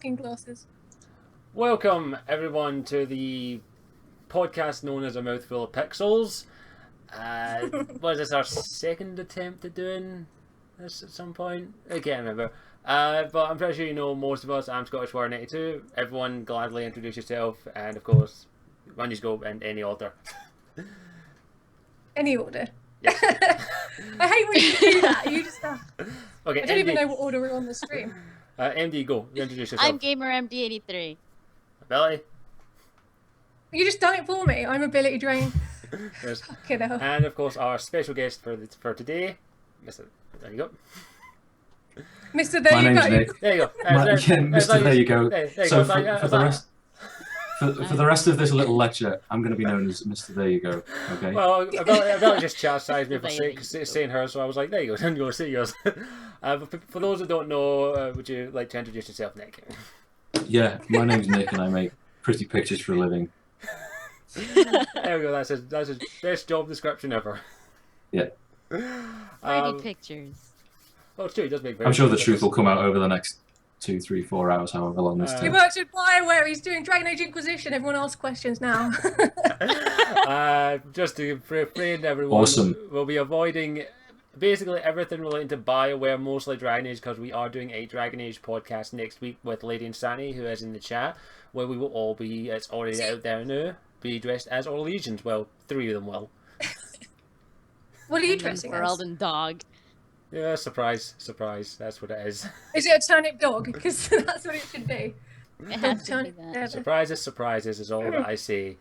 glasses. Welcome, everyone, to the podcast known as A Mouthful of Pixels. Was this our second attempt at doing this at some point? I can't remember. But I'm pretty sure you know most of us. I'm Scottishwarrior92. Everyone, gladly introduce yourself, and of course, one you go in any order. Any order. Yes. I hate when you do that. You just Okay, I don't even know what order we're on the stream. MD, go. Introduce yourself. I'm GamerMD83. Ability. You just done it for me. I'm ability drain. Yes. Fucking hell. And of course, our special guest for today, Mr. There you go. Mr. There My you name's go. Nick. There you go. Mr. There you go. There you So go. for the rest of this little lecture, I'm going to be known as Mr. There you go. Okay. Well, Ability just chastised me for saying her, so I was like, there you go, go say yours. For those that don't know, would you like to introduce yourself, Nick? Yeah, my name's Nick, and I make pretty pictures for a living. There we go. That's his best job description ever. Yeah. Pretty pictures. Oh, it's true. He does make. I'm sure the truth will come out over the next 2, 3, 4 hours, however long this He takes. works with BioWare. He's doing Dragon Age Inquisition. Everyone asks questions now. Just to friend everyone, Awesome. We'll be avoiding basically everything relating to BioWare, mostly Dragon Age, because we are doing a Dragon Age podcast next week with Lady Insanity, who is in the chat, where we will all be, it's already out there now, be dressed as our legions. Well, 3 of them will. What are you dressing as? World and dog. Yeah, surprise. That's what it is. Is it a turnip dog? Because that's what it should be. It has to be that. Surprises is all that I say.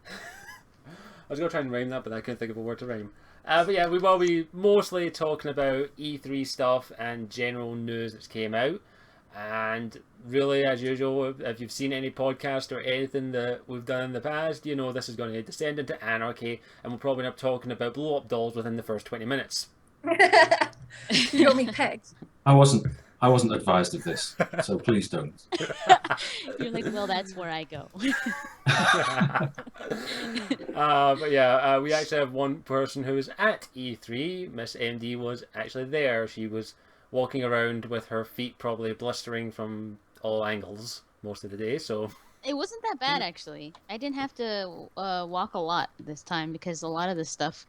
I was going to try and rhyme that, but I couldn't think of a word to rhyme. But yeah, we will be mostly talking about E3 stuff and general news that's came out. And really, as usual, if you've seen any podcast or anything that we've done in the past, you know this is going to descend into anarchy, and we'll probably end up talking about blow-up dolls within the first 20 minutes. You got me pegged. I wasn't advised of this, so please don't. You're like, well, that's where I go. But yeah, we actually have one person who was at E3. Miss MD was actually there. She was walking around with her feet probably blistering from all angles most of the day, so... It wasn't that bad, actually. I didn't have to walk a lot this time because a lot of the stuff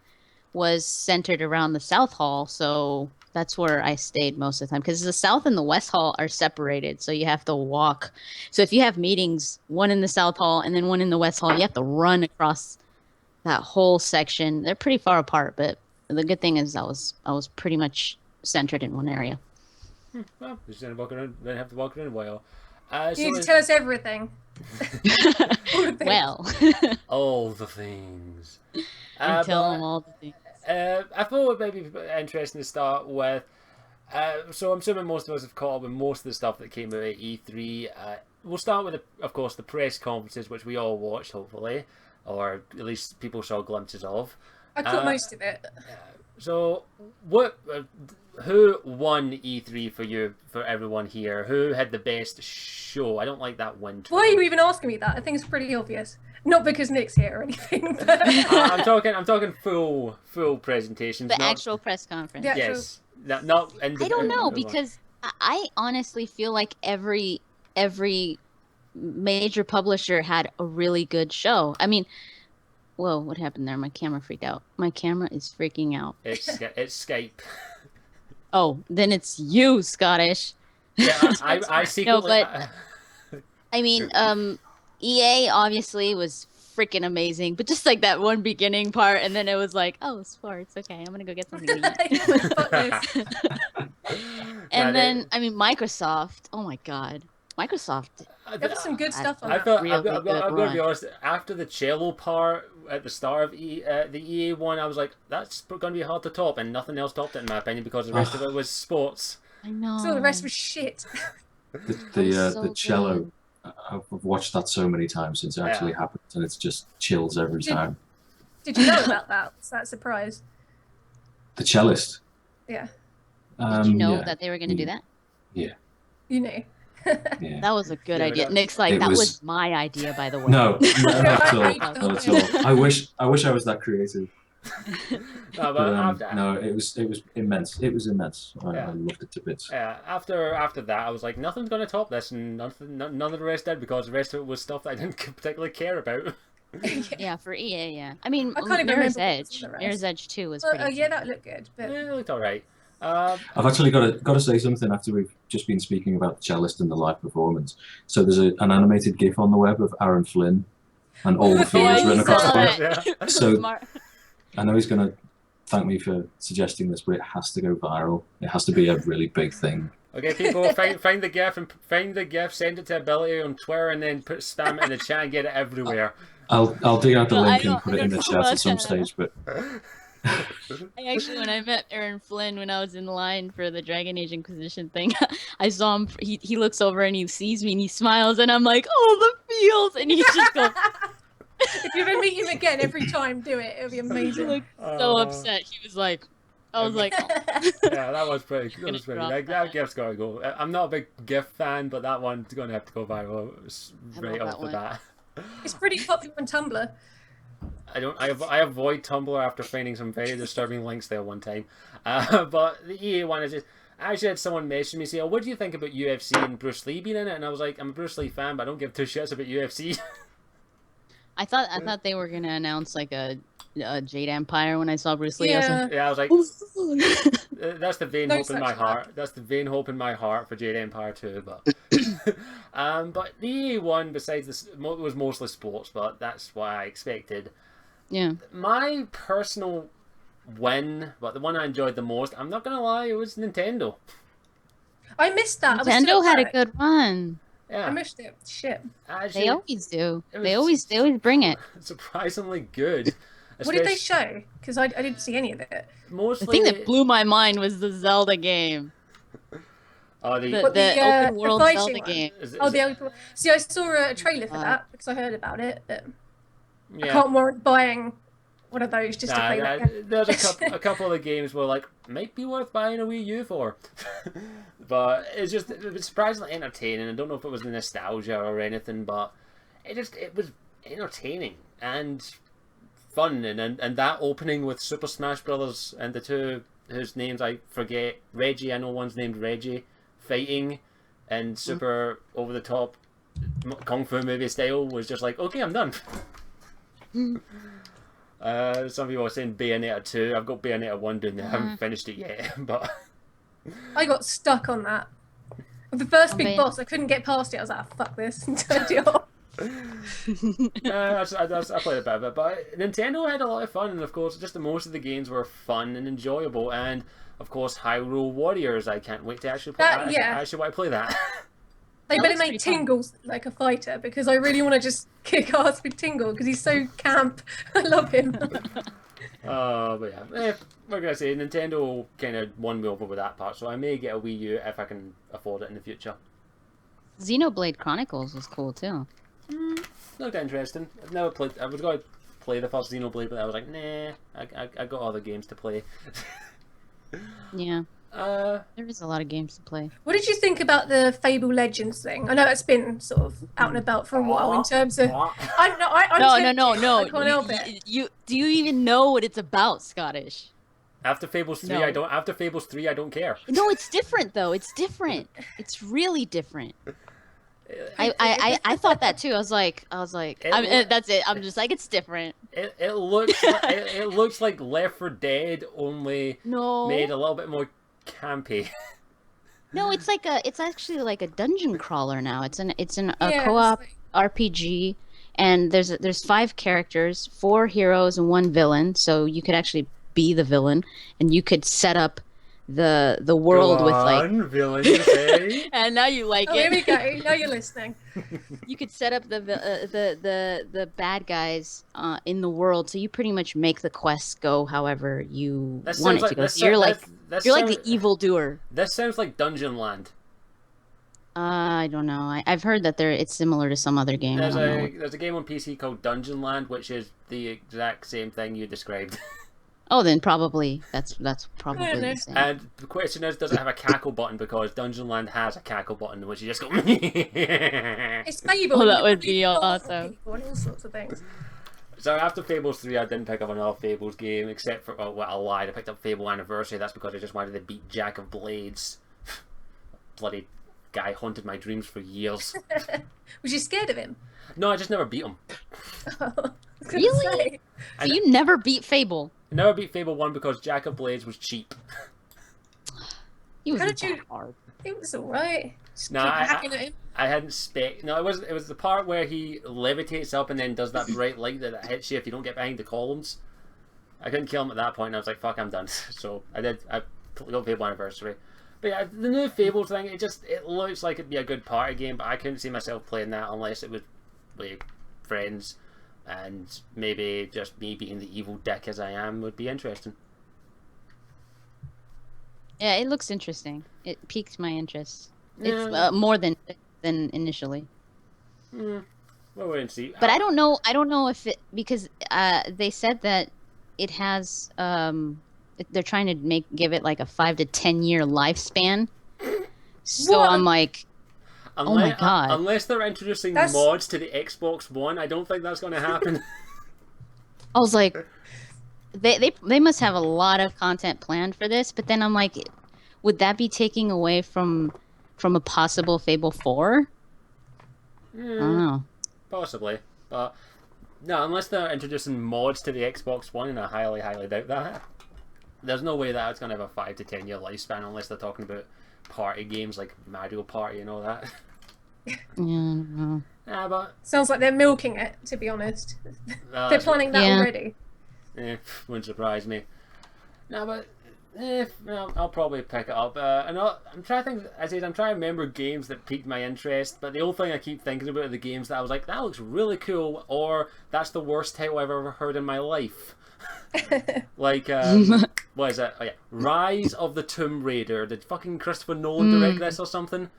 was centered around the South Hall, so that's where I stayed most of the time. Because the South and the West Hall are separated, so you have to walk. So if you have meetings, one in the South Hall and then one in the West Hall, you have to run across that whole section. They're pretty far apart, but the good thing is I was pretty much centered in one area. Well, we just didn't have to walk around a while. You need to tell us everything. All the things. Well, all the things. and tell them all the things. I thought it might be interesting to start with. So I'm assuming most of us have caught up with most of the stuff that came out at E3. We'll start with, of course, the press conferences, which we all watched, hopefully, or at least people saw glimpses of. I caught most of it. So, who won E3 for you, for everyone here? Who had the best show? I don't like that one. Why are you even asking me that? I think it's pretty obvious. Not because Nick's here or anything. But... I'm talking full presentations. The actual press conference. Yeah. Yes. Not I don't know, because I honestly feel like every major publisher had a really good show. I mean, whoa, what happened there? My camera freaked out. My camera is freaking out. It's Skype. Oh, then it's you, Scottish. Yeah, I secretly... No, but I mean, EA obviously was freaking amazing, but just like that one beginning part, and then it was like, oh, sports, okay, I'm gonna go get something to eat. And then, I mean, Microsoft, oh my god. Microsoft. There was some good stuff on I that. thought, I'm going to be honest, after the cello part at the start of the EA one, I was like, that's going to be hard to top, and nothing else topped it in my opinion, because the rest of it was sports. I know. So the rest was shit. The cello, I've watched that so many times since it actually happened, and it's just chills every time. Did you know about that? Was that a surprise? The cellist. Yeah. Did you know that they were going to do that? Yeah. You knew. Yeah. That was a good idea. Nick's like, It that was- was my idea, by the way. No, not at all. I Not at all. I wish I was that creative. No, But, after, no, it was immense. It was immense. I Yeah. loved it to bits. after that, I was like, nothing's going to top this, and none of the rest did, because the rest of it was stuff that I didn't particularly care about. Yeah, for EA, yeah. I mean, I can't even Mirror's remember what was Edge. the rest. Mirror's Edge 2 was Well, pretty yeah, good. that looked good. But Yeah, it looked alright. I've actually got to say something after we've just been speaking about the cellist and the live performance. So there's an animated GIF on the web of Aaron Flynn and all the feels written across the back. Yeah. So I know he's going to thank me for suggesting this, but it has to go viral. It has to be a really big thing. Okay, people, find the GIF, send it to Ability on Twitter, and then spam it in the chat and get it everywhere. I'll dig out the No, link I and put it in the don't chat know at about some that. stage. But When I met Aaron Flynn when I was in line for the Dragon Age Inquisition thing, I saw him. He looks over and he sees me and he smiles, and I'm like, "Oh, the feels!" And he just goes. if you ever meet him again, every time, do it. It'll be He amazing. looked so upset. He was like, I was like, oh. Yeah, that was pretty. That was pretty. drop That GIF's gotta go. I'm not a big GIF fan, but that one's gonna have to go viral right love off that the bat. It's pretty popular on Tumblr. I avoid Tumblr after finding some very disturbing links there one time. But the EA one is just. I actually had someone message me say, "Oh, what do you think about UFC and Bruce Lee being in it?" And I was like, "I'm a Bruce Lee fan, but I don't give two shits about UFC." I thought they were gonna announce like a Jade Empire when I saw Bruce Lee. I was Yeah, I was like, like, that's the vain No hope in such my luck. heart. That's the vain hope in my heart for Jade Empire 2. But but the EA one, besides this, was mostly sports, but that's what I expected. yeah. My personal win, but the one I enjoyed the most, I'm not gonna lie, it was Nintendo. I missed that. I was Nintendo so had a upset. good run. I Yeah, missed it. Shit. actually, They always do. it They was- always bring it. surprisingly good. What did they Especially- show? Because I didn't see any of it. Mostly, The thing that blew my mind was the Zelda game. oh, the, The, What, the the open world fighting Zelda one? game. Oh, the open. See, I saw a trailer for Uh, that because I heard about it. But I yeah. can't warrant buying one of those just to play that game. There's a couple of the games where like might be worth buying a Wii U for, but it was surprisingly entertaining. I don't know if it was the nostalgia or anything, but it was entertaining and fun, and that opening with Super Smash Brothers and the two whose names I forget, Reggie, I know one's named Reggie, fighting and super over the top kung fu movie style was just like, okay, I'm done. Some people are saying Bayonetta 2. I've got Bayonetta 1 doing there. I haven't finished it yet, but I got stuck on that. With the first big Bayon- boss, I couldn't get past it. I was like, fuck this, and turned it off. I played a bit of it, but Nintendo had a lot of fun, and of course, just most of the games were fun and enjoyable, and of course, Hyrule Warriors. I can't wait to actually play That- that. yeah. I actually want to play that. They That better looks make pretty fun. Tingles like a fighter because I really want to just kick ass with Tingle because he's so camp. I love him. But yeah, we're gonna say Nintendo kind of won me over with that part, so I may get a Wii U if I can afford it in the future. Xenoblade Chronicles was cool too. Looked interesting. I've never played. I was going to play the first Xenoblade, but I was like, nah. I got other games to play. Yeah, Uh, there is a lot of games to play. What did you think about the Fable Legends thing? I know it's been sort of out and about for a while in terms of. I'm tempted. No. I can't help it. You do you even know what it's about, Scottish? After Fables 3, No. I don't. After Fables 3, I don't care. No, it's different though. It's different. It's really different. I thought that too. I was like, that's it. I'm just like, it's different. It looks like, it looks like Left 4 Dead, only No, made a little bit more campy. no, it's actually like a dungeon crawler now. It's a Yeah, co-op it's RPG, and there's 5 characters, 4 heroes and 1 villain. So you could actually be the villain, and you could set up the world Go with like. on, villain, you say? And now you like Oh, it. here we go. Now you're listening. You could set up the bad guys in the world, so you pretty much make the quests go however you That want sounds it like to go. that So you're sounds- like that you're like sounds- the evil doer. This sounds like Dungeon Land. I don't know. I've heard that it's similar to some other game. I don't know. There's a game on PC called Dungeon Land, which is the exact same thing you described. Oh, then probably that's probably I don't know. the same. And the question is, does it have a cackle button? Because Dungeon Land has a cackle button, which you just go. It's Fable. Oh, that you would can be talk to awesome. people and all sorts of things. So after Fables 3, I didn't pick up another Fables game, except for, well, I lied, I picked up Fable Anniversary. That's because I just wanted to beat Jack of Blades. Bloody guy haunted my dreams for years. Was you scared of him? No, I just never beat him. Really? So you never beat Fable? I never beat Fable 1 because Jack of Blades was cheap. He was How did you- hard. It was alright. No, Hacking at him. I hadn't No, it was the part where he levitates up and then does that bright light that hits you if you don't get behind the columns. I couldn't kill him at that point, and I was like, "Fuck, I'm done." So I got Fable Anniversary. But yeah, the new Fable thing, it looks like it'd be a good party game, but I couldn't see myself playing that unless it was with friends, and maybe just me being the evil dick as I am would be interesting. Yeah, it looks interesting. It piqued my interest. Yeah. It's more than initially. Well, wait and see. But I don't know. I don't know if it, because they said that it has. They're trying to give it like a 5 to 10 year lifespan. So What? I'm like, oh my god! Unless they're introducing mods to the Xbox One, I don't think that's going to happen. I was like, they must have a lot of content planned for this. But then I'm like, would that be taking away from a possible Fable 4? I don't know. Possibly, but no, unless they're introducing mods to the Xbox One, and I highly, highly doubt that. There's no way that it's going to have a 5 to 10 year lifespan unless they're talking about party games like Mario Party and all that. Yeah, I don't know. Yeah, but Sounds like they're milking it, to be honest. They're that's- planning that Yeah. already. wouldn't surprise me. No, but I'll probably pick it up. I'm trying to think. I'm trying to remember games that piqued my interest, but the only thing I keep thinking about are the games that I was like, that looks really cool, or that's the worst title I've ever heard in my life. Like, what is it? Oh yeah, Rise of the Tomb Raider. Did fucking Christopher Nolan direct this or something?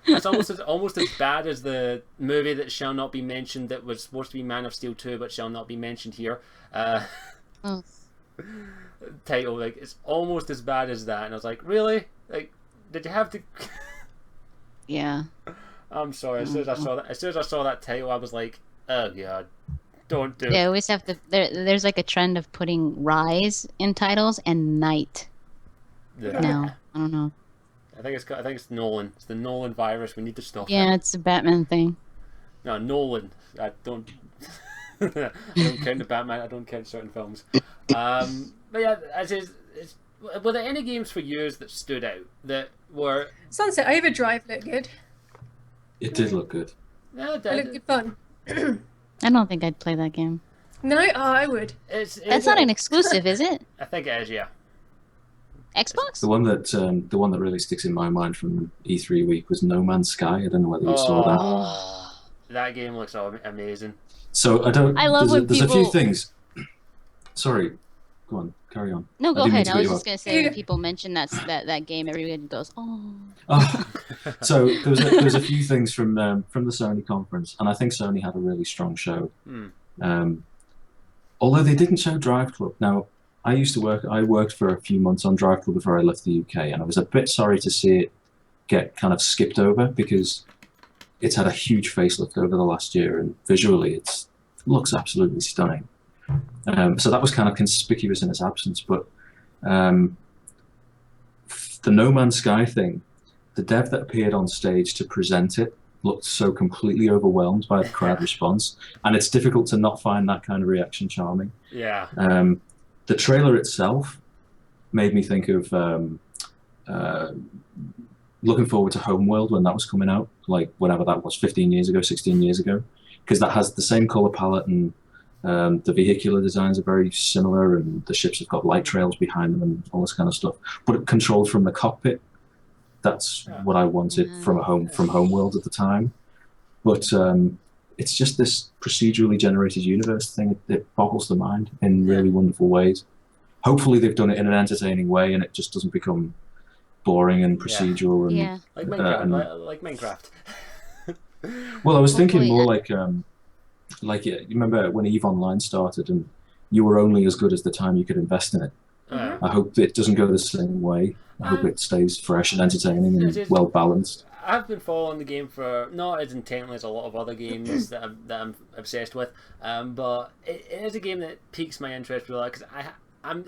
It's almost as bad as the movie that shall not be mentioned that was supposed to be Man of Steel 2 but shall not be mentioned here. Oh. Title, like, it's almost as bad as that, and I was like, really? Like, did you have to? Yeah. I'm sorry. As soon as I saw that title, I was like, oh god, don't do it. They always have to. There's like a trend of putting Rise in titles and Night. Yeah. Now I don't know. I think it's Nolan. It's the Nolan virus. We need to stop. Yeah, it. it's a Batman thing. No, Nolan. I don't. I don't count the Batman. I don't count certain films. But yeah, were there any games for years that stood out that were? Sunset Overdrive looked good. It did look good. No, It looked good fun. I don't think I'd play that game. No? Oh, I would. That's not an exclusive, is it? I think it is. Yeah. Xbox? The one that really sticks in my mind from E3 week was No Man's Sky. I don't know whether you saw that. Oh, that game looks amazing. So I don't. I love when there's a few people- things. Sorry, go on, carry on. No, go I didn't mean ahead. to I cut was you just off. gonna say when people mention that game, everybody goes, "Oh." Oh, so there was a few things from the Sony conference, and I think Sony had a really strong show. Although they didn't show Drive Club. Now, I worked for a few months on Drive Club before I left the UK, and I was a bit sorry to see it get kind of skipped over because it's had a huge facelift over the last year, and visually it looks absolutely stunning. So that was kind of conspicuous in its absence, but the No Man's Sky thing, the dev that appeared on stage to present it looked so completely overwhelmed by the crowd response, and it's difficult to not find that kind of reaction charming. Yeah. The trailer itself made me think of looking forward to Homeworld when that was coming out, like whenever that was, 15 years ago, 16 years ago, because that has the same color palette, and the vehicular designs are very similar, and the ships have got light trails behind them and all this kind of stuff, but it controlled from the cockpit. That's what I wanted from Homeworld at the time. But it's just this procedurally generated universe thing. It boggles the mind in really wonderful ways. Hopefully they've done it in an entertaining way and it just doesn't become boring and procedural. And, Yeah. Like Minecraft. Like Minecraft. Well, I was thinking Hopefully, more like you remember when EVE Online started and you were only as good as the time you could invest in it. I hope it doesn't go the same way. I hope it stays fresh and entertaining and well balanced. I've been following the game for not as intently as a lot of other games that I'm obsessed with, but it is a game that piques my interest really, because I'm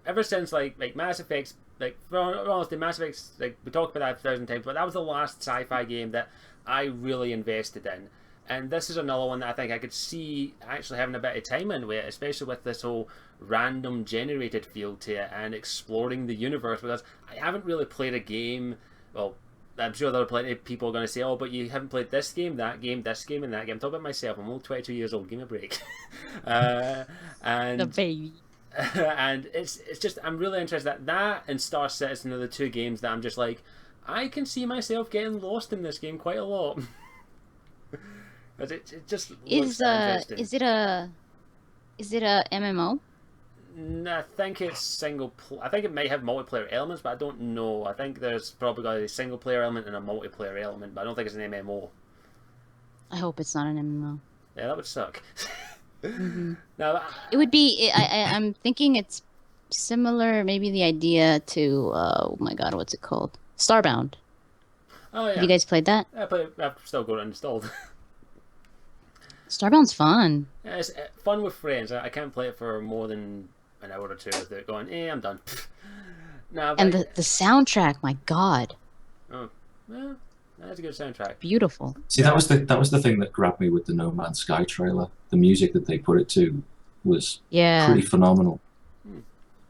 ever since like Mass Effect's, like for honesty, Mass Effect's, like we talked about that 1,000 times, but that was the last sci-fi game that I really invested in. And this is another one that I think I could see actually having a bit of time in with it, especially with this whole random generated feel to it and exploring the universe, because I haven't really played a game. Well, I'm sure there are plenty of people going to say, oh, but you haven't played this game, that game, this game, and that game. I'm talking about myself. I'm only 22 years old. Give me a break. And The baby. and it's just, I'm really interested in that and Star Citizen are the two games that I'm just like, I can see myself getting lost in this game quite a lot. But it just looks interesting. Is it a MMO? I think it's I think it might have multiplayer elements, but I don't know. I think there's probably got a single player element and a multiplayer element, but I don't think it's an MMO. I hope it's not an MMO. Yeah, that would suck. Mm-hmm. Now, It would be. I'm thinking it's similar. Maybe the idea to oh my god, what's it called? Starbound. oh yeah, Have you guys played that? I've still got it installed. Starbound's fun. Yeah, it's fun with friends. I can't play it for more than an hour or two without going, I'm done. Nah, And but, the soundtrack, my god, oh, well, that's a good soundtrack. beautiful. See, that was the thing that grabbed me with the No Man's Sky trailer. The music that they put it to was Yeah, pretty phenomenal.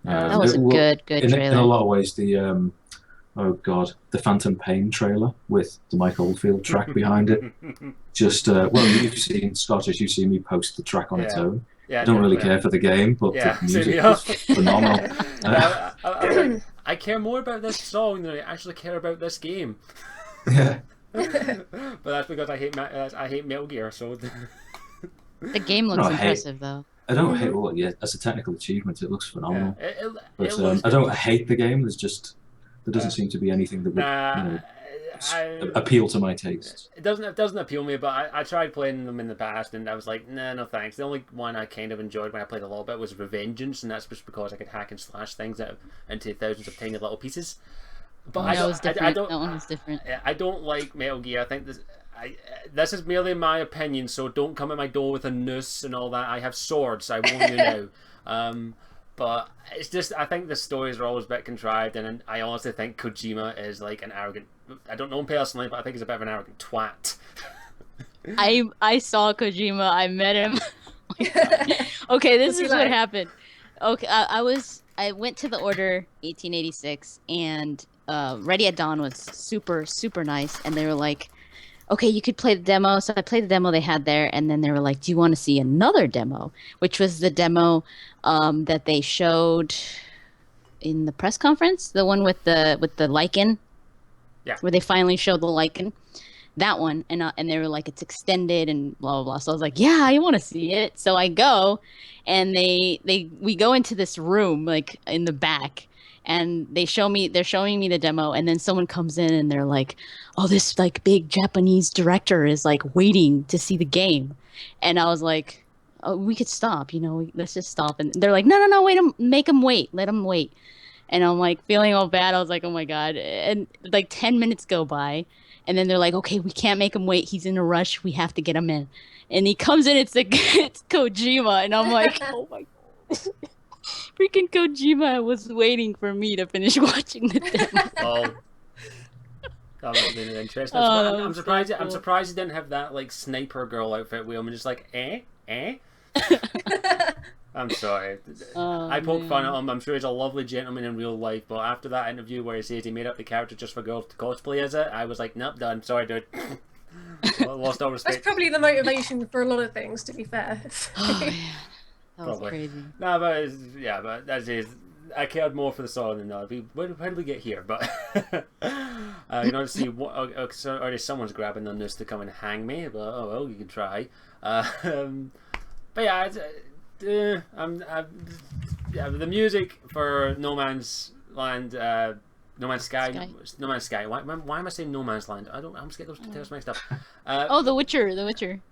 that was a good in trailer. a lot of ways, the the Phantom Pain trailer with the Mike Oldfield track behind it. Just well, you've seen Scottish. You've seen me post the track on its own. Yeah, I don't really yeah. care for the game, but Yeah, the music same was here. phenomenal. I care more about this song than I actually care about this game. Yeah. But that's because I hate Metal Gear. So The game looks No, I hate- impressive though. I don't hate all. Yeah, as a technical achievement, it looks phenomenal. it But looks I don't hate the game. There doesn't seem to be anything that would Nah, appeal to my tastes. it doesn't appeal me, but I tried playing them in the past and I was like, nah, no thanks. The only one I kind of enjoyed when I played a little bit was Revengeance, and that's just because I could hack and slash things into thousands of tiny little pieces. But I That was don't, different. I don't, That one was different. I don't like Metal Gear. I think this is merely my opinion, so don't come at my door with a noose and all that. I have swords, I warn you now. But it's just, I think the stories are always a bit contrived, and I honestly think Kojima is like an arrogant, I don't know him personally, but I think he's a bit of an arrogant twat. I saw Kojima. I met him. Okay, this What's he is what like? happened. Okay, I went to the Order 1886, and Ready at Dawn was super nice, and they were like, okay, you could play the demo. So I played the demo they had there, and then they were like, do you want to see another demo? Which was the demo that they showed in the press conference, the one with the lichen. Yeah. Where they finally showed the lichen. That one, and they were like, it's extended and blah blah blah. So I was like, yeah, I want to see it. So I go, and we go into this room like in the back, and they're showing me the demo, and then someone comes in and they're like, oh, this like big Japanese director is like waiting to see the game, and I was like, oh, we could stop, let's just stop. And they're like, no, wait, make him wait, let him wait. And I'm like feeling all bad. I was like, oh my god. And like 10 minutes go by, and then they're like, okay, we can't make him wait, he's in a rush, we have to get him in. And he comes in, it's Kojima, and I'm like, oh my god. Freaking Kojima was waiting for me to finish watching the demo. Oh. That would have been interesting. Oh, that I'm was surprised. so I'm cool. surprised he didn't have that like sniper girl outfit with him, and just like, I'm sorry. Oh, I poke fun man. at him. I'm sure he's a lovely gentleman in real life, but after that interview where he says he made up the character just for girls to cosplay as it, I was like, nope, done. Sorry, dude. Lost all That's respect. probably the motivation for a lot of things, to be fair. Oh man, that was Probably. crazy. No, but but that's it. I cared more for the song than that. How did we get here? But see, so already someone's grabbing the noose to come and hang me. But oh well, you can try. But yeah, the music for No Man's Land, No Man's Sky. No Man's Sky. Why am I saying No Man's Land? I'm just getting those details mixed up. Oh, The Witcher.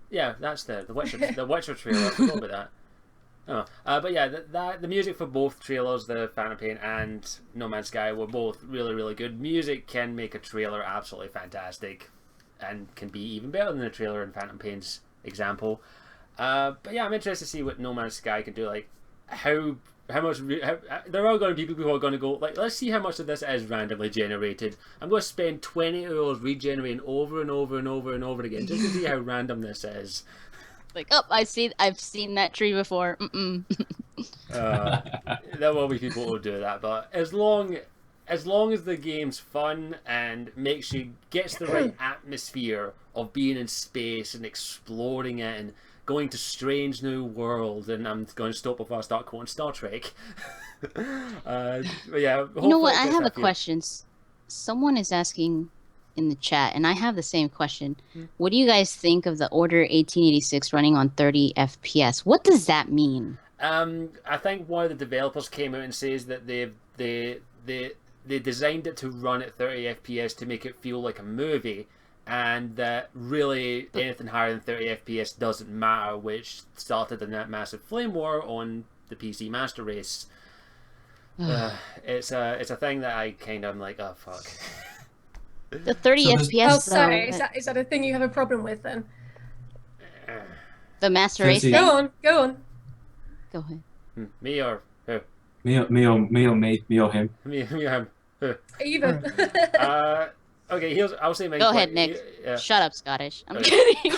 Yeah, that's the Witcher. The Witcher trailer. I forgot about that. Oh, but yeah, the music for both trailers, the Phantom Pain and No Man's Sky, were both really, really good. Music can make a trailer absolutely fantastic, and can be even better than the trailer in Phantom Pain's example. But yeah, I'm interested to see what No Man's Sky can do. Like how much there are going to be people who are going to go like, let's see how much of this is randomly generated. I'm going to spend 20 hours regenerating over and over and over and over again just to see how random this is. Like, oh, I've seen that tree before. There will be people who do that, but as long as the game's fun and gets the right atmosphere of being in space and exploring it and going to strange new worlds, and I'm going to stop before I start quoting Star Trek. But yeah, you know what? I have a question. Someone is asking in the chat, and I have the same question. What do you guys think of the Order 1886 running on 30 FPS? What does that mean? I think one of the developers came out and says that they designed it to run at 30 FPS to make it feel like a movie, and that really anything higher than 30 FPS doesn't matter, which started in that massive flame war on the PC Master Race. It's a thing that I kind of am like, oh fuck. The 30 FPS. Oh, sorry. Is that a thing you have a problem with then? The Master Race. Go on. Go ahead. Me or who? Me or him. Me or him. Who? Either. Okay, I'll say my. Go ahead, Nick. Shut up, Scottish. I'm kidding.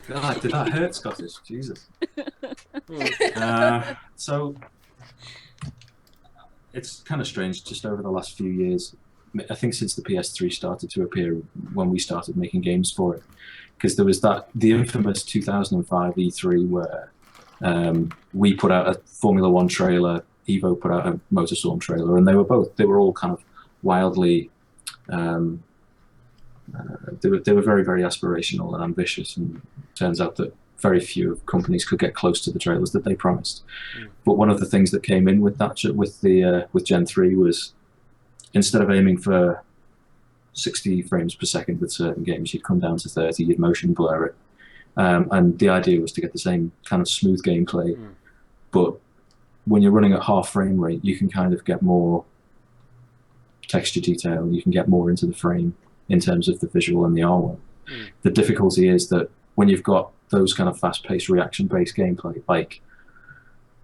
God, did that hurt, Scottish? Jesus. So it's kind of strange. Just over the last few years, I think since the PS3 started to appear, when we started making games for it, because there was the infamous 2005 E3 where we put out a Formula One trailer, Evo put out a Motorstorm trailer, and they were all kind of wildly. They were very, very aspirational and ambitious, and it turns out that very few companies could get close to the trailers that they promised. But one of the things that came in with that with Gen 3 was, instead of aiming for 60 frames per second with certain games, you'd come down to 30, you'd motion blur it, and the idea was to get the same kind of smooth gameplay, but when you're running at half frame rate, you can kind of get more texture detail, you can get more into the frame in terms of the visual and the artwork. The difficulty is that when you've got those kind of fast-paced, reaction-based gameplay,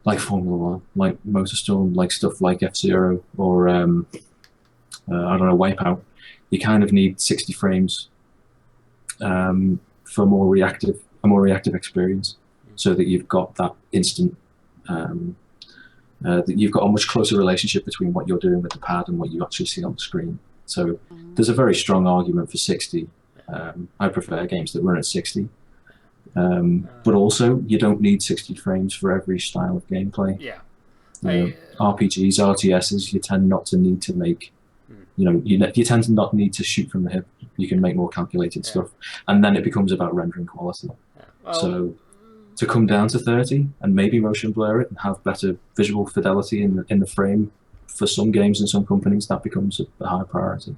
like Formula One, like Motorstorm, like stuff like F-Zero, or I don't know, Wipeout, you kind of need 60 frames for a more reactive experience, so that you've got that instant, that you've got a much closer relationship between what you're doing with the pad and what you actually see on the screen. So there's a very strong argument for 60. I prefer games that run at 60. But also, you don't need 60 frames for every style of gameplay. Yeah. RPGs, RTSs, you tend not to need to make, you tend to not need to shoot from the hip. You can make more calculated stuff. And then it becomes about rendering quality. Yeah. Well, so to come down to 30 and maybe motion blur it and have better visual fidelity in the frame, for some games and some companies, that becomes a high priority.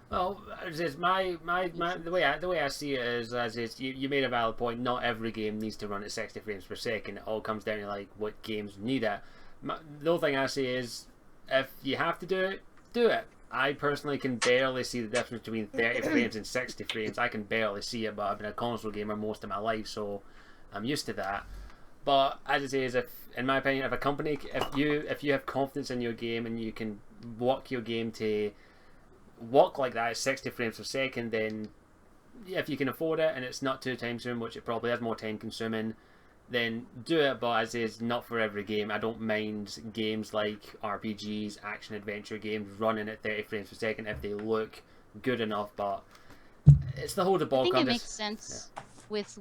Well, the way I see it is you made a valid point. Not every game needs to run at 60 frames per second. It all comes down to like what games need it. The whole thing I say is, if you have to do it, do it. I personally can barely see the difference between 30 frames and 60 frames. I can barely see it, but I've been a console gamer most of my life, so I'm used to that. But as I say, in my opinion, if you have confidence in your game and you can walk your game to walk like that at 60 frames per second, then if you can afford it and it's not too time consuming, which it probably is more time consuming, then do it. But as is, not for every game. I don't mind games like RPGs, action adventure games running at 30 frames per second if they look good enough. But it's the whole debate. I think it makes sense. Yeah. With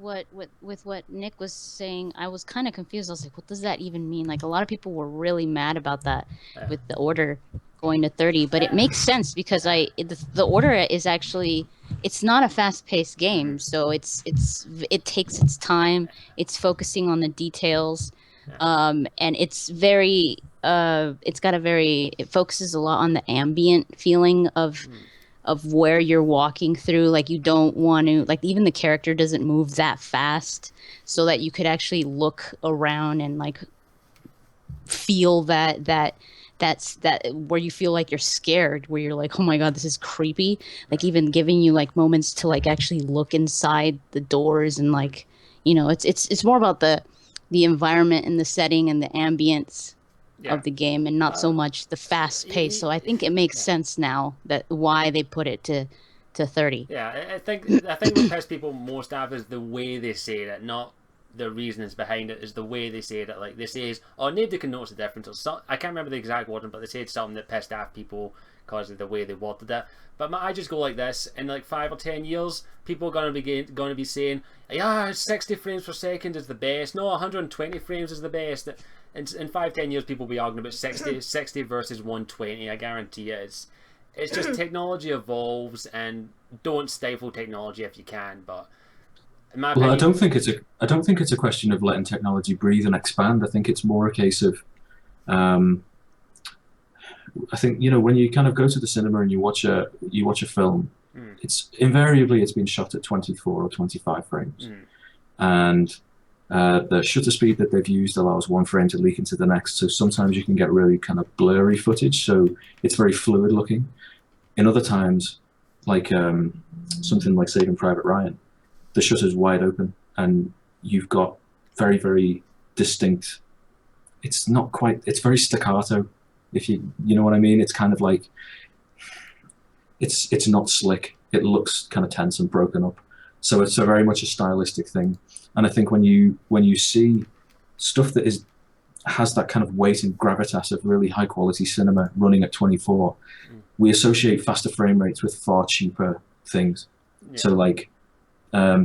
what Nick was saying, I was kind of confused. I was like, what does that even mean? Like, a lot of people were really mad about that with the Order going to 30, but it makes sense because the Order is actually, it's not a fast-paced game, so it takes its time. It's focusing on the details, and it's very it focuses a lot on the ambient feeling of where you're walking through. Like you don't want to, like even the character doesn't move that fast, so that you could actually look around and like feel that's where you feel like you're scared, where you're like, oh my god, this is creepy. Like even giving you like moments to like actually look inside the doors, and like, you know, it's more about the environment and the setting and the ambience of the game, and not so much the fast pace. So I think it makes sense now that why they put it to 30. Yeah, I think what pisses people most off is the way they say it, not the reasons behind it. Is the way they say it. Like they say, "Oh, nobody can notice the difference." Or so, I can't remember the exact wording, but they said something that pissed off people because of the way they worded it. But I just go like this: in like 5 or 10 years, people are going to be saying, "Yeah, 60 frames per second is the best. No, 120 frames is the best." In 5, 10 years, people will be arguing about 60 versus 120. I guarantee you, it's just technology evolves, and don't stifle technology if you can. But in my opinion, I don't think it's a question of letting technology breathe and expand. I think it's more a case of, I think, you know, when you kind of go to the cinema and you watch a film, it's invariably been shot at 24 or 25 frames, and the shutter speed that they've used allows one frame to leak into the next. So sometimes you can get really kind of blurry footage. So it's very fluid looking. In other times, like something like Saving Private Ryan, the shutter's wide open and you've got very, very distinct. It's not quite. It's very staccato. If you know what I mean. It's kind of like it's not slick. It looks kind of tense and broken up. So it's a very much a stylistic thing. And I think when you see stuff that has that kind of weight and gravitas of really high quality cinema running at 24, we associate faster frame rates with far cheaper things. Yeah. So like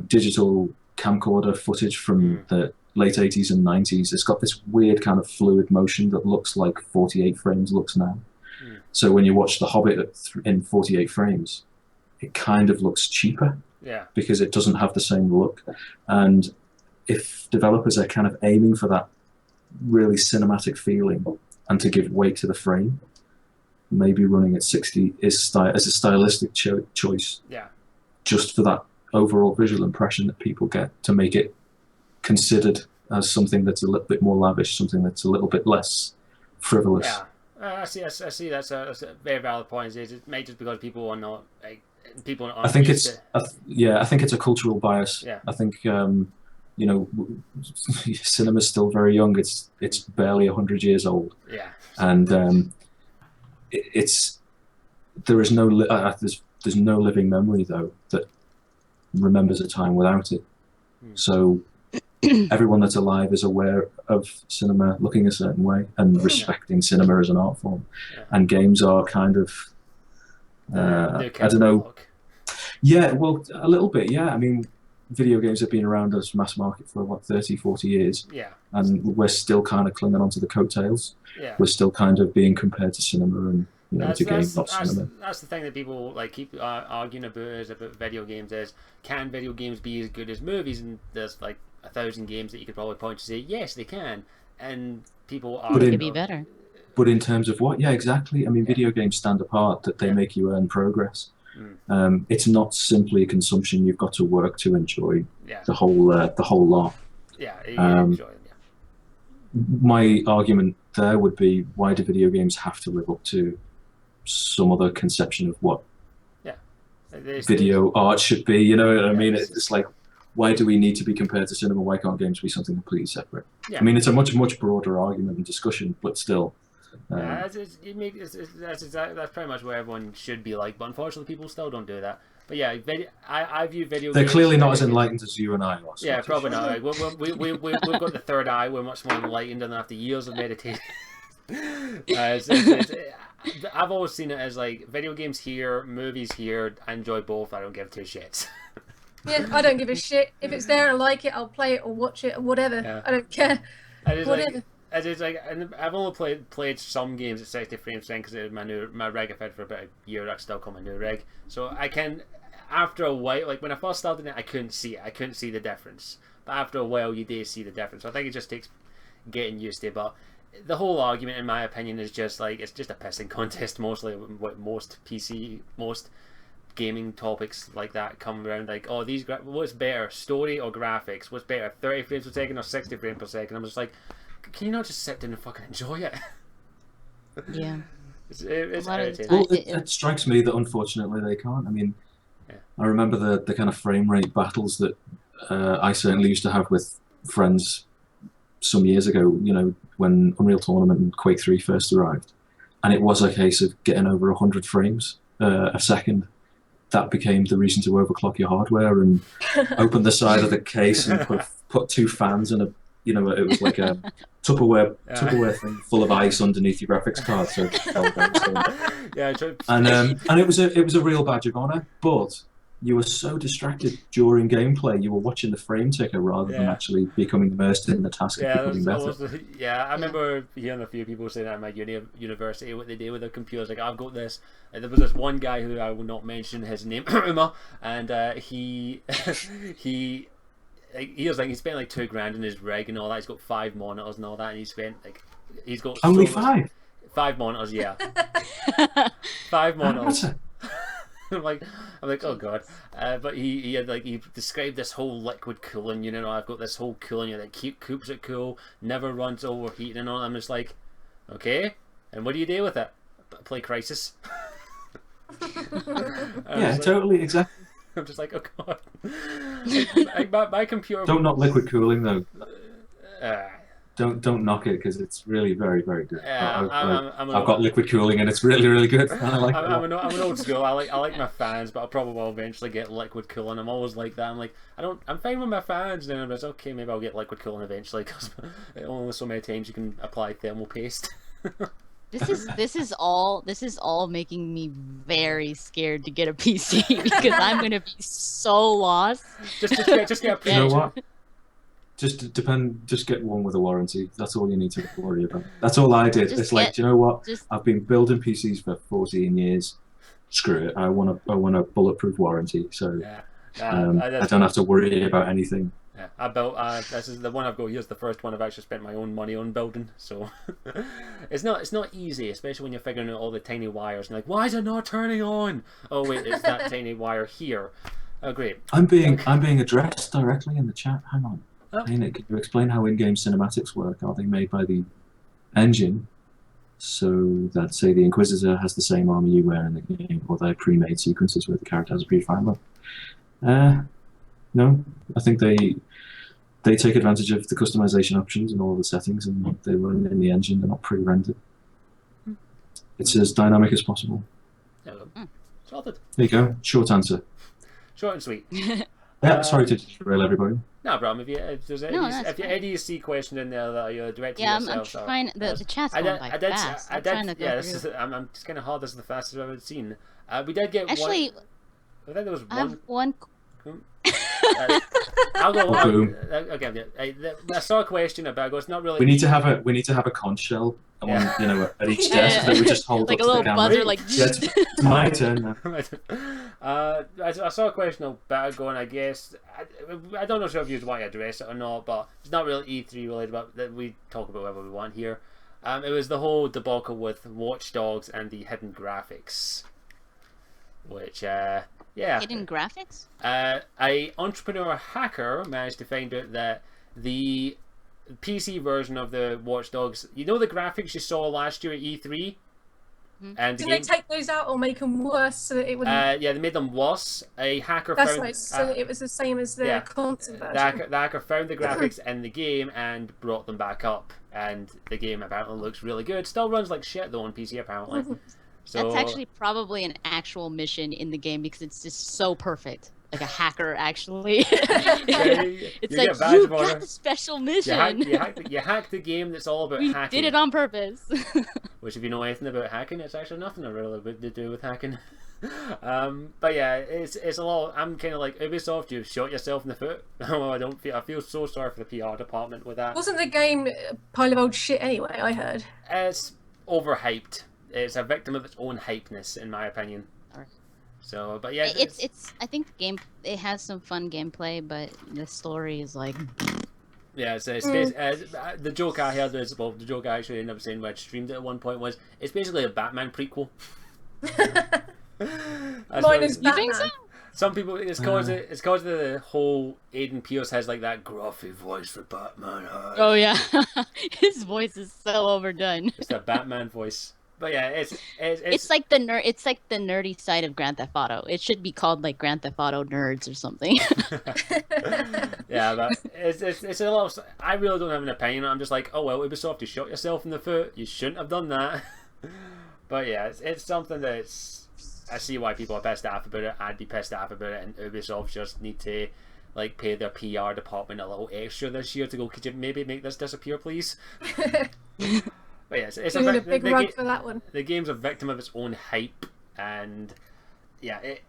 digital camcorder footage from the late 80s and 90s, it's got this weird kind of fluid motion that looks like 48 frames looks now. So when you watch The Hobbit in 48 frames, it kind of looks cheaper. Yeah. Because it doesn't have the same look. And if developers are kind of aiming for that really cinematic feeling and to give weight to the frame, maybe running at 60 is as a stylistic choice. Yeah. Just for that overall visual impression that people get, to make it considered as something that's a little bit more lavish, something that's a little bit less frivolous. Yeah. I see. That's a very valid point. It may just because people are not like. I think it's a cultural bias. Yeah. I think you know, cinema's still very young. It's barely 100 years old. Yeah. And there's no living memory though that remembers a time without it. So everyone that's alive is aware of cinema looking a certain way and respecting cinema as an art form. Yeah. And games are kind of I don't know. Yeah, well, a little bit, yeah. I mean, video games have been around as mass market for, 30, 40 years. Yeah. And we're still kind of clinging onto the coattails. Yeah. We're still kind of being compared to cinema and, you know, to games, not cinema. That's the thing that people like keep arguing about video games is, can video games be as good as movies? And there's like 1,000 games that you could probably point to say, yes, they can. And people argue. It could be better. But in terms of what? Yeah, exactly. I mean, video games stand apart that they make you earn progress. It's not simply a consumption. You've got to work to enjoy the whole lot. Yeah, enjoy them, My argument there would be, why do video games have to live up to some other conception of what video art should be? You know what I mean? It's like, why do we need to be compared to cinema? Why can't games be something completely separate? I mean, it's a much broader argument and discussion, but still. That's pretty much where everyone should be like, but unfortunately people still don't do that. But yeah, I view video they're games, clearly not as enlightened as you and I are. Yeah, probably not. We've got the third eye. We're much more enlightened, and after years of meditation. I've always seen it as like, video games here, movies here. I enjoy both. I don't give two shits. Yeah, I don't give a shit. If it's there and I like it, I'll play it or watch it or whatever. Yeah. I don't care. Whatever. And I've only played some games at 60 frames because it was my reg I've had for about a year. I still call my new reg. So I can, after a while, like when I first started it, I couldn't see it. I couldn't see the difference. But after a while, you do see the difference. So I think it just takes getting used to it. But the whole argument, in my opinion, is just like, it's just a pissing contest mostly. What most gaming topics like that come around, like, oh, what's better, story or graphics? What's better, 30 frames per second or 60 frames per second? I'm just like, can you not just sit down and fucking enjoy it? Yeah. It's A lot of the irritating. time- Well, it strikes me that unfortunately they can't. I mean, Yeah. I remember the kind of frame rate battles that I certainly used to have with friends some years ago, you know, when Unreal Tournament and Quake 3 first arrived. And it was a case of getting over 100 frames a second. That became the reason to overclock your hardware and open the side of the case and put 2 fans and you know, it was like a Tupperware thing full of ice underneath your graphics card. So Yeah, true. and it was a real badge of honor. But you were so distracted during gameplay, you were watching the frame ticker rather than actually becoming immersed in the task of becoming better. I remember hearing a few people saying that at my university, what they do with their computers. Like, I've got this. There was this one guy who I will not mention his name, and he was like, he spent like $2,000 in his rig and all that. He's got 5 monitors and all that, and he's got Only so 5. 5 monitors, yeah. 5 monitors. I'm like, oh god. But he had he described this whole liquid cooling. You know, I've got this whole cooling that keeps it cool, never runs overheating and all. I'm just like, okay, and what do you do with it? Play Crisis. Yeah, totally, exactly. I'm just like, oh god. my computer. Don't knock liquid cooling though. Don't knock it because it's really very, very good. I've got liquid cooling and it's really, really good. And I like I'm an old school. I like my fans, but I'll probably eventually get liquid cooling. I'm always like that. I'm like, I'm fine with my fans. And then I'm just okay. Maybe I'll get liquid cooling eventually because only so many times you can apply thermal paste. This is all making me very scared to get a PC because I'm gonna be so lost. Just get a You know what? Just get one with a warranty. That's all you need to worry about. That's all I did. It's like, do you know what? I've been building PCs for 14 years. Screw it. I want a bulletproof warranty. So I don't have to worry about anything. Yeah, I built. This is the one I've got. Here's the first one I've actually spent my own money on building. So it's not easy, especially when you're figuring out all the tiny wires and like, why is it not turning on? Oh wait, it's that tiny wire here. Oh great. I'm being addressed directly in the chat. Hang on. Oh. Hey Nick, can you explain how in-game cinematics work? Are they made by the engine so that, say, the Inquisitor has the same armor you wear in the game, or they're pre-made sequences where the character has a predefined look? No, I think they take advantage of the customization options and all the settings, and they run in the engine. They're not pre-rendered. It's as dynamic as possible. Sorted. There you go. Short answer. Short and sweet. Yeah, sorry to derail everybody. No problem. If there's any EDC question in there that you're directing yourself, I'm trying. The chat's going by fast. I'm trying to go through. I'm just kind of hard. This is the fastest I've ever seen. We did get actually. One, I think there was I have one. I'll go. Okay. I saw a question about. It's not really. We need to have a conch shell on, you know, at each desk that we just hold like up a little to the camera. buzzer, like. Yeah, it's my turn now. I saw a question about going. I guess I don't know if you want to address it or not, but it's not really E3 related. But that we talk about whatever we want here. It was the whole debacle with Watch Dogs and the hidden graphics, which Hidden graphics? A entrepreneur hacker managed to find out that the PC version of the Watch Dogs, you know, the graphics you saw last year at E3, and did they take those out or make them worse so that it wouldn't? Yeah, they made them worse. A hacker That's found. nice. So it was the same as the console version. The hacker found the graphics in the game and brought them back up, and the game apparently looks really good. Still runs like shit though on PC apparently. So, that's actually probably an actual mission in the game because it's just so perfect. Like a hacker, actually. It's like, you got the special mission. You hacked the game that's all about hacking. We did it on purpose. Which, if you know anything about hacking, it's actually nothing really to do with hacking. But yeah, it's a lot. I'm kind of like, Ubisoft, you shot yourself in the foot. Well, I feel so sorry for the PR department with that. Wasn't the game a pile of old shit anyway? I heard. It's overhyped. It's a victim of its own hypeness, in my opinion. So, but yeah, it's. I think the game it has some fun gameplay, but the story is like. Yeah, so it's the joke I heard is, well, the joke I actually ended up saying when I streamed it at one point was, it's basically a Batman prequel. Mine is You Batman. think so? Some people, it's cause the whole Aiden Pierce has like that gruffy voice for Batman. Oh yeah, his voice is so overdone. It's that Batman voice. But yeah, It's like the nerd. It's like the nerdy side of Grand Theft Auto. It should be called like Grand Theft Auto Nerds or something. Yeah, but it's a lot of, I really don't have an opinion. I'm just like, oh well, Ubisoft, you shot yourself in the foot. You shouldn't have done that. But yeah, it's something that's, I see why people are pissed off about it. I'd be pissed off about it, and Ubisoft just need to like pay their PR department a little extra this year to go, could you maybe make this disappear, please? But yeah, it's You need a big rug for that one. the game's a victim of its own hype, and yeah, it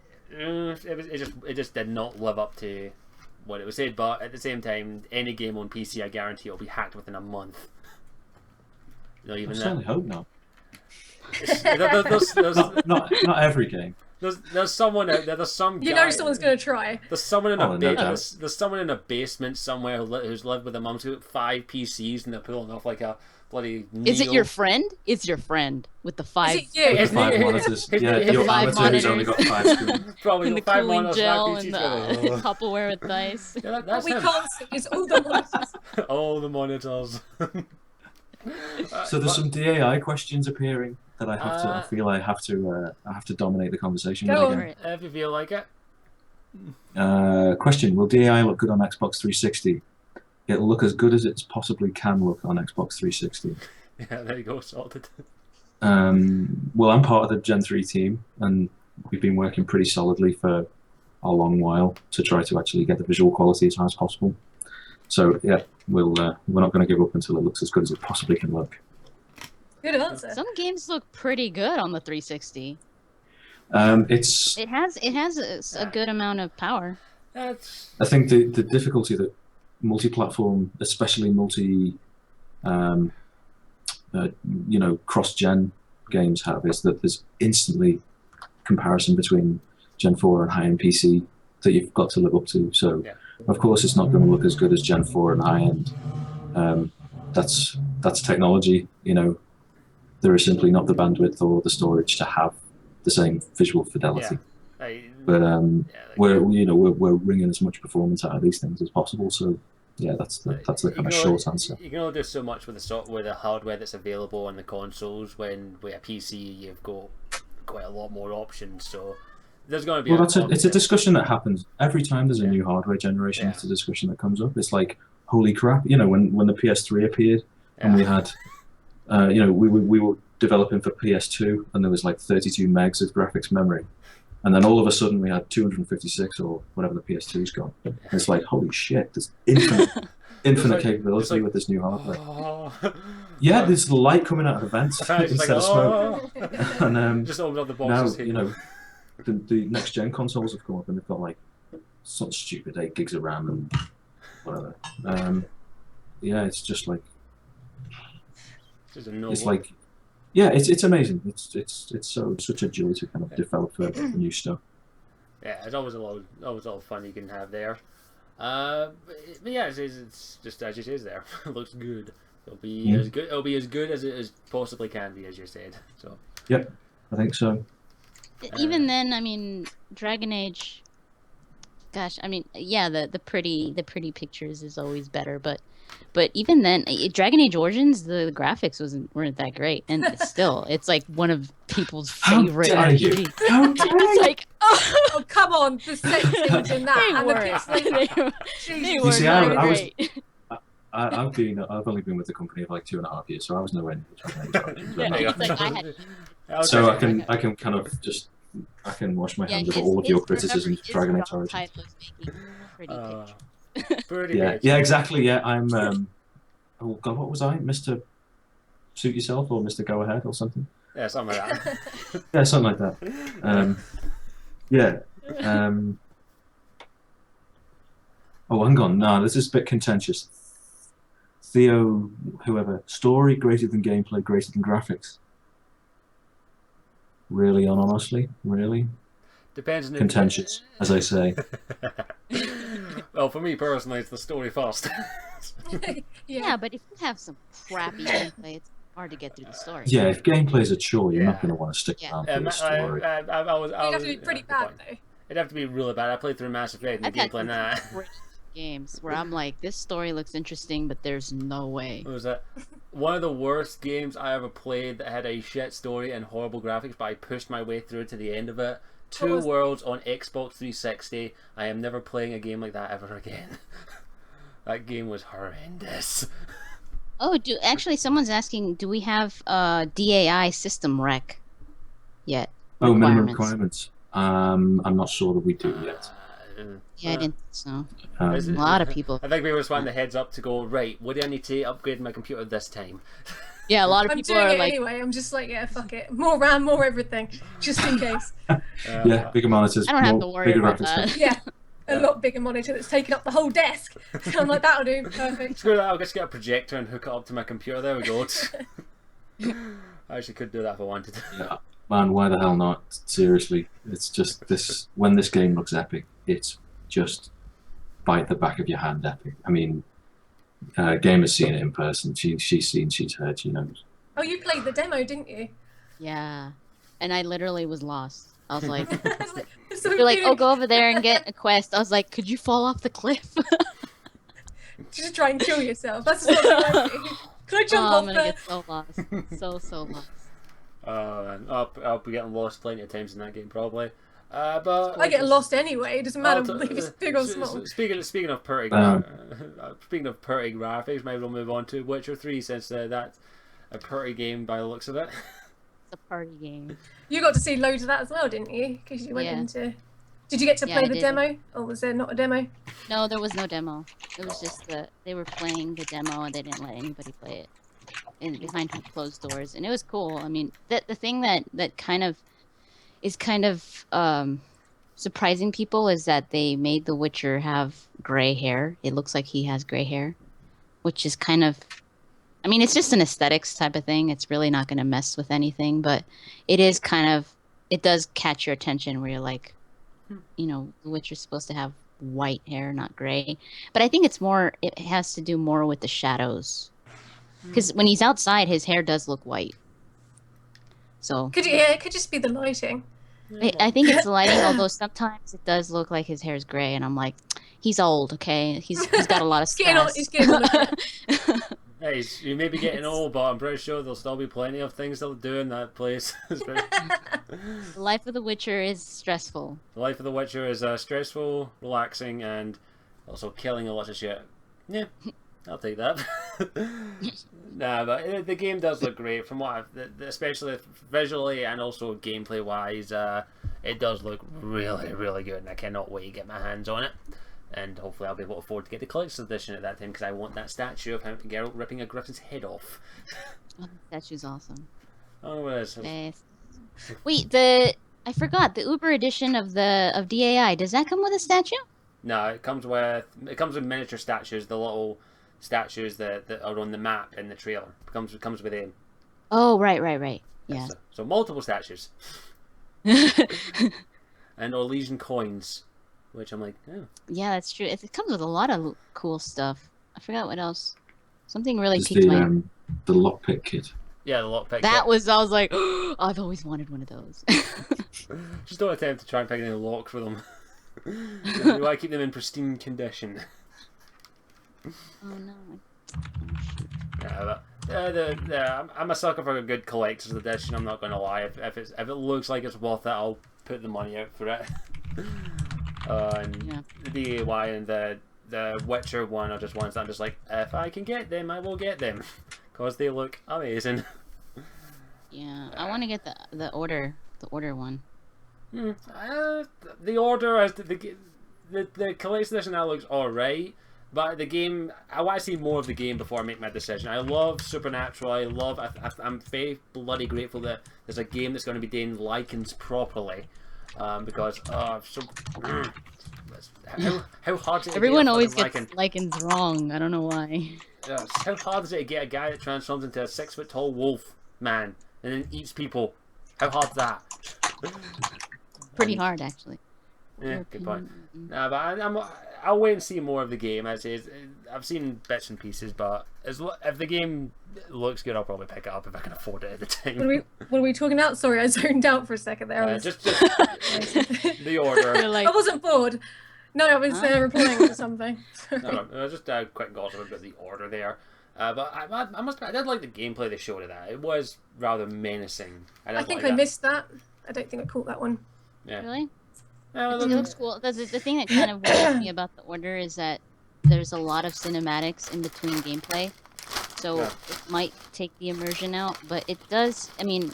just did not live up to what it was said. But at the same time, any game on PC, I guarantee, will be hacked within a month. Not even I that. certainly hope not. There's Not every game. there's someone out there. There's some guy. You know someone's going to try. There's someone in Oh, a no doubt. there's someone in a basement somewhere who's lived with a mum who's got 5 PCs, and they're pulling off like a bloody. Is it your friend? It's your friend with the 5. Is it you? It's 5 me. monitors. It's Yeah, me. your 5 amateur who's only got 5 screens. Probably And the got 5 cooling monitors, gel 5 and PCs. the Tupperware with dice. Yeah, that's We him. can't see. It's all the monsters. All the monitors. So there's some DAI questions appearing that I have to. I feel I have to dominate the conversation Go with on. again. If you feel like it. Question: will DAI look good on Xbox 360? It'll look as good as it possibly can look on Xbox 360. Yeah, there you go, sorted. Well, I'm part of the Gen 3 team, and we've been working pretty solidly for a long while to try to actually get the visual quality as high as possible. So yeah, we're not going to give up until it looks as good as it possibly can look. Good answer. Some games look pretty good on the 360. It's It has a good amount of power. That's I think the difficulty that multi-platform, especially cross-gen games have is that there's instantly comparison between Gen 4 and high-end PC that you've got to live up to. So, yeah. of course, it's not going to look as good as Gen 4 and high-end. That's technology. You know, there is simply not the bandwidth or the storage to have the same visual fidelity. Yeah. But we're we're wringing as much performance out of these things as possible. So yeah, that's the kind of short answer. You can only do so much with the hardware that's available on the consoles. When with a PC, you've got quite a lot more options. So there's going to be. Well, it's a discussion that happens every time there's a new hardware generation. Yeah. It's a discussion that comes up. It's like, holy crap! You know, when the PS3 appeared and we had, we were developing for PS2 and there was like 32 megs of graphics memory. And then all of a sudden we had 256 or whatever the PS2's got. And it's like, holy shit, there's infinite capability like, with this new hardware. Oh. Yeah, there's the light coming out of the vents It's instead like, of smoke. And just opened up the now, boxes. you know, the next gen consoles have come up and they've got like some stupid 8 gigs of RAM and whatever. Yeah, it's just like, it's like, yeah, it's amazing. It's such a joy to kind of develop the new stuff. Yeah, it's always a lot of fun you can have there. But yeah, it's just as it is there. It looks good. It'll be as good. It'll be as good as it possibly can be, as you said. So. Yep, I think so. Even then, I mean, Dragon Age. Gosh, I mean, yeah, the pretty pictures is always better, but even then, Dragon Age Origins, the graphics weren't that great, and still, it's like one of people's favorite RPGs. How dare It's you? like, Oh, come on, the settings in that they and the weren't. pixelated. They Jesus. were see, not I was- great. I've only been with the company for like 2.5 years, so I was nowhere near Dragon Age Origins. Yeah, There you it's go. like I had- So I can kind of just wash my hands of all of your criticisms of Dragon Age Origins. Type was making pretty pictures. Pretty Yeah, good. yeah, exactly. Yeah, I'm. Oh God, what was I, Mr. Suit Yourself or Mr. Go Ahead or something? Yeah, something like that. Yeah, something like that. Yeah. Oh, hang on. No, this is a bit contentious. Theo, whoever, story greater than gameplay, greater than graphics. Really, honestly, really Depends on contentious, as I say. Well, for me personally, it's the story first. Yeah, but if you have some crappy gameplay, it's hard to get through the story. Yeah, if gameplay's a chore, you're not Yeah. going to want to stick Yeah. around for the story. You'd have to be pretty bad though. It'd have to be really bad. I played through Mass Effect and I've the had gameplay in that. great games where I'm like, this story looks interesting, but there's no way. What was that? One of the worst games I ever played that had a shit story and horrible graphics, but I pushed my way through to the end of it. Two Worlds on Xbox 360. I am never playing a game like that ever again. That game was horrendous. Oh, actually, someone's asking, do we have DAI system rec yet? Oh, minimum requirements. I'm not sure that we do yet. Yeah, I didn't think so. Um, A lot of people. I think we just want the heads up to go, right, what do I need to upgrade my computer this time? Yeah, a lot of I'm people doing are it like, anyway. I'm just like, yeah, fuck it. More RAM, more everything, just in case. yeah, bigger monitors. I don't have to worry bigger about graphics that. cards. Yeah, a lot bigger monitor that's taking up the whole desk. I'm like, that'll do, perfect. Screw that, I'll just get a projector and hook it up to my computer. There we go. I actually could do that if I wanted. Yeah, man, why the hell not? Seriously, it's just this. When this game looks epic, it's just bite the back of your hand epic. I mean, Gamer's seen it in person. She's seen, she's heard, she knows. Oh, you played the demo, didn't you? yeah. And I literally was lost. I was like, So you're like, oh, cute. go over there and get a quest. I was like, could you fall off the cliff? Just try and kill yourself. That's what I do. Can I jump Oh, off I'm gonna there? get so lost. So lost. Man, I'll be getting lost plenty of times in that game probably. But I get lost anyway. It doesn't matter if it's big or small. Speaking of pretty, speaking of pretty graphics, maybe we'll move on to Witcher 3 since that's a pretty game by the looks of it. It's a party game. You got to see loads of that as well, didn't you? Because you went Yeah. into. Did you get to Yeah, play I the did. demo, or was there not a demo? No, there was no demo. It was just that they were playing the demo and they didn't let anybody play it behind closed doors, and it was cool. I mean, the thing that kind of is surprising people is that they made the Witcher have gray hair. It looks like he has gray hair, which is kind of, I mean, it's just an aesthetics type of thing. It's really not going to mess with anything, but it is kind of, it does catch your attention where you're like, you know, the Witcher's supposed to have white hair, not gray. But I think it's more, it has to do more with the shadows. Because when he's outside, his hair does look white. So It could just be the lighting. I think it's the lighting, although sometimes it does look like his hair's gray, and I'm like, he's old, okay? He's got a lot of stress. He's getting on it. Hey, you may be getting old, but I'm pretty sure there'll still be plenty of things they'll do in that place. The life of the Witcher is stressful. The life of the Witcher is stressful, relaxing, and also killing a lot of shit. Yeah, I'll take that. Nah, but the game does look great from what especially visually and also gameplay wise. It does look really, really good, and I cannot wait to get my hands on it. And hopefully I'll be able to afford to get the collector's edition at that time because I want that statue of Geralt ripping a griffin's head off. Oh, that statue's awesome. Oh, what is it? Nice. Wait, I forgot the Uber edition of DAI. Does that come with a statue? No, it comes with miniature statues, the little statues that are on the map in the trailer. It comes with them. Oh, right. Yeah. So multiple statues. And Orlesian coins, which I'm like, oh. Yeah, that's true. It comes with a lot of cool stuff. I forgot what else. Something really There's piqued my. the lockpick kit. Yeah, the lockpick. I was like, oh, I've always wanted one of those. Just don't attempt to try and pick any lock for them. You want to keep them in pristine condition. Oh no. Yeah, but, I'm a sucker for a good collector's edition. I'm not going to lie. If it looks like it's worth it, I'll put the money out for it. And Yeah. the DAY and the Witcher one are just ones that I'm just like, if I can get them, I will get them because they look amazing. Yeah, I want to get the order one. The order as the collector's edition now looks alright. But the game, I want to see more of the game before I make my decision. I love Supernatural. I'm very bloody grateful that there's a game that's going to be doing lichens properly, because how hard is it? Everyone always gets gets lichens wrong. I don't know why. how hard is it to get a guy that transforms into a 6-foot-tall wolf man and then eats people? How hard is that? Pretty hard, actually. Yeah, good point. Nah, but I'll wait and see more of the game. As is, I've seen bits and pieces, but if the game looks good, I'll probably pick it up if I can afford it at the time. What are we talking about? Sorry, I zoned out for a second there. Just the order. I wasn't bored. No, I was replying to something. No, just a quick gossip about the order there. But I did like the gameplay they showed of that. It was rather menacing. I think I missed that. I don't think I caught that one. Yeah. Really? Yeah, It looks cool. The thing that kind of worries me about the order is that there's a lot of cinematics in between gameplay, so it might take the immersion out. But it does. I mean,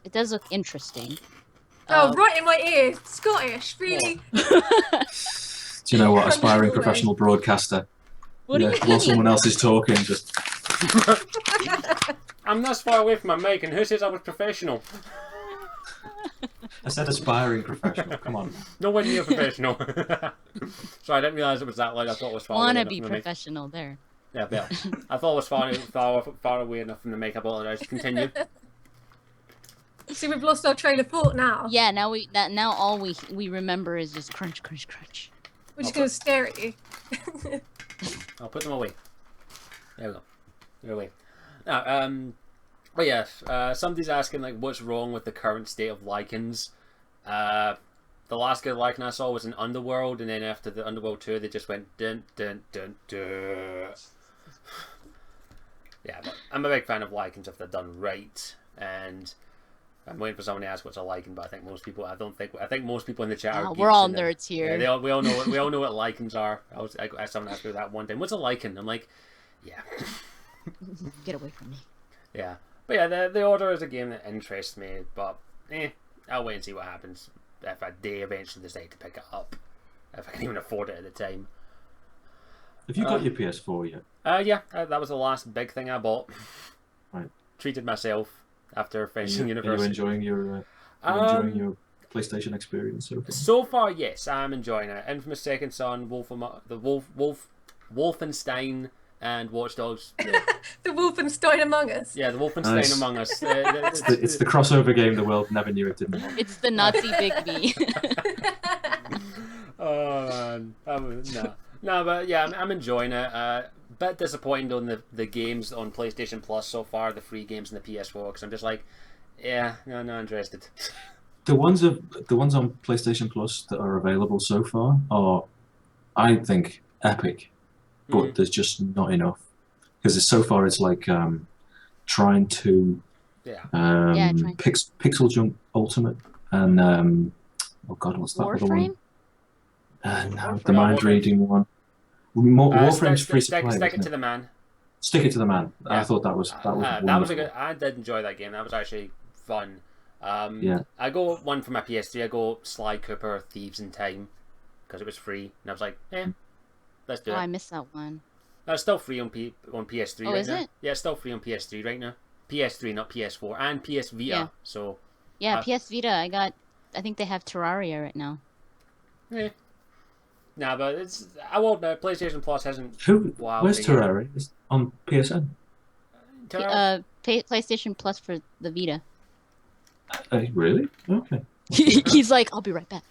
it does look interesting. Oh, right in my ear, Scottish, really? Do you know what? Aspiring professional broadcaster. What do you mean? While someone else is talking, just. I'm this far away from my mic, and who says I was professional? I said aspiring professional. Come on. Nowhere near professional. Sorry, I didn't realise it was that loud. I thought it was far away Wanna enough be from the mic. professional there. Yeah, I thought it was far away enough from the mic. I apologise. Continue. See, we've lost our train of thought now. Yeah, now all we remember is just crunch, crunch, crunch. We're just gonna stare at you. I'll put them away. There we go. They're away. Now, but yeah, somebody's asking like, what's wrong with the current state of lichens? The last good lichen I saw was in Underworld, and then after the Underworld 2, they just went dun dun dun dun. Yeah, but I'm a big fan of lichens if they're done right, and I'm waiting for someone to ask what's a lichen, but I think most people, I think most people in the chat are we're all geeks, nerds here. Yeah, we all know what lichens are. I someone asked me that one time. What's a lichen? I'm like, yeah. Get away from me. Yeah, but yeah, the Order is a game that interests me, but I'll wait and see what happens if I do eventually decide to pick it up, if I can even afford it at the time. Have you got your PS4 yet? Yeah, that was the last big thing I bought. Right. Treated myself after finishing university. Are you enjoying your PlayStation experience so far? So far, yes, I'm enjoying it. Infamous Second Son, Wolfenstein, and Watch Dogs. The Wolfenstein Among Us. Yeah, the Wolfenstein Nice. Among Us. It's the crossover game the world never knew it didn't want. It's the Nazi Big B. Oh man, no, but yeah, I'm enjoying it. Bit disappointed on the games on PlayStation Plus so far, the free games and the PS4, because I'm just like, yeah, no, not interested. The ones on PlayStation Plus that are available so far are, I think, epic, but there's just not enough because so far it's like trying to Pixel Junk Ultimate and oh god, what's that other one? No, the mind reading one. Warframe's free to play. Stick it to the man. Stick it to the man. Yeah. I thought that was a good. I did enjoy that game. That was actually fun. I go one for my PS3. I go Sly Cooper Thieves in Time because it was free, and I was like, let's do it. I missed that one. That's still free on PS3 right now. Is it? Yeah, it's still free on PS3 right now. PS3, not PS4, and PS Vita. Yeah. So. Yeah, PS Vita. I think they have Terraria right now. Yeah. Nah, but I won't. PlayStation Plus hasn't. Where's Terraria? It's on PSN. PlayStation Plus for the Vita. Really? Okay. He's like, I'll be right back.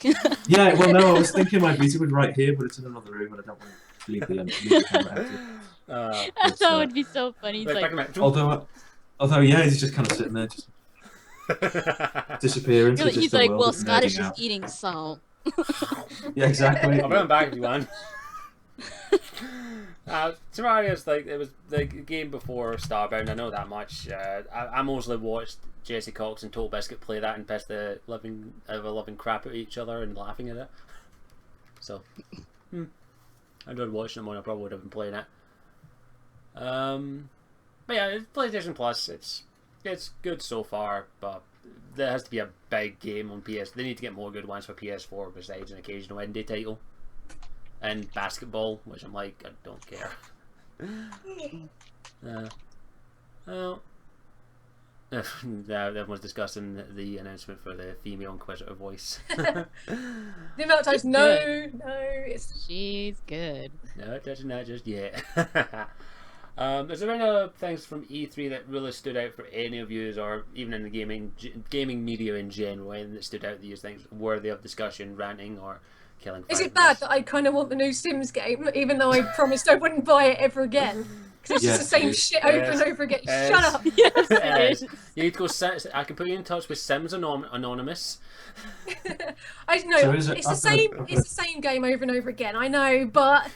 Yeah, well, no, I was thinking my Vita was right here, but it's in another room, and I don't want to leave the camera empty. I thought it would be so funny. He's like, although, yeah, he's just kind of sitting there, just disappearing. He's like, well, Scottish is eating salt. Yeah, exactly. I'll bring him back if you want. Terraria's like, it was the game before Starbound. I know that much. I mostly watched Jesse Cox and Total Biscuit play that and piss the living crap out of each other and laughing at it. So, I enjoyed watching them when I probably would have been playing it. But yeah, it's PlayStation Plus. It's good so far, but there has to be a big game on PS. They need to get more good ones for PS4 besides an occasional indie title. And basketball, which I'm like, I don't care. Well, everyone's discussing the announcement for the female Inquisitor voice. The amount of times, no, it's... She's good. No, it doesn't, not just yet. Is there any other things from E3 that really stood out for any of you, or even in the gaming media in general, anything that stood out that you think worthy of discussion, ranting, or killing? Is it bad that I kind of want the new Sims game, even though I promised I wouldn't buy it ever again? Because it's just the same shit over and over again. Shut up! Yes, it is. You need to go. I can put you in touch with Sims Anonymous. I know it's the same. It's the same game over and over again. I know, but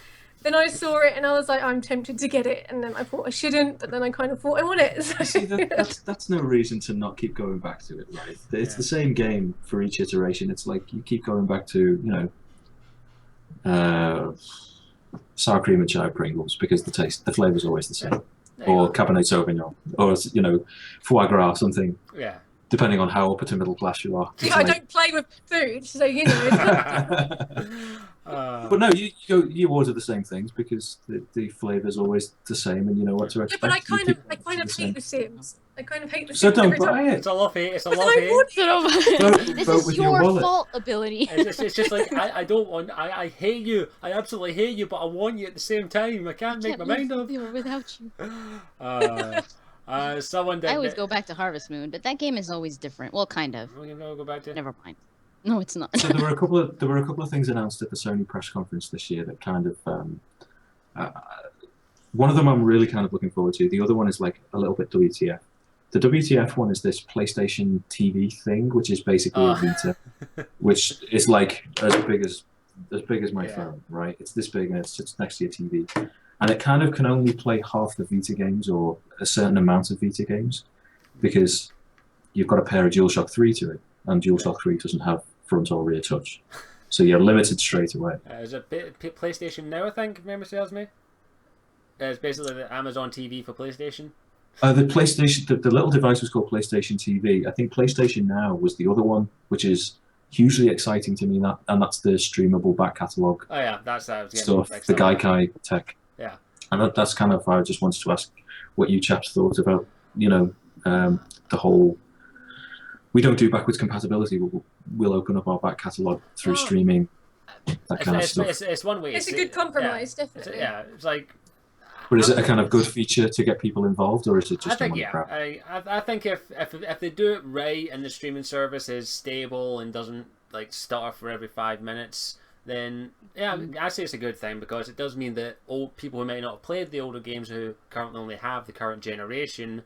then I saw it and I was like, I'm tempted to get it, and then I thought I shouldn't, but then I kind of thought I want it. So. See, that's no reason to not keep going back to it, right? It's the same game for each iteration. It's like you keep going back to, sour cream and chili Pringles because the flavor's always the same, or Cabernet Sauvignon, or foie gras or something. Yeah. Depending on how upper to middle class you are. Yeah, I don't play with food, so But no, you order the same things because the flavour's always the same, and you know what to expect. Yeah, but I kind of hate the Sims. I kind of hate the Sims. So don't buy it. It's a love hate. It's a But love I hate. want it. This Vote is with your your wallet. fault, ability. It's just like I don't want. I hate you. I absolutely hate you, but I want you at the same time. I can't make my mind up. Without you. Someone did. I always go back to Harvest Moon, but that game is always different. Well, kind of. We're gonna go back to. Never mind. No, it's not. So there were a couple of things announced at the Sony press conference this year that kind of one of them I'm really kind of looking forward to. The other one is like a little bit WTF. The WTF one is this PlayStation TV thing, which is basically a Vita, which is like as big as my phone, right? It's this big and it sits next to your TV, and it kind of can only play half the Vita games or a certain amount of Vita games because you've got to pair a DualShock 3 to it, and DualShock 3 doesn't have front or rear touch, so you're limited straight away. Is it PlayStation Now? I think, if memory serves me. It's basically the Amazon TV for PlayStation. The PlayStation, the little device was called PlayStation TV. I think PlayStation Now was the other one, which is hugely exciting to me. That's the streamable back catalogue. Oh yeah, that's stuff. The Gaikai tech. Yeah. And that's kind of. I just wanted to ask what you chaps thought about. The whole. We don't do backwards compatibility. We'll open up our back catalogue through streaming. That kind of stuff. It's one way. It's a good compromise, definitely. It's like. But is it a kind of good feature to get people involved, or is it just? I think I think if they do it right and the streaming service is stable and doesn't like stutter for every 5 minutes, then I say it's a good thing because it does mean that old people who might not have played the older games who currently only have the current generation,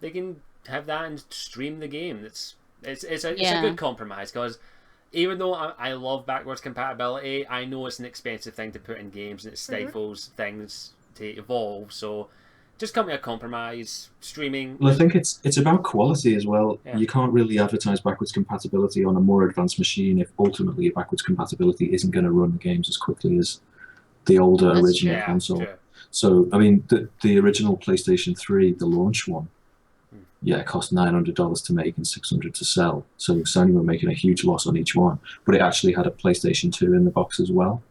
they can have that and stream the game. It's a good compromise because. Even though I love backwards compatibility, I know it's an expensive thing to put in games and it stifles things to evolve. So just come to a compromise, streaming. Well, I think it's about quality as well. Yeah. You can't really advertise backwards compatibility on a more advanced machine if ultimately your backwards compatibility isn't going to run the games as quickly as the older original console. True. So, I mean, the original PlayStation 3, the launch one, it cost $900 to make and $600 to sell. So Sony were making a huge loss on each one, but it actually had a PlayStation 2 in the box as well.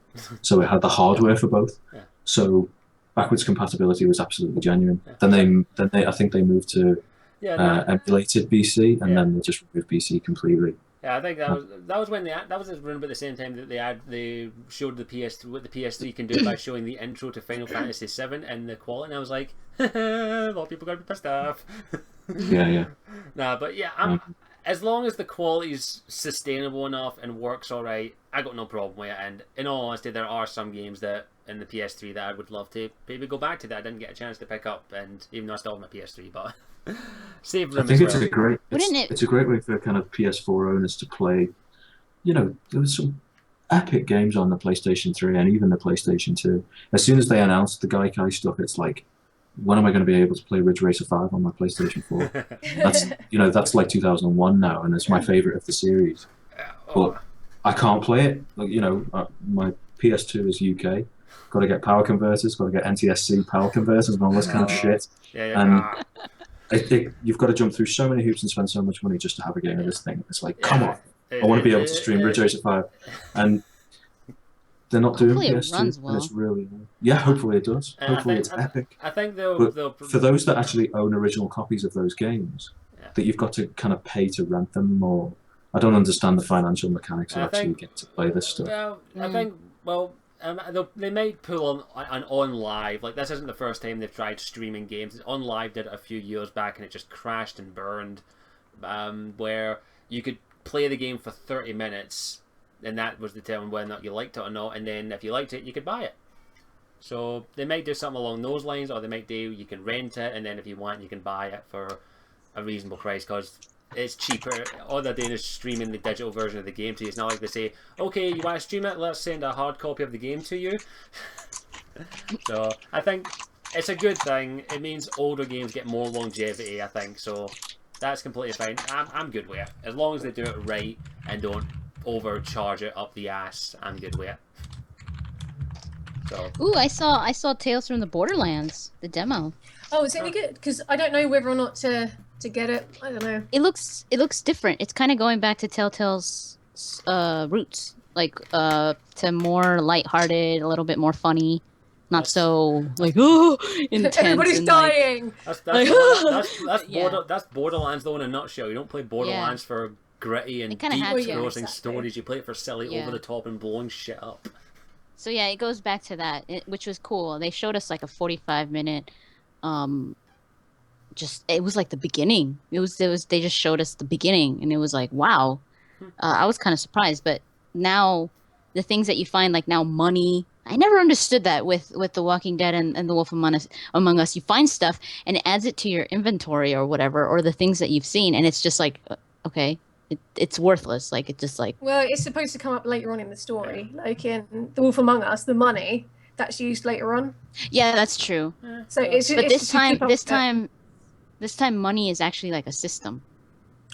So it had the hardware for both. Yeah. So backwards compatibility was absolutely genuine. Yeah. Then they I think they moved to emulated BC, and then they just removed BC completely. Yeah, I think that was when that was around about the same time that they showed the what the PS3 can do by showing the intro to Final Fantasy VII and the quality. And I was like, a lot of people are gonna be pissed off. Yeah. But as long as the quality's sustainable enough and works all right, I got no problem with it. And in all honesty, there are some games that in the PS3 that I would love to maybe go back to that I didn't get a chance to pick up. And even though I still have my PS3, but save room. I think it's a great way for kind of PS4 owners to play. There was some epic games on the PlayStation 3 and even the PlayStation 2. As soon as they announced the Gaikai stuff, it's like, when am I going to be able to play Ridge Racer 5 on my PlayStation 4? That's like 2001 now, and it's my favorite of the series. But I can't play it. My PS2 is UK. Got to get power converters. Got to get NTSC power converters and all this kind of shit. You've got to jump through so many hoops and spend so much money just to have a game of this thing. It's like, come on! I want to be able to stream Ridge Racer 5, and they're not doing PS2. It runs well. It's really hopefully it does. Hopefully it's epic. I think for those that actually own original copies of those games, that you've got to kind of pay to rent them, or I don't understand the financial mechanics of actually getting to play this stuff. Well, I think they might pull on live. Like, this isn't the first time they've tried streaming games. On live did it a few years back, and it just crashed and burned. Where you could play the game for 30 minutes, and that was determined whether or not you liked it or not. And then if you liked it, you could buy it. So they might do something along those lines, or they might do you can rent it, and then if you want, you can buy it for a reasonable price because it's cheaper. All they're doing is streaming the digital version of the game to you. It's not like they say, okay, you want to stream it, let's send a hard copy of the game to you. So I think it's a good thing. It means older games get more longevity, I think. So that's completely fine. I'm good with it. As long as they do it right and don't overcharge it up the ass, I'm good with it. So. Ooh, I saw Tales from the Borderlands, the demo. Oh, is it any good? Because I don't know whether or not to get it. I don't know. It looks different. It's kind of going back to Telltale's roots, like to more lighthearted, a little bit more funny, not so like intense. Everybody's dying. That's Borderlands though in a nutshell. You don't play Borderlands for gritty and deep engrossing stories. You play it for silly, over the top, and blowing shit up. So yeah, it goes back to that, which was cool. They showed us like a 45-minute. It was like the beginning. It was they just showed us the beginning, and it was like, wow. I was kind of surprised, but now the things that you find, like now money. I never understood that with The Walking Dead and The Wolf Among Us. You find stuff and it adds it to your inventory or whatever, or the things that you've seen, and it's just like, okay, it's worthless. Like it's just like. Well, it's supposed to come up later on in the story, like in The Wolf Among Us. The money that's used later on. Yeah, that's true. So this time money is actually like a system.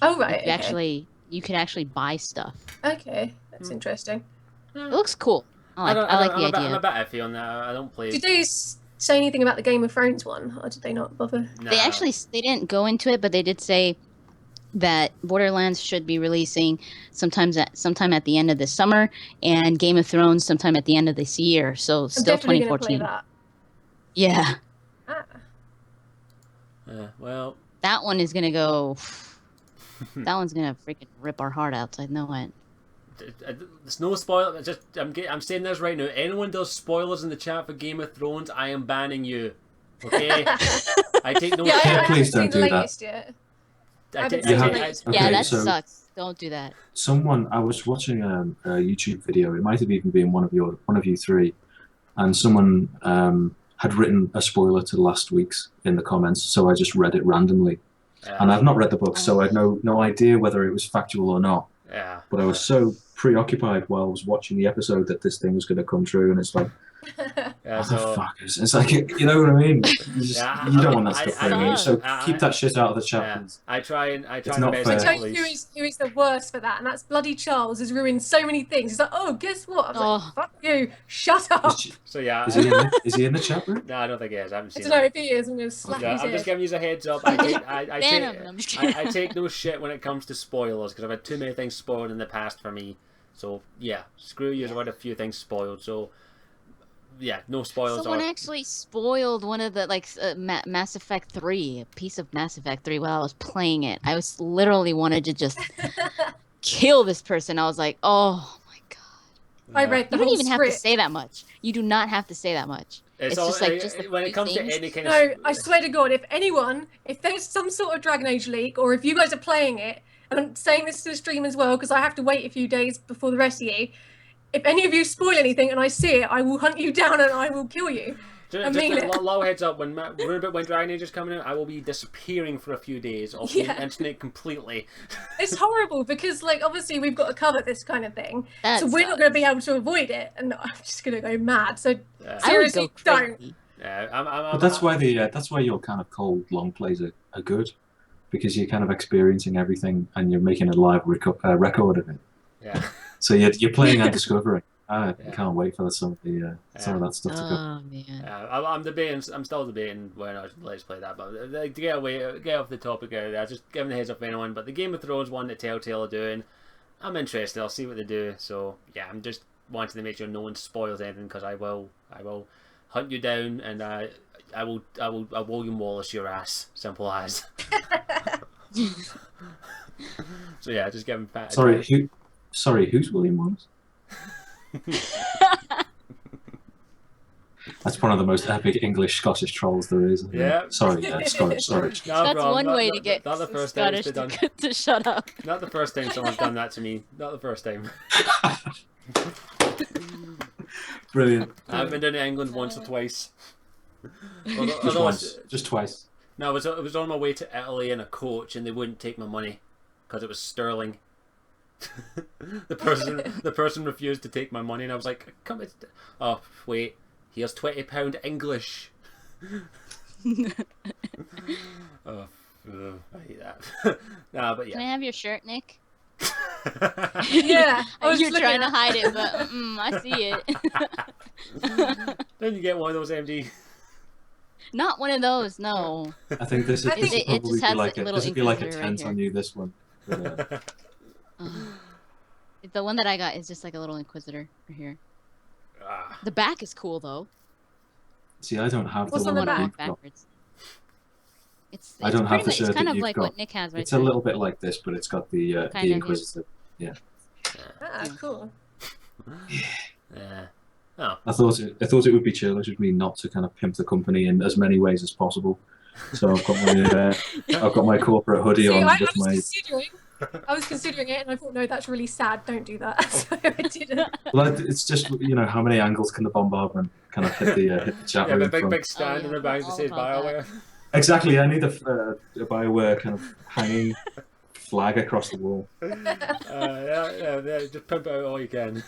Oh right. You could actually buy stuff. Okay, that's interesting. It looks cool. I like the idea. I'm a bit iffy on that. I don't play. Did they say anything about the Game of Thrones one, or did they not bother? No. They didn't go into it, but they did say that Borderlands should be releasing sometime at the end of this summer, and Game of Thrones sometime at the end of this year. So still 2014. Play that. Yeah. Well. That one is gonna go. That one's gonna freaking rip our heart out. I know it. There's no spoiler. I'm saying this right now. Anyone does spoilers in the chat for Game of Thrones, I am banning you. Okay. I take no. Please don't do that. That sucks. Don't do that. I was watching a YouTube video. It might have even been one of you three, and someone had written a spoiler to last week's in the comments. So I just read it randomly, and I've not read the book, so I had no idea whether it was factual or not. Yeah. But I was so preoccupied while I was watching the episode that this thing was going to come true, and it's like. Motherfuckers. It's like, you know what I mean? You don't want that stuff playing you, so keep that shit out of the chat. Yeah. I try it's not fair. I tell you who is the worst for that, and that's bloody Charles. Has ruined so many things. He's like, oh, guess what? I was like, fuck you, shut up. So yeah, is he in the chat room? No, I don't think he is. I haven't seen him. I don't know if he is. I'm going to slap his I'm just giving you a heads up. I take no shit when it comes to spoilers, because I've had too many things spoiled in the past for me. So yeah, screw you. I've had a few things spoiled. So. Yeah, no spoilers. Someone actually spoiled one of the Mass Effect 3, a piece of Mass Effect 3 while I was playing it. I was literally wanted to just kill this person. I was like, oh my god. I read the You don't even have to say that much. You do not have to say that much. It's just like when it comes to any kind of. No, I swear to God, if there's some sort of Dragon Age leak, or if you guys are playing it, and I'm saying this to the stream as well because I have to wait a few days before the rest of you. If any of you spoil anything and I see it, I will hunt you down and I will kill you. Just a low heads up, when Dragon Age is coming out, I will be disappearing for a few days off the internet completely. It's horrible because, obviously we've got to cover this kind of thing, so we're not going to be able to avoid it, and I'm just going to go mad. So seriously, don't. Yeah, but that's why your kind of cold long plays are good, because you're kind of experiencing everything and you're making a live record of it. Yeah. So you're playing and discovering. I can't wait for some of that stuff to come. Man. I'm still debating whether I should let's play that. But to get off the topic there, just giving the heads up for anyone. But the Game of Thrones one that Telltale are doing, I'm interested. I'll see what they do. So yeah, I'm just wanting to make sure no one spoils anything, because I will hunt you down, and I will William Wallace your ass. Simple as. So yeah, just give him fat. Sorry, who's William Wallace? That's one of the most epic English Scottish trolls there is. Yeah. Sorry, Scottish. Sorry. No That's problem. one way to get not the first time Scottish it's been to, done. to shut up. Not the first time someone's done that to me. Not the first time. Brilliant. I've been down to England once or twice. Just once. Just twice. No, it was on my way to Italy in a coach, and they wouldn't take my money because it was sterling. the person refused to take my money, and I was like, "Come, oh wait, here's £20 English." Oh, I hate that. Nah, but Can I yeah. have your shirt, Nick? Yeah, I was You're looking trying to at- hide it, but I see it. Then you get one of those MD. Not one of those, no. I think this is I think this it would probably just has be like a a little this would be like a inquisitor right tent here. on you. This one. But, The one that I got is just like a little Inquisitor right here. Ah. The back is cool though. see, I don't have What's the on one the that back? you've got. Backwards. It's I don't have the pretty much- shirt It's kind that of you've like got. what Nick has right It's a there. little bit like this, but it's got the Kind of, yeah. Inquisitor. Ah, cool. Yeah. Oh. I thought it would be chillish of me not to kind of pimp the company in as many ways as possible. So I've got my corporate hoodie See, on I with my. was considering it, and I thought, no, that's really sad. Don't do that. So I didn't. Well, it's just how many angles can the bombardment kind of hit the chat Yeah, room but big from? big stand yeah, in the back that all says about BioWare. Exactly, I need a Bioware kind of hanging flag across the wall. Yeah, just pimp out all you can.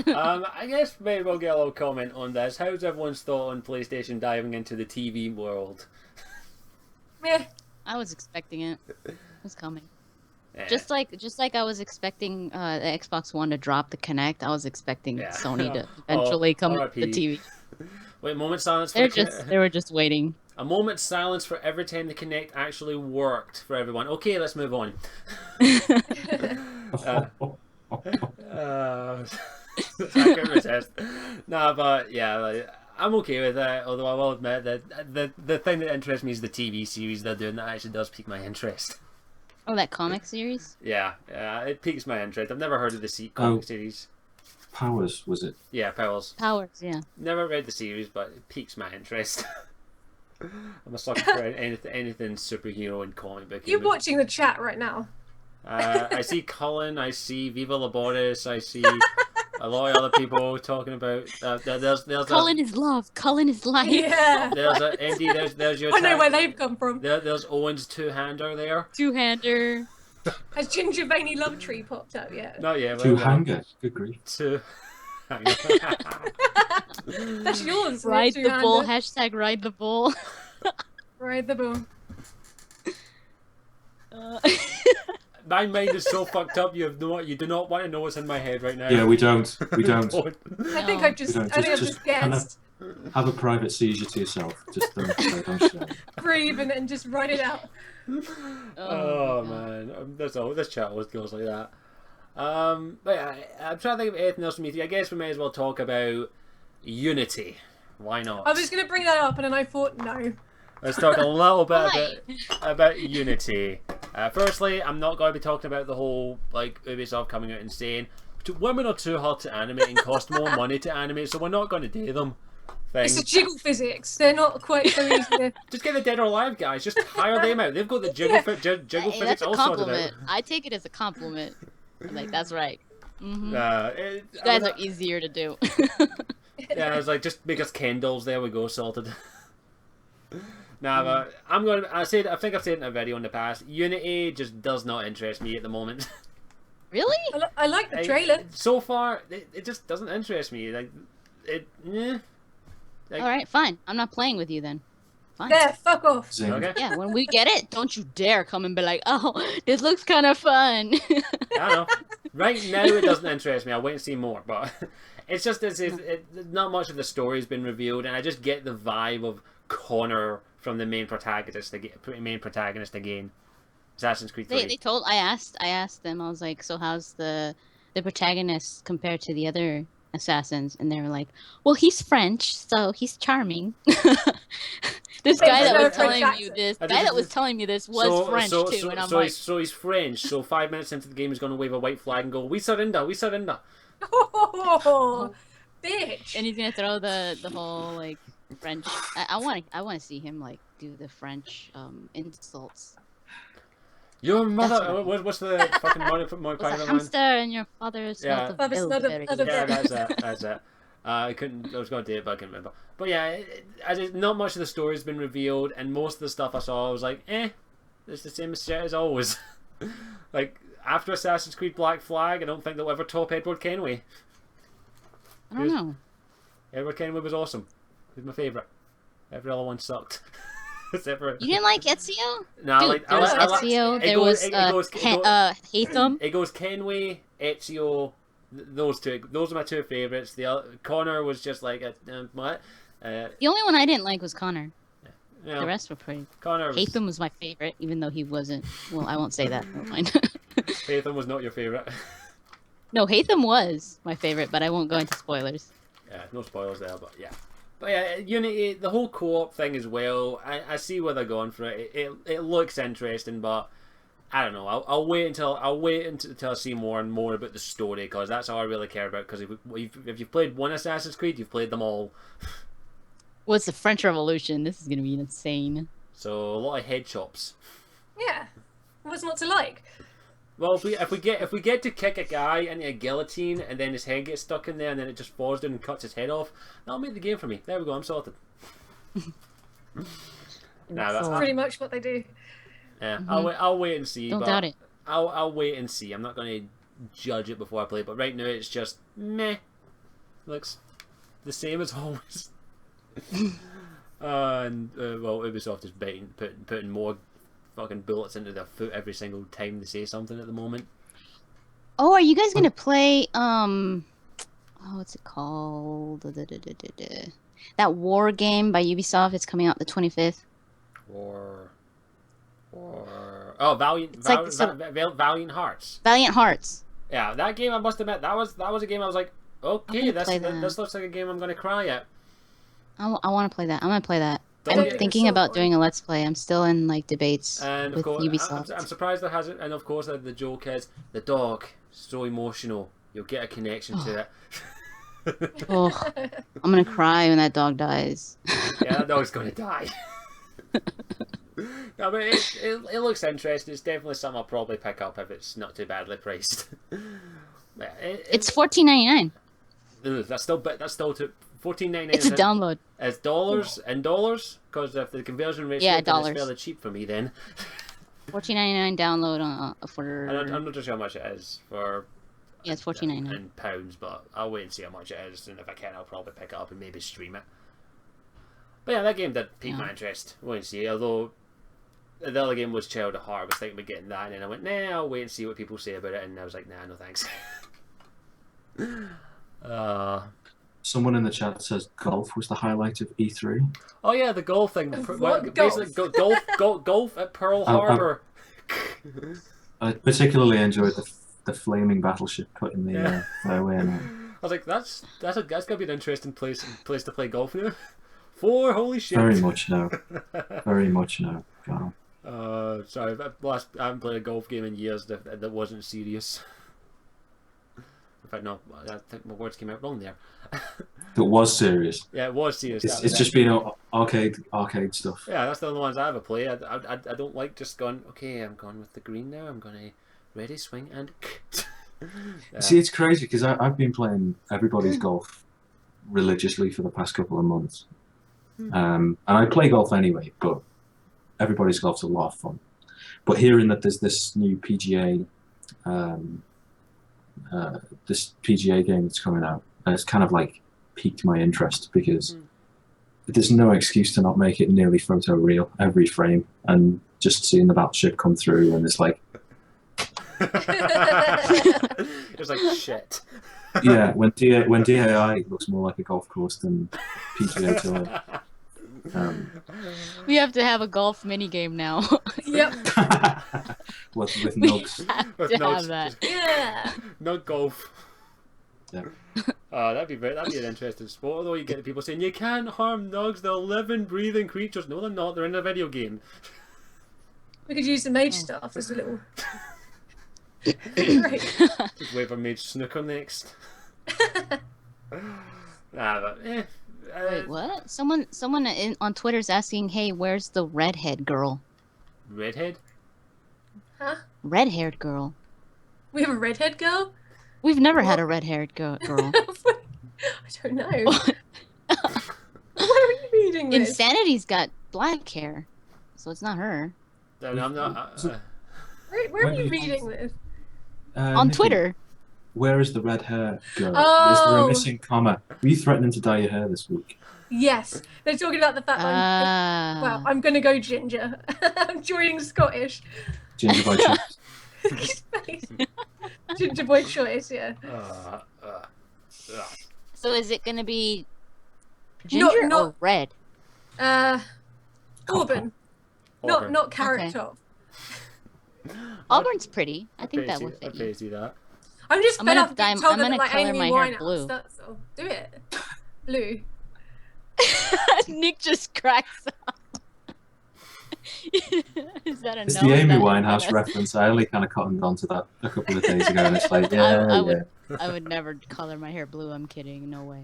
I guess maybe we'll get a little comment on this. How's everyone's thought on PlayStation diving into the TV world? Meh. I was expecting it. It was coming. Yeah. Just like I was expecting the Xbox One to drop the Kinect, I was expecting Yeah. Sony to eventually come with the RIP. TV. Wait, moment silence for They were just waiting. a moment's silence for every time the Kinect actually worked for everyone. Okay, let's move on. I couldn't resist. Nah, but yeah, like, I'm okay with that. Although I will admit that the thing that interests me is the TV series they're doing that actually does pique my interest. Oh, that comic series? Yeah, it piques my interest. I've never heard of the comic series. Powers, was it? Yeah, Powers. Powers, yeah. Never read the series, but it piques my interest. I'm a sucker for anything superhero and comic book. You're watching the chat right now. I see Cullen, I see Viva Laboris, I see a lot of other people talking about. There's Cullen is love. Cullen is life. Yeah. there's a Andy. There's your. I know where they've come from. There's Owen's two-hander there. Two-hander. Has Ginger Veiny Love Tree popped up yet? Not yet. Two well, hanger. Good grief. Two. That's yours. Ride the bull. two-hander. Hashtag ride the bull. Ride the bull. My mind is so fucked up. You do not want to know what's in my head right now. Yeah, we don't. We don't. I think No. I've just, We don't. I think I've Just just kind of- guessed. Have a private seizure to yourself. Just don't share. Breathe and just write it out. Oh God. man, this chat always goes like that. But yeah, I'm trying to think of anything else from E3. I guess we may as well talk about Unity. Why not? I was going to bring that up, and then I thought, no. Let's talk a little bit Why? about Unity. Firstly, I'm not going to be talking about the whole like Ubisoft coming out and saying women are too hard to animate and cost more money to animate, so we're not going to do them. It's Thing. a jiggle physics. They're not quite so easy to... Just get the Dead or Alive guys. Just hire them out. They've got the jiggle jiggle Hey, physics that's a all sorted compliment. out. I take it as a compliment. Like, that's right. Mm-hmm. You You guys are easier to do. Yeah, I was like, just make us Kendalls. There we go, sorted. Nah, but I'm going to. I think I've said it in a video in the past. Unity just does not interest me at the moment. Really? I like the trailer. So far, it just doesn't interest me. Like, Like, All right, fine. I'm not playing with you then. Fine. There, fuck off. Zing. Okay. Yeah, when we get it, don't you dare come and be like, oh, this looks kind of fun. I don't know. Right now, it doesn't interest me. I'll wait and see more. But it's just as if not much of the story's been revealed, and I just get the vibe of Connor from the main protagonist again. Assassin's Creed 3. They told I asked them. I was like, so how's the protagonist compared to the other assassins? And they were like, well, he's French, so he's charming. This guy that was telling you this, was French too, and I'm like, so he's French. So 5 minutes into the game, he's going to wave a white flag and go, "We surrender, we surrender." Oh, bitch. And he's gonna throw the whole like French. I want to see him like do the French insults. Your That's mother. what What's the fucking Monty was a Python line? hamster and your father smelled Yeah. the Father smelled bilberry. of the Yeah, berry. that's it. That's it. I couldn't. I was going to do it, but I couldn't remember. But yeah, not much of the story's been revealed, and most of the stuff I saw, I was like, it's the same shit as always. Like after Assassin's Creed Black Flag, I don't think they'll ever top Edward Kenway. I don't know. Edward Kenway was awesome. He's my favourite. Every other one sucked. Except for... You didn't like Ezio? No, Dude, like there was I like Ezio. There was Hatham. It goes Kenway, Ezio. Those two. Those are my two favourites. The other, Connor was just like what? The only one I didn't like was Connor. You know, The rest were pretty. Connor. Hatham was my favorite, even though he wasn't. Well, I won't say that. Never mind. Hatham was not your favourite. No, Hatham was my favorite, but I won't go into spoilers. Yeah, no spoilers there, but yeah. But yeah, Unity, the whole co-op thing as well, I see where they're going for it. It looks interesting, but I don't know. I'll wait until I see more and more about the story, because that's all I really care about. Because if you've played one Assassin's Creed, you've played them all. Well, it's the French Revolution. This is gonna be insane. So a lot of head chops. Yeah. What's not to like? Well, if we get to kick a guy into a guillotine and then his head gets stuck in there and then it just falls down and cuts his head off, that'll make the game for me. There we go. I'm sorted. That's pretty much what they do. Yeah, I'll wait and see. Don't but doubt it. I'll wait and see. I'm not going to judge it before I play. But right now it's just meh. Looks the same as always. And well, Ubisoft is putting more fucking bullets into their foot every single time they say something at the moment. Oh, are you guys gonna play what's it called? That war game by Ubisoft. It's coming out the 25th. Valiant Hearts. Valiant Hearts. Yeah, that game, I must admit, that was a game I was like, okay, this looks like a game I'm gonna cry at. I want to play that. I'm gonna play that. Don't I'm get thinking so about boring. doing a let's play. I'm still in like debates And of with course, Ubisoft. I'm surprised there hasn't. And of course, the joke is the dog so emotional. You'll get a connection to it. Oh, I'm gonna cry when that dog dies. Yeah, that dog's gonna die. No, but it looks interesting. It's definitely something I'll probably pick up if it's not too badly priced. Yeah, It's $14.99. That's still too $14.99. It's a download. It's dollars and dollars, because if the conversion rate's Yeah, good, then it's dollars. fairly cheap for me then. $14.99 download for. I'm not too sure how much it is for. Yeah, it's $14.99. in pounds, but I'll wait and see how much it is, and if I can, I'll probably pick it up and maybe stream it. But yeah, that game did pique my interest. Wait and see. Although the other game was Child of Heart, I was thinking about getting that, and then I went, nah, I'll wait and see what people say about it, and I was like, nah, no thanks. Someone in the chat says golf was the highlight of E3. Oh yeah, the golf thing. What Basically, golf at Pearl Harbor. I particularly enjoyed the flaming battleship put in the fairway. I was like, that's gonna be an interesting place to play golf now. Holy shit! Very much no. Very much no. God. Sorry, I haven't played a golf game in years that wasn't serious. In fact, no, I think my words came out wrong there. It was serious. Yeah, it was serious. It's just been arcade stuff. Yeah, that's the only ones I ever play. I don't like just going, okay, I'm going with the green now, I'm going to ready, swing, and... See, it's crazy, because I've been playing everybody's golf religiously for the past couple of months. And I play golf anyway, but everybody's golf's a lot of fun. But hearing that there's this new PGA game that's coming out, and it's kind of like piqued my interest, because there's no excuse to not make it nearly photo real every frame, and just seeing the battleship come through and it's like it's like shit. Yeah, when DAI looks more like a golf course than PGA Tour. We have to have a golf mini game now. Yep. with We nugs. have With to nugs. have that. Yeah. Not golf. Yeah. That'd be an interesting sport. Although you get the people saying you can't harm nugs, they're living, breathing creatures. No, they're not. They're in a video game. We could use the mage stuff as a little. Great. Just wait for Mage Snooker next. But, Wait, what? Someone on Twitter's asking, "Hey, where's the redhead girl?" Redhead? Huh? Red-haired girl. We have a redhead girl? We've never had What? a red-haired girl. I don't know. Where are you reading this? Insanity's got black hair, so it's not her. No, I'm not. Where are you reading this? On Nikki, Twitter. Where is the red hair girl? Oh. Is there a missing comma? Were you threatening to dye your hair this week? Yes. They're talking about the fact well, I'm going to go ginger. I'm joining Scottish. Ginger by choice. His face. Ginger boy choice, yeah. So is it gonna be ginger or red? Auburn. Not carrot Okay. top. Auburn's pretty. I think that would fit I you. see that. I'm just I'm fed gonna up of being told I'm that gonna like color Amy my hair Winehouse. blue. That's all. Do it. Blue. Nick just cracks up. Is that a It's no? the Is Amy that Winehouse kinda- reference. I only kind of cottoned onto that a couple of days ago, and it's like, I would never color my hair blue. I'm kidding. No way.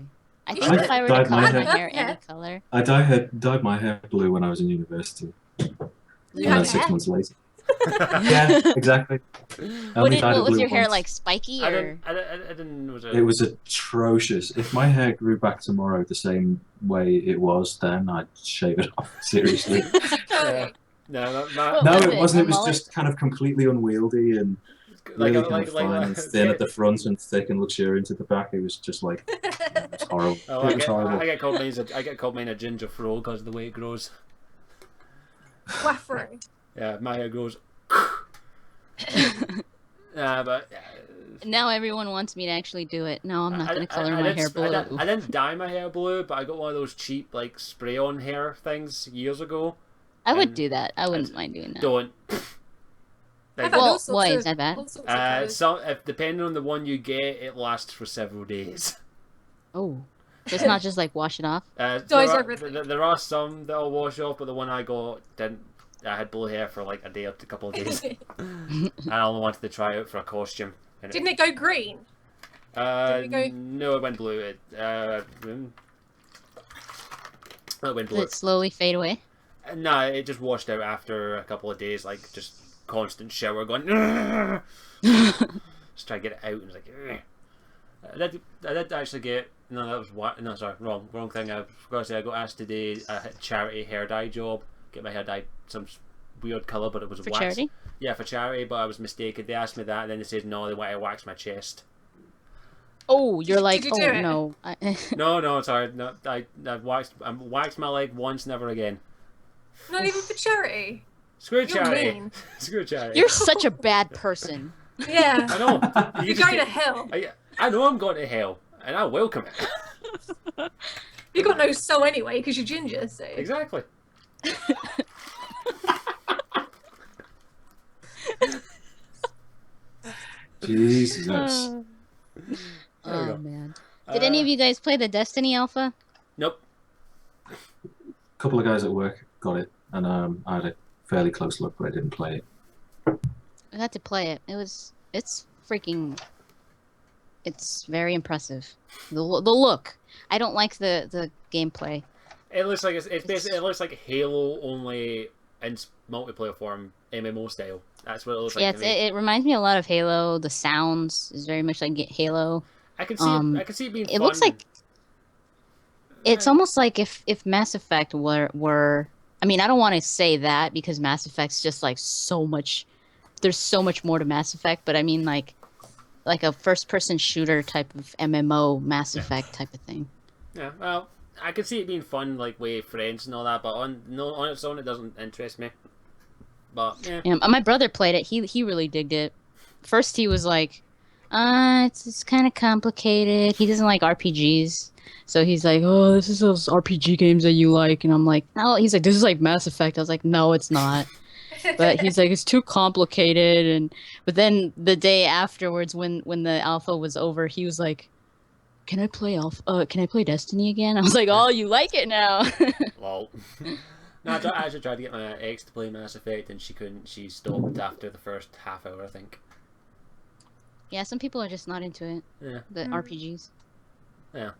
I think if I were to dyed my color my hair. hair any color, I dyed my hair blue when I was in university, You and had then 6 hair? months later. Yeah, exactly. I only dyed it what was blue your hair once. like? Spiky I or? didn't. It was atrocious. If my hair grew back tomorrow the same way it was then, I'd shave it off. Seriously. Curly. No, What No, was it it? wasn't. A It was mullet? just kind of completely unwieldy and really kind of fine and thin at the front and thick and luxuriant at the back. It was just like, it was horrible. Oh, It was horrible. I get called mine a ginger fro because of the way it grows. Waffering. Yeah, my hair grows. But Now everyone wants me to actually do it. No, I'm not gonna color my hair blue. I didn't dye my hair blue, but I got one of those cheap like spray-on hair things years ago. I would and do that. I wouldn't mind doing that. Don't. I've Like, had all Well, sorts why of- is that bad? all sorts of colours. if depending on the one you get, it lasts for several days. Oh, so it's not just like wash it off. Dyes everything. There are some that'll wash off, but the one I got didn't. I had blue hair for like a day or a couple of days. I only wanted to try it for a costume. And Didn't it go green? did it go- No, it went blue. It went Did blue. it slowly fade away? No, it just washed out after a couple of days, like just constant shower going. Just try to get it out, and it's like. I did actually get. No, that was what. No, sorry, wrong thing. I forgot to say I got asked to do a charity hair dye job. Get my hair dyed some weird colour, but it was For wax. charity? Yeah, for charity, but I was mistaken. They asked me that, and then they said no, they want to wax my chest. Oh, you're like, did you do oh it? no. No, sorry, no, I waxed my leg once, never again. Not even for charity. Screw You're charity. mean. Screw charity. You're such a bad person. Yeah. I know. You're just going to get- hell. I know I'm going to hell, and I welcome it. You got no soul anyway because you're ginger. So. Exactly. Jesus. Oh There we go. man. Did any of you guys play the Destiny Alpha? Nope. A couple of guys at work got it, and I had a fairly close look, but I didn't play it. I got to play it. It's very impressive. The look. I don't like the gameplay. It looks like it's basically it looks like Halo only in multiplayer form MMO style. That's what it looks like Yeah, to me. it reminds me a lot of Halo. The sounds is very much like Halo. I can see um, I can see it being It fun. looks like it's almost like if Mass Effect were I mean, I don't want to say that because Mass Effect's just like so much. There's so much more to Mass Effect, but I mean like a first-person shooter type of MMO Mass Effect type of thing. Yeah, well, I can see it being fun, like with friends and all that, but on its own, it doesn't interest me. But yeah, Yeah, my brother played it. He really digged it. First, he was like, it's kind of complicated. He doesn't like RPGs. So he's like, oh, this is those RPG games that you like. And I'm like, no. He's like, this is like Mass Effect. I was like, no, it's not. But he's like, it's too complicated. But then the day afterwards, when the alpha was over, he was like, can I play Can I play Destiny again? I was like, oh, you like it now. lol. No, I actually tried to get my ex to play Mass Effect, and she couldn't. She stopped after the first half hour, I think. Yeah, some people are just not into it. Yeah. The RPGs. Yeah.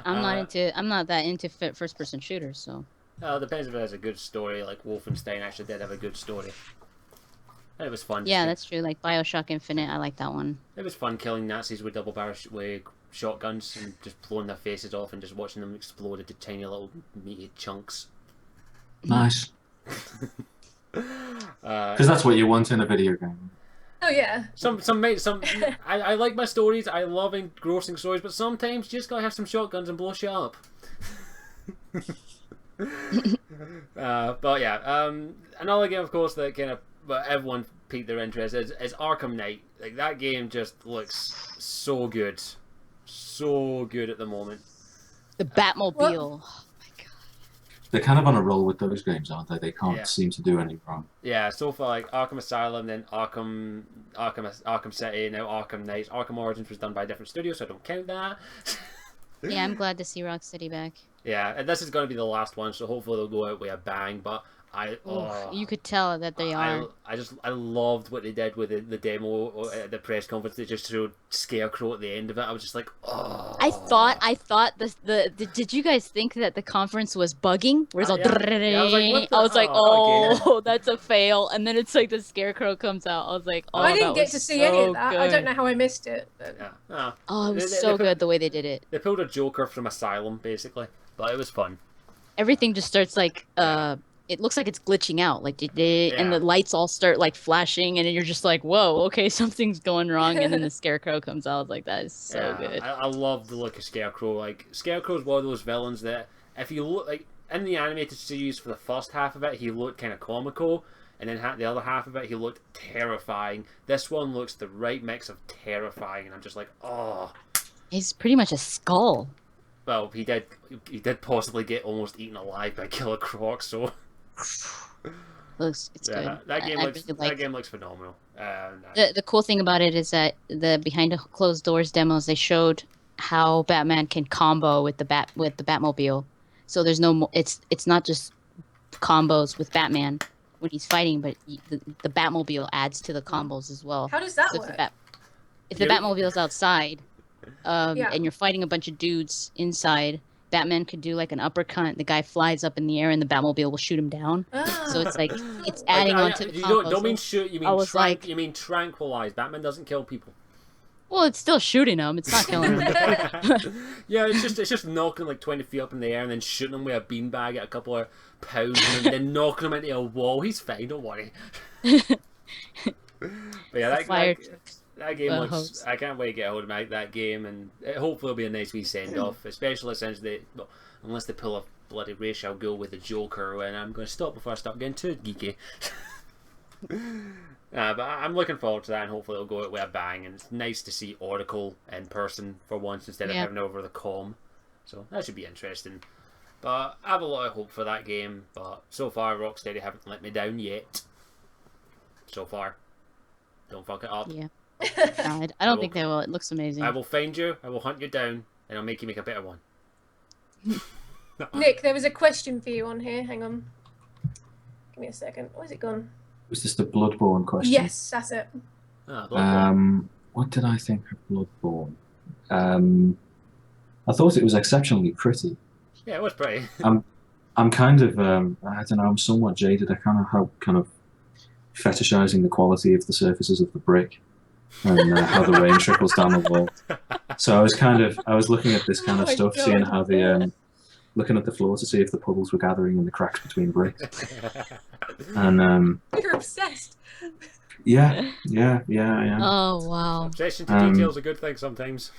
I'm not that into first person shooters, so. It depends if it has a good story. Like Wolfenstein actually did have a good story. It was fun. Yeah, that's true. Like BioShock Infinite, I like that one. It was fun killing Nazis with double barrel with shotguns and just blowing their faces off and just watching them explode into tiny little meaty chunks. Nice. Because that's what you want in a video game. Oh yeah. I like my stories. I love engrossing stories, but sometimes you just gotta have some shotguns and blow shit up. But yeah, another game, of course, that kind of everyone piqued their interest is Arkham Knight. Like that game just looks so good at the moment. The Batmobile. They're kind of on a roll with those games, aren't they? They can't seem to do any wrong. Yeah, so far like Arkham Asylum, then Arkham City, now Arkham Knight. Arkham Origins was done by a different studio, so I don't count that. Yeah, I'm glad to see Rocksteady back. Yeah, and this is going to be the last one, so hopefully they'll go out with a bang. But you could tell that they are. I loved what they did with the demo at the press conference. They just showed Scarecrow at the end of it. I was just like, oh. I thought did you guys think that the conference was bugging? Where it's all yeah. I was like, okay. That's a fail. And then it's like the Scarecrow comes out. I was like, oh, I didn't get to see any of that. Good. I don't know how I missed it. But... Yeah. Oh, it was so good the way they did it. They pulled a Joker from Asylum, basically, but it was fun. Everything just starts like it looks like it's glitching out, like and the lights all start like flashing, and you're just like, whoa, okay, something's going wrong. And then the Scarecrow comes out. Like that is so good. I love the look of Scarecrow. Like Scarecrow's one of those villains that if you look like in the animated series for the first half of it, he looked kind of comical, and then the other half of it, he looked terrifying. This one looks the right mix of terrifying, and I'm just like, oh. He's pretty much a skull. Well, he did possibly get almost eaten alive by Killer Croc, so. It's good. That game looks phenomenal. The cool thing about it is that the behind the closed doors demos, they showed how Batman can combo with the Batmobile. So there's no it's not just combos with Batman when he's fighting, but the Batmobile adds to the combos as well. How does that work? If the Batmobile's outside, and you're fighting a bunch of dudes inside, Batman could do like an uppercut. The guy flies up in the air, and the Batmobile will shoot him down. So it's like it's adding on to the combos. You don't mean shoot. You mean you mean tranquilize. Batman doesn't kill people. Well, it's still shooting him. It's not killing him. Yeah, it's just knocking like 20 feet up in the air and then shooting him with a beanbag at a couple of pounds and then knocking him into a wall. He's fine. Don't worry. But yeah, that game looks. I can't wait to get a hold of that game, and hopefully it'll be a nice wee send off, especially since unless they pull a bloody Ra's al Ghul with the Joker, and I'm going to stop before I start getting too geeky. But I'm looking forward to that, and hopefully it'll go out with a bang. And it's nice to see Oracle in person for once instead of having it over the comm. So that should be interesting. But I have a lot of hope for that game. But so far, Rocksteady haven't let me down yet. So far, don't fuck it up. Yeah. No, I don't think they will. It looks amazing. I will find you, I will hunt you down, and I'll make you make a better one. Nick, there was a question for you on here. Hang on. Give me a second. Where's it gone? Was this the Bloodborne question? Yes, that's it. What did I think of Bloodborne? I thought it was exceptionally pretty. Yeah, it was pretty. I'm kind of I don't know. I'm somewhat jaded. I kind of fetishizing the quality of the surfaces of the brick and how the rain trickles down the wall. So I was looking at this kind of stuff, seeing how the looking at the floor to see if the puddles were gathering in the cracks between bricks. And you're obsessed. Yeah. Oh wow. Obsession to detail is a good thing sometimes.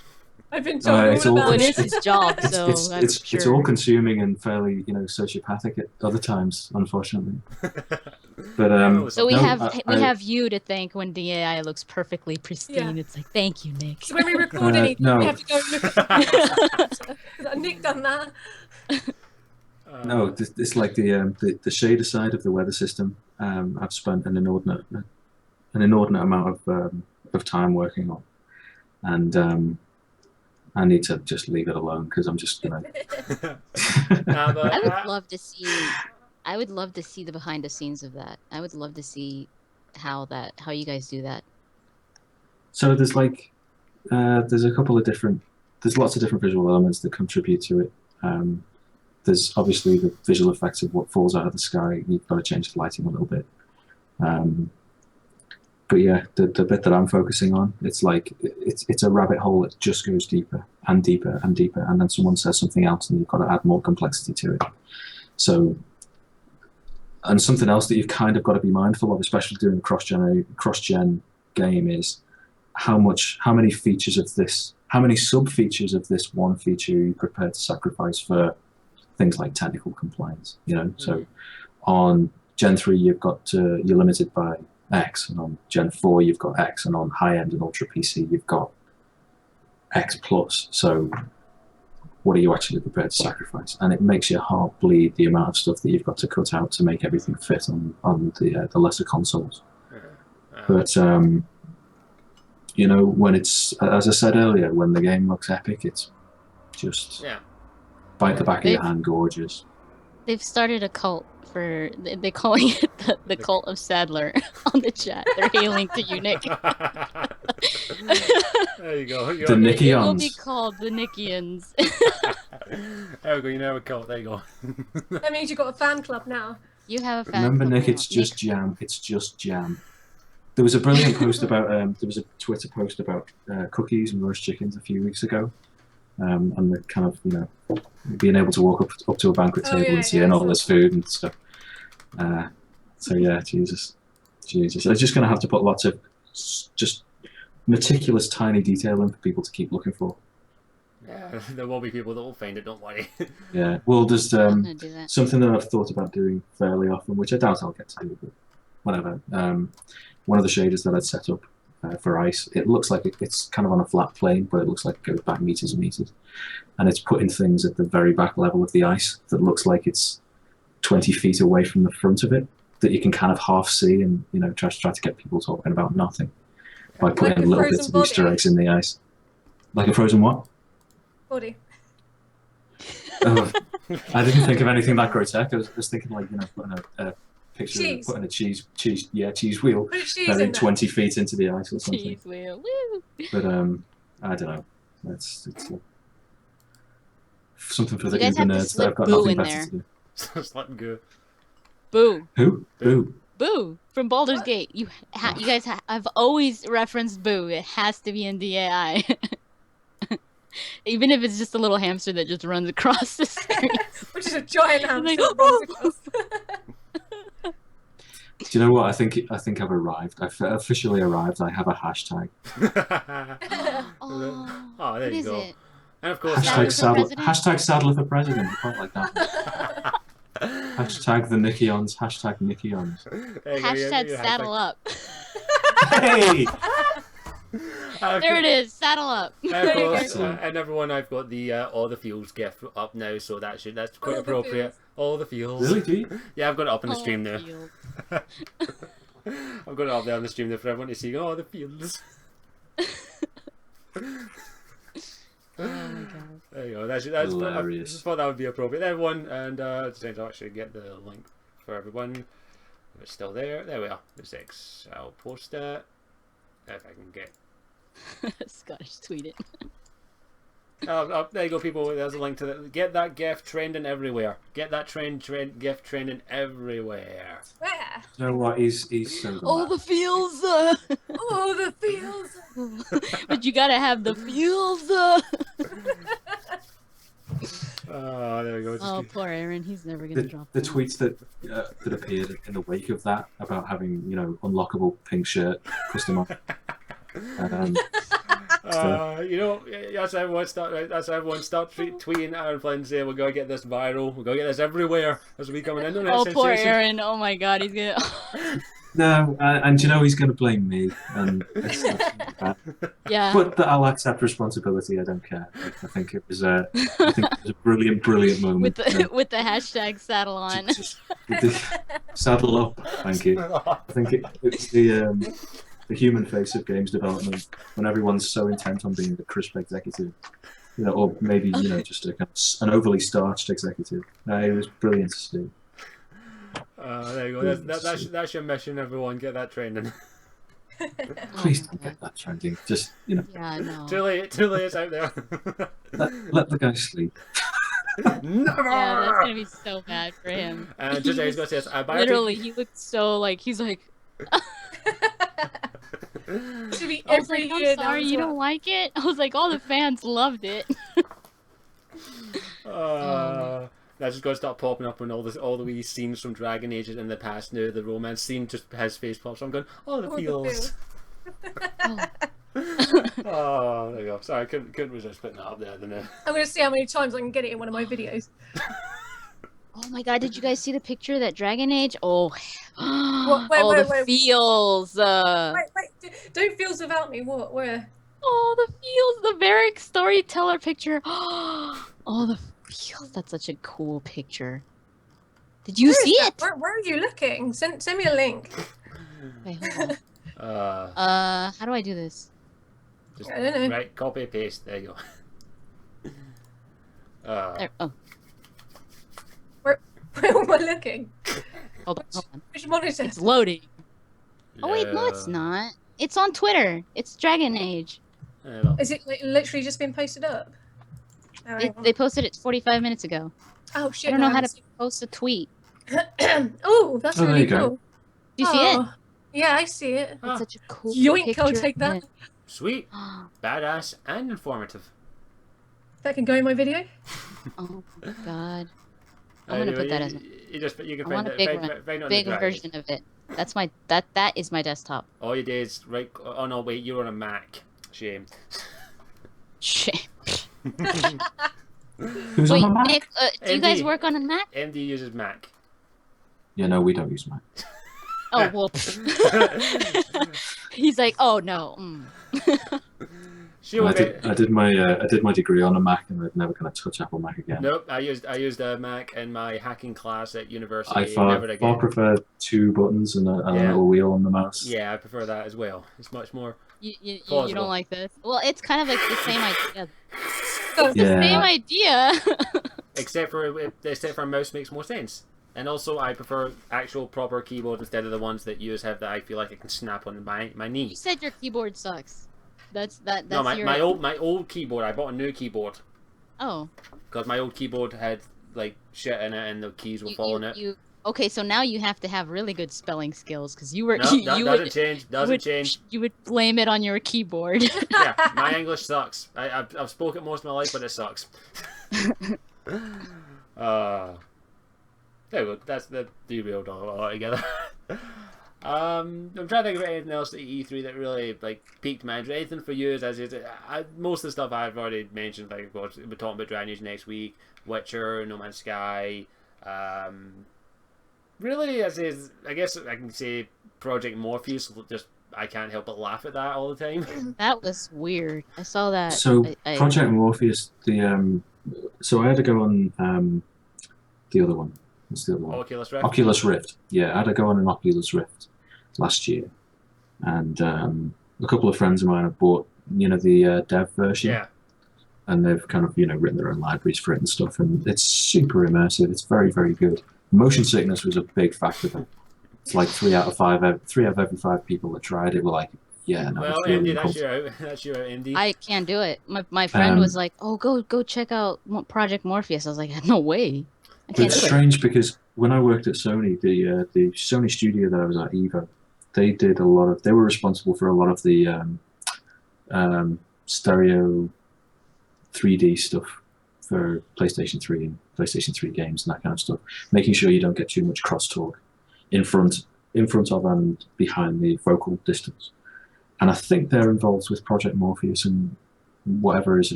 I've been told all about it. It's his job, so it's all consuming and fairly, sociopathic at other times, unfortunately. But so we have you to thank when the AI looks perfectly pristine. Yeah. It's like, thank you, Nick. So when we record anything, we have to go look at the Has Nick done that? No, it's like the shader side of the weather system. I've spent an inordinate amount of time working on, and I need to just leave it alone because I'm just gonna. I would love to see the behind the scenes of that. I would love to see how you guys do that. So there's a couple of different there's lots of different visual elements that contribute to it. There's obviously the visual effects of what falls out of the sky. You've got to change the lighting a little bit. But yeah, the bit that I'm focusing on, it's like it's a rabbit hole that just goes deeper and deeper and deeper, and then someone says something else, and you've got to add more complexity to it. So, and something else that you've kind of got to be mindful of, especially doing a cross-gen game, is how many features of this, how many sub-features of this one feature are you prepared to sacrifice for things like technical compliance, you know? So on Gen 3, you've got, you're limited by X, and on Gen 4, you've got X, and on high-end and Ultra PC, you've got X plus. So what are you actually prepared to sacrifice? And it makes your heart bleed, the amount of stuff that you've got to cut out to make everything fit on the lesser consoles. But, you know, when it's, as I said earlier, when the game looks epic, it's just bite the back of your hand, gorgeous. They've started a cult for, they're calling it the cult of Sadler on the chat. They're hailing to you, Nick. There you go. The Nickians. It will be called the Nickians. There we go, you know a cult, there you go. That means you've got a fan club now. You have a fan Remember, club Nick, now. it's just jam. It's just jam. There was a brilliant post about, there was a Twitter post about cookies and roast chickens a few weeks ago. And the kind of, you know, being able to walk up to a banquet table and seeing all this food and stuff. So yeah, Jesus. I'm just going to have to put lots of just meticulous tiny detail in for people to keep looking for. Yeah, there will be people that will find it, don't worry. Yeah, well, there's I'm gonna do that. something that I've thought about doing fairly often, which I doubt I'll get to do, but whatever. One of the shaders that I'd set up for ice, it looks like it's kind of on a flat plane, but it looks like it goes back meters and meters. And it's putting things at the very back level of the ice that looks like it's 20 feet away from the front of it, that you can kind of half see, and, you know, try to get people talking about nothing by putting Like a little frozen bits of body. Easter eggs in the ice. Like a frozen what? Body. Oh, I didn't think of anything that grotesque. I was thinking, like, you know, putting a picture, Cheese. putting a cheese wheel Put cheese buried in there. 20 feet into the ice or something. Cheese wheel. Woo! But I don't know. It's something for the You guys uber have to nerds that have slip got Boo nothing in better there. to do. Just let them go. Boo. Who? Boo. Boo from Baldur's What? Gate. You guys I've always referenced Boo. It has to be in DAI. Even if it's just a little hamster that just runs across the screen. Which is a giant hamster Like, that runs across. Do you know what? I think I've arrived. I've officially arrived. I have a hashtag. Oh, Oh, there what you is go. it? And of course, Sadler for president? Hashtag Sadler for president. I quite like that. Hashtag the Nickions. Hashtag Nickions. there you go, Hashtag yeah, saddle up. Hey! There it is. Saddle up. Of There you course, go. and everyone, I've got the all the fields GIF up now, so that's quite All the appropriate. fields. All the fields. Really? Do you? Yeah, I've got it up in the Oh, stream now. field. I've got it up there on the stream there for everyone to see. Oh, the fields. Oh my god. There you go. That's Hilarious. I just thought that would be appropriate. Everyone, and just need to actually get the link for everyone. If it's still there, there we are. The 6. I'll post it if I can get. Scottish tweeted. There you go, people. There's a link to that. Get that GIF trending everywhere. Get that GIF trending everywhere. Where? You know what? He's so good. Oh, the feels. Oh, the fields. But you gotta have the feels. Oh, there we go. Oh, poor Aaron. He's never gonna drop the that. tweets that appeared in the wake of that about having, you know, unlockable pink shirt customized. You know, that's everyone start tweeting Aaron Flynn saying we're gonna get this viral, we're gonna get this everywhere as we coming into Oh, that poor sensation. Aaron. Oh my god, he's gonna. No, and you know he's going to blame me, and it's not bad. Yeah. But I'll accept responsibility. I don't care. I think it was a brilliant moment. With the hashtag saddle on. Just saddle up. Thank you. I think it's the human face of games development when everyone's so intent on being the crisp executive, you know, or maybe, you know, just an overly starched executive. It was brilliant to see. There you go. That's your mission, everyone. Get that training. Please don't get that trending. Just, Yeah, no. Too late, it's out there. let the guy sleep. Never! Yeah, that's gonna be so bad for him. And just he's gonna say, Literally, he looked so like he's like. Should be I was every like, year I'm now sorry, as you well. don't like it. I was like, all the fans loved it. That's just gonna start popping up when all the wee scenes from Dragon Age in the past now. The romance scene, just his face pops. I'm going, oh, the feels. Oh, there you go. Sorry, I couldn't resist putting that up there. I'm going to see how many times I can get it in one of my videos. Oh my god, did you guys see the picture of that Dragon Age? Oh, Wait. feels. Wait, don't feels without me. What? Where? Oh, the feels, the Varric storyteller picture. Oh, the feels. That's such a cool picture. Did you see it? Where are you looking? Send me a link. Wait, hold on. How do I do this? Just, I don't know. right, copy paste. There you go. There. Oh, Where am I looking? hold on. Which monitor? It's loading. Oh wait, no, it's not. It's on Twitter. It's Dragon Age. Is it like, literally just been posted up? They posted it 45 minutes ago. Oh shit! I don't know how to post a tweet. Oh, that's Oh, there really you go. cool. Do you see it? Yeah, I see it. That's such a cool Yoink! picture. I'll take that. Sweet, badass, and informative. That can go in my video. Oh my god. I'm gonna put that as you can I want find a it big right, one. right on Big the drive. version of it. That's my that is my desktop. All you did is right. Oh no, wait, you're on a Mac. Shame. Shit. Who's Wait, on a Mac? Nick, do you guys MD. work on a Mac? MD uses Mac. Yeah, no, we don't use Mac. Oh well. He's like, oh no. She will I did my degree on a Mac, and I'm never going to touch Apple Mac again. Nope, I used a Mac in my hacking class at university. I far prefer 2 buttons and a little wheel on the mouse. Yeah, I prefer that as well. It's much more. You plausible. don't like this? Well, it's kind of like the same idea. It's the same idea. except for a mouse makes more sense. And also, I prefer actual proper keyboard instead of the ones that you have that I feel like I can snap on my knee. You said your keyboard sucks. That's no, your... my old keyboard. I bought a new keyboard. Oh. Because my old keyboard had like shit in it and the keys were falling out. Okay, so now you have to have really good spelling skills because you were. No, that doesn't change. You would blame it on your keyboard. Yeah, my English sucks. I've spoken most of my life, but it sucks. There we go. That's the derailed all together. I'm trying to think of anything else at E3 that really like piqued my interest. Anything for you? Most of the stuff I've already mentioned. Like, of course, we're talking about Dragon Age next week, Witcher, No Man's Sky. Really, I guess I can say Project Morpheus. Just I can't help but laugh at that all the time. That was weird. I saw that. So Project Morpheus, so I had to go on the other one. What's the other one? Oculus Rift. Oculus Rift. Yeah, I had to go on an Oculus Rift last year, and a couple of friends of mine have bought the dev version. Yeah. And they've kind of written their own libraries for it and stuff, and it's super immersive. It's very, very good. Motion sickness was a big factor there. It's like 3 out of every 5 people that tried it were like, yeah, no. Well, really MD, that's your MD. I can't do it. My friend was like, "Oh, go check out Project Morpheus." I was like, "No way." But it's strange because when I worked at Sony, the Sony studio that I was at, Evo, they did they were responsible for a lot of the stereo 3D stuff for PlayStation 3 and PlayStation 3 games and that kind of stuff, making sure you don't get too much crosstalk in front of and behind the focal distance. And I think they're involved with Project Morpheus and whatever is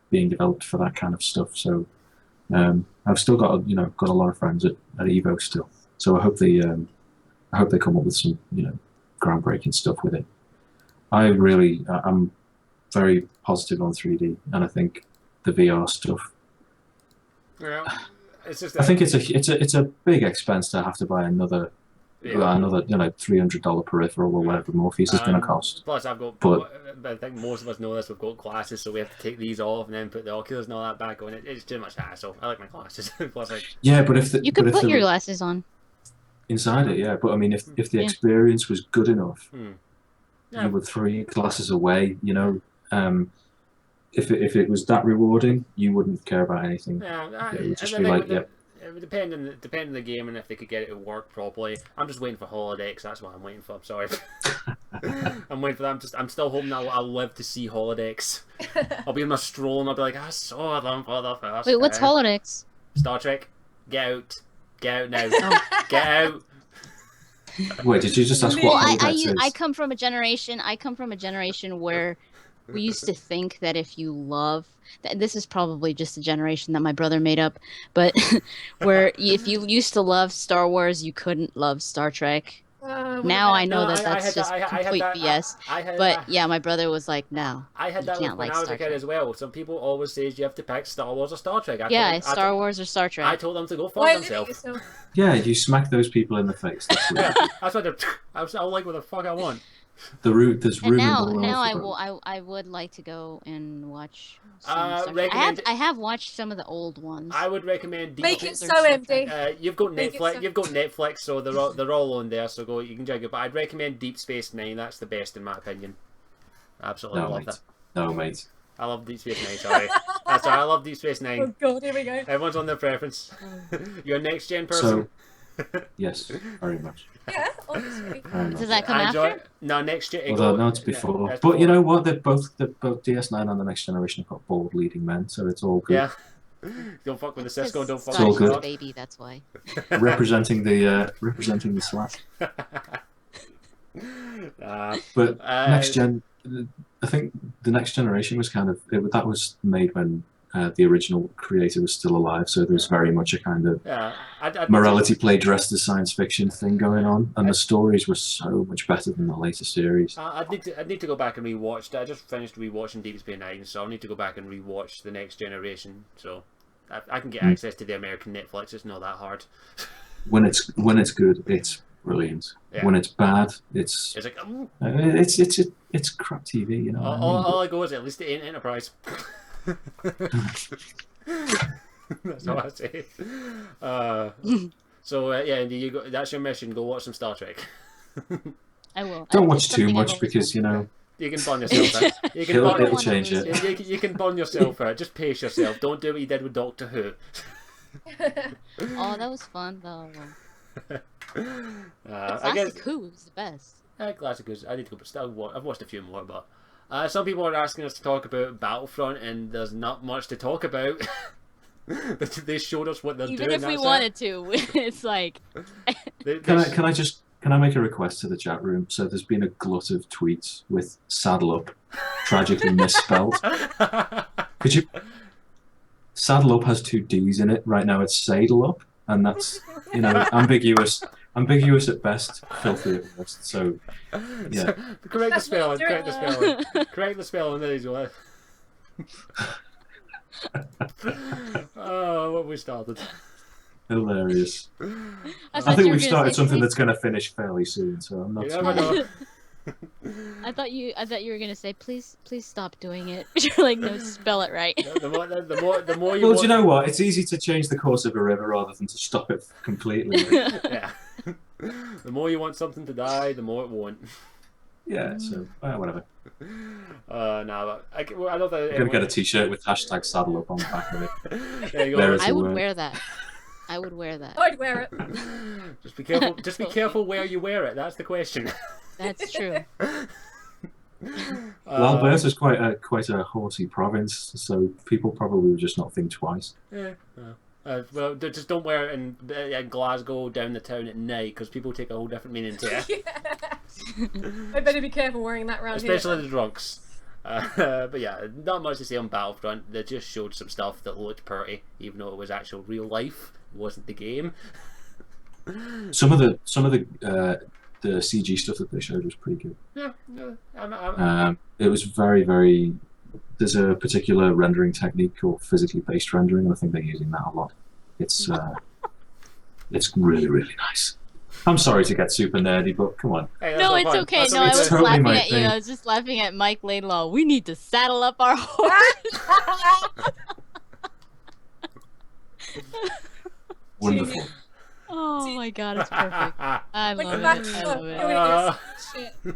being developed for that kind of stuff. So I've still got a lot of friends at Evo still. So I hope they come up with some groundbreaking stuff with it. I'm very positive on 3D, and I think the VR stuff. Well, it's just. I think it's a big expense to have to buy another $300 peripheral or whatever Morpheus is going to cost. Plus, I think most of us know this. We've got glasses, so we have to take these off and then put the Oculus and all that back on. It's too much hassle. I like my glasses. Plus, yeah, but if you could put your glasses on inside it, yeah. But I mean, if the experience was good enough, Yeah. you were 3 classes away. You know, if it was that rewarding, you wouldn't care about anything. Yeah, It would just I be think like, yep. it would depend on the game and if they could get it to work properly. I'm just waiting for holodecks. That's what I'm waiting for. I'm sorry. I'm waiting for that. I'm still hoping that I'll live to see holodecks. I'll be in my stroll and I'll be like, I saw them for the first Wait, what's time. holodecks? Star Trek. Get out. Get out now. Oh. Get out. Wait, did you just ask Well, what I holodecks is? come from a generation. I come from a generation where we used to think that if you love, this is probably just a generation that my brother made up, but where if you used to love Star Wars, you couldn't love Star Trek. Now I know that's just complete BS. But yeah, my brother was like, no, I had you that can't when like I was Star a kid Trek. as well. Some people always say you have to pick Star Wars or Star Trek. Yeah, Star Wars or Star Trek. I told them to go fuck Why themselves. Yeah, you smack those people in the face. That's Yeah, weird. that's what I'll like what the fuck I want. There's And room now, in the world now for I both. will. I would like to go and watch. Some Star Trek. Recommend- I have watched some of the old ones. I would recommend Make Deep it Star so Trek. empty. You've got Make it Netflix. so- You've got Netflix, so they're all on there. So go, you can check it. But I'd recommend Deep Space Nine. That's the best in my opinion. Absolutely No, love mate. that. No, mate. I love Deep Space Nine. Sorry, that's right. I love Deep Space Oh Nine. god, here we go. Everyone's on their preference. You're a next gen person. So, yes, very much. Yeah, obviously. Very Does much. that come I enjoy after? it. No, next gen. Although, no, it's before. that's But you before. know what? They're both DS9 and the Next Generation have got bald leading men, so it's all good. Yeah. Don't fuck with the Cisco. Don't fuck all with Scottish the good. baby. That's why. representing the slash. But next gen, I think the Next Generation was kind of that was made when the original creator was still alive, so there was very much a kind of Yeah, morality play dressed as science fiction thing going on, and the stories were so much better than the later series. I'd need to go back and rewatch. I just finished rewatching Deep Space Nine, so I'll need to go back and rewatch the Next Generation. So I can get access to the American Netflix. It's not that hard. When it's good, it's brilliant. Yeah. When it's bad, it's like it's crap TV. You know. all I go is at least it ain't Enterprise. That's all I say. So yeah, you go, that's your mission. Go watch some Star Trek. I will. Don't It's watch too something I've much always because you know You can burn yourself out. You can it'll burn, change it. you can burn yourself out. Just pace yourself. Don't do what you did with Doctor Who. Oh, that was fun though. I Classic guess Who was the best. classic is. I need to go, but still, I've watched a few more, but some people are asking us to talk about Battlefront, and there's not much to talk about. They showed us what they're Even doing. if we that's wanted to, it's like. Can I make a request to the chat room? So there's been a glut of tweets with "saddle up" tragically misspelled. Could you? Saddle up has 2 D's in it. Right now it's saddle up, and that's ambiguous at best, filthy at worst. So yeah, Correct the That's what spelling. I'm Correct the spelling. Correct the spelling. There you go. Oh, what we started. hilarious. I thought think you were we've gonna started say, something please- that's going to finish fairly soon. So I'm not. You too never know. I thought you were gonna say, please stop doing it. You're like, no, spell it right. The more you Well, want, do you know what? It's easy to change the course of a river rather than to stop it completely. yeah. The more you want something to die, the more it won't. Yeah, so whatever. No, but I don't think I'm gonna get a T-shirt with hashtag saddle up on the back of it. There you There go. is I would word. wear that. I would wear that. I'd wear it. Just be careful. Just be careful where you wear it. That's the question. That's true. Well, Alberta's quite a horsey province, so people probably would just not think twice. Yeah. Well, just don't wear it in Glasgow down the town at night because people take a whole different meaning to it, I better be careful wearing that around especially here. the drunks. But yeah, not much to say on Battlefront. They just showed some stuff that looked pretty, even though it was actual real life. It wasn't the game. Some of the CG stuff that they showed was pretty good. Yeah, It was very, very. There's a particular rendering technique called physically based rendering, and I think they're using that a lot. It's really, really nice. I'm sorry to get super nerdy, but come on. Hey, that's No, not it's fun. okay. That's No, what I we was do. Totally laughing my at you. thing. I was just laughing at Mike Laidlaw. We need to saddle up our horse. Wonderful. Oh my god, it's perfect. I Like love back it. to I work, love it. doing this shit.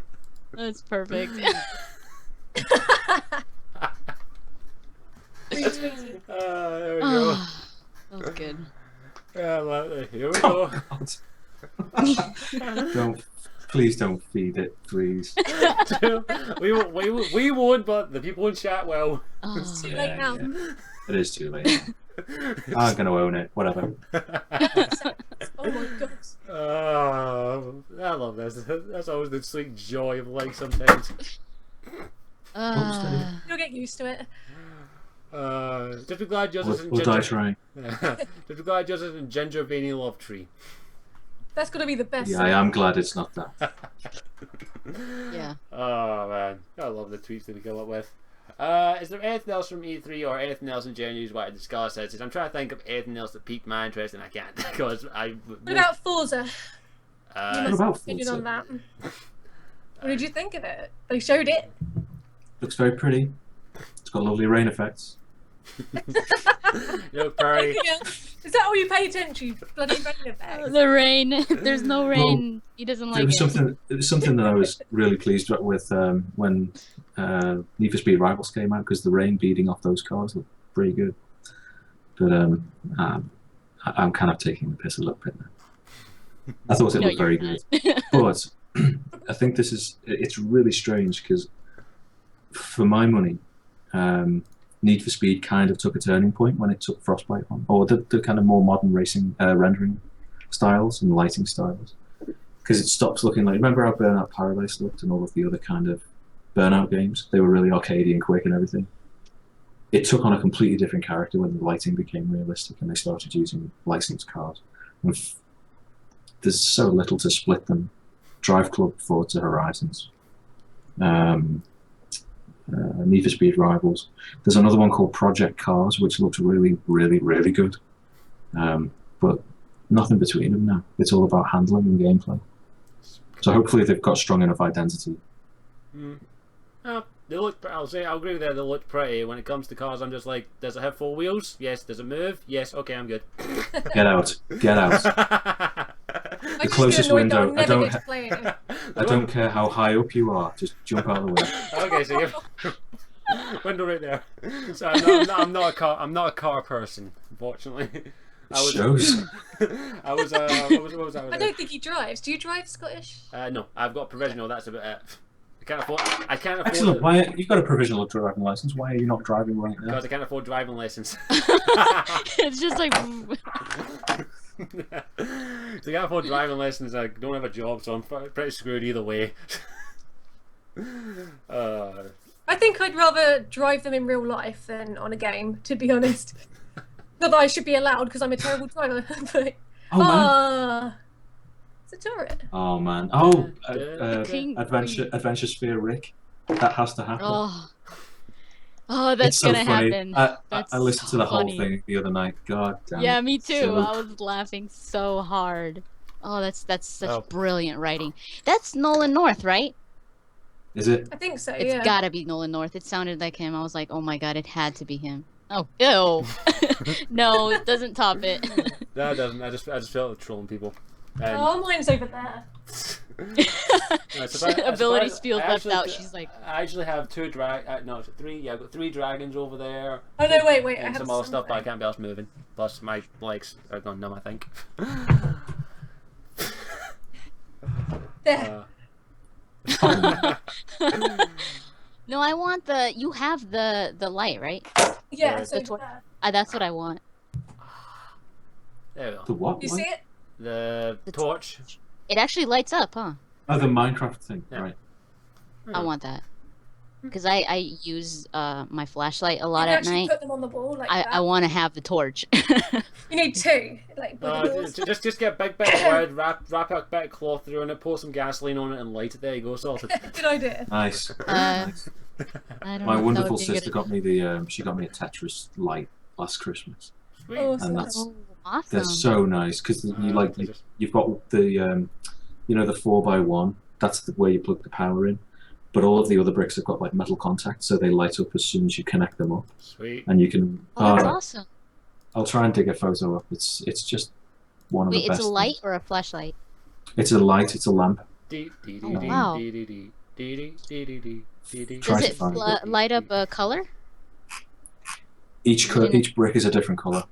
That's perfect. There we go. That was good. Yeah, well, here we go. Please don't feed it, please. we won't, but the people in chat will. Oh, Too late now. It is too late. I'm gonna own it. Whatever. Oh my god. Oh, I love this. That's always the sweet joy of life sometimes. You'll get used to it. Just be glad yours isn't We'll die trying. Just be glad yours isn't Ginger Veiny Love Tree. That's gonna be the best. Yeah, I am glad it's not that. yeah. Oh man, I love the tweets that we come up with. Is there anything else from E3 or anything else in general you want to discuss? I'm trying to think of anything else that piqued my interest and I can't because I. What about Forza? What about Opinion Forza? on that. What did you think of it? They showed it. Looks very pretty. It's got lovely rain effects. You look very. Is that all you pay attention to? Bloody rain effects. The rain. If there's no rain, he doesn't like It was something that I was really pleased with when Need for Speed Rivals came out because the rain beating off those cars looked pretty good. But I'm kind of taking the piss a little bit now. I thought it looked very good, but I think it's really strange because for my money, Need for Speed kind of took a turning point when it took Frostbite on, or the kind of more modern racing rendering styles and lighting styles, because it stops looking like. Remember how Burnout Paradise looked and all of the other kind of Burnout games? They were really arcadey and quick and everything. It took on a completely different character when the lighting became realistic and they started using licensed cars. And there's so little to split them. Drive Club, Forza Horizons. Need for Speed Rivals. There's another one called Project Cars, which looks really, really, really good. But nothing between them now. It's all about handling and gameplay. So hopefully they've got strong enough identity. They look. I'll agree with that. They look pretty. When it comes to cars, I'm just like, does it have 4 wheels? Yes. Does it move? Yes. Okay, I'm good. Get out. Get out. The closest window. I don't care how high up you are. Just jump out of the way. Okay, so you window right there. So I'm not a car person, unfortunately. Shows. I was. What was I? I don't think he drives. Do you drive, Scottish? No, I've got provisional. That's about it. I can't afford. Excellent. Why you've got a provisional driving license? Why are you not driving right now? Because I can't afford driving lessons. It's just like. So I can't afford driving lessons. I don't have a job, so I'm pretty screwed either way. I think I'd rather drive them in real life than on a game, to be honest. Not that I should be allowed because I'm a terrible driver. But, man. it's a turret. Oh man. Adventure Sphere Rick. That has to happen. Oh, that's so gonna funny. happen. I listened to the whole funny. thing the other night. God damn. Yeah, it. me too. So... I was laughing so hard. Oh, that's such brilliant writing. That's Nolan North, right? Is it? I think so. It's gotta be Nolan North. It sounded like him. I was like, oh my god, it had to be him. Oh, ew. No, it doesn't top it. No, it doesn't. I just felt like trolling people. Oh, mine's over there. Abilities feels left out. She's like, I actually have 2 three. Yeah, I've got 3 dragons over there. Oh no, wait. I And have some other stuff, but I can't be else moving. Plus, my legs are gone numb, I think. There. no, I want the. You have the light, right? Yeah, that's what I want. There we go. The what? You see it? The torch. It actually lights up, huh? Oh, the Minecraft thing. Yeah. Right. I want that. Because I use my flashlight a lot You can at actually night. put them on the wall like that. I want to have the torch. You need 2. Like, Just get a big bit of wood, wrap a bit of cloth through it, pour some gasoline on it, and light it. There you go, sorted. Good idea. Nice. I don't My know if wonderful that would be a sister good- got me the. She got me a Tetris light last Christmas, Sweet. Awesome. and that's Oh, awesome. they're so nice because you've got the the 4x1. That's where you plug the power in. But all of the other bricks have got like metal contact, so they light up as soon as you connect them up. Sweet. And you can. Oh, that's awesome. I'll try and dig a photo up. It's just one of the Wait, best. it's a light things. or a flashlight? It's a light. It's a lamp. Wow. Does to it find it. light up a color? Each brick is a different color.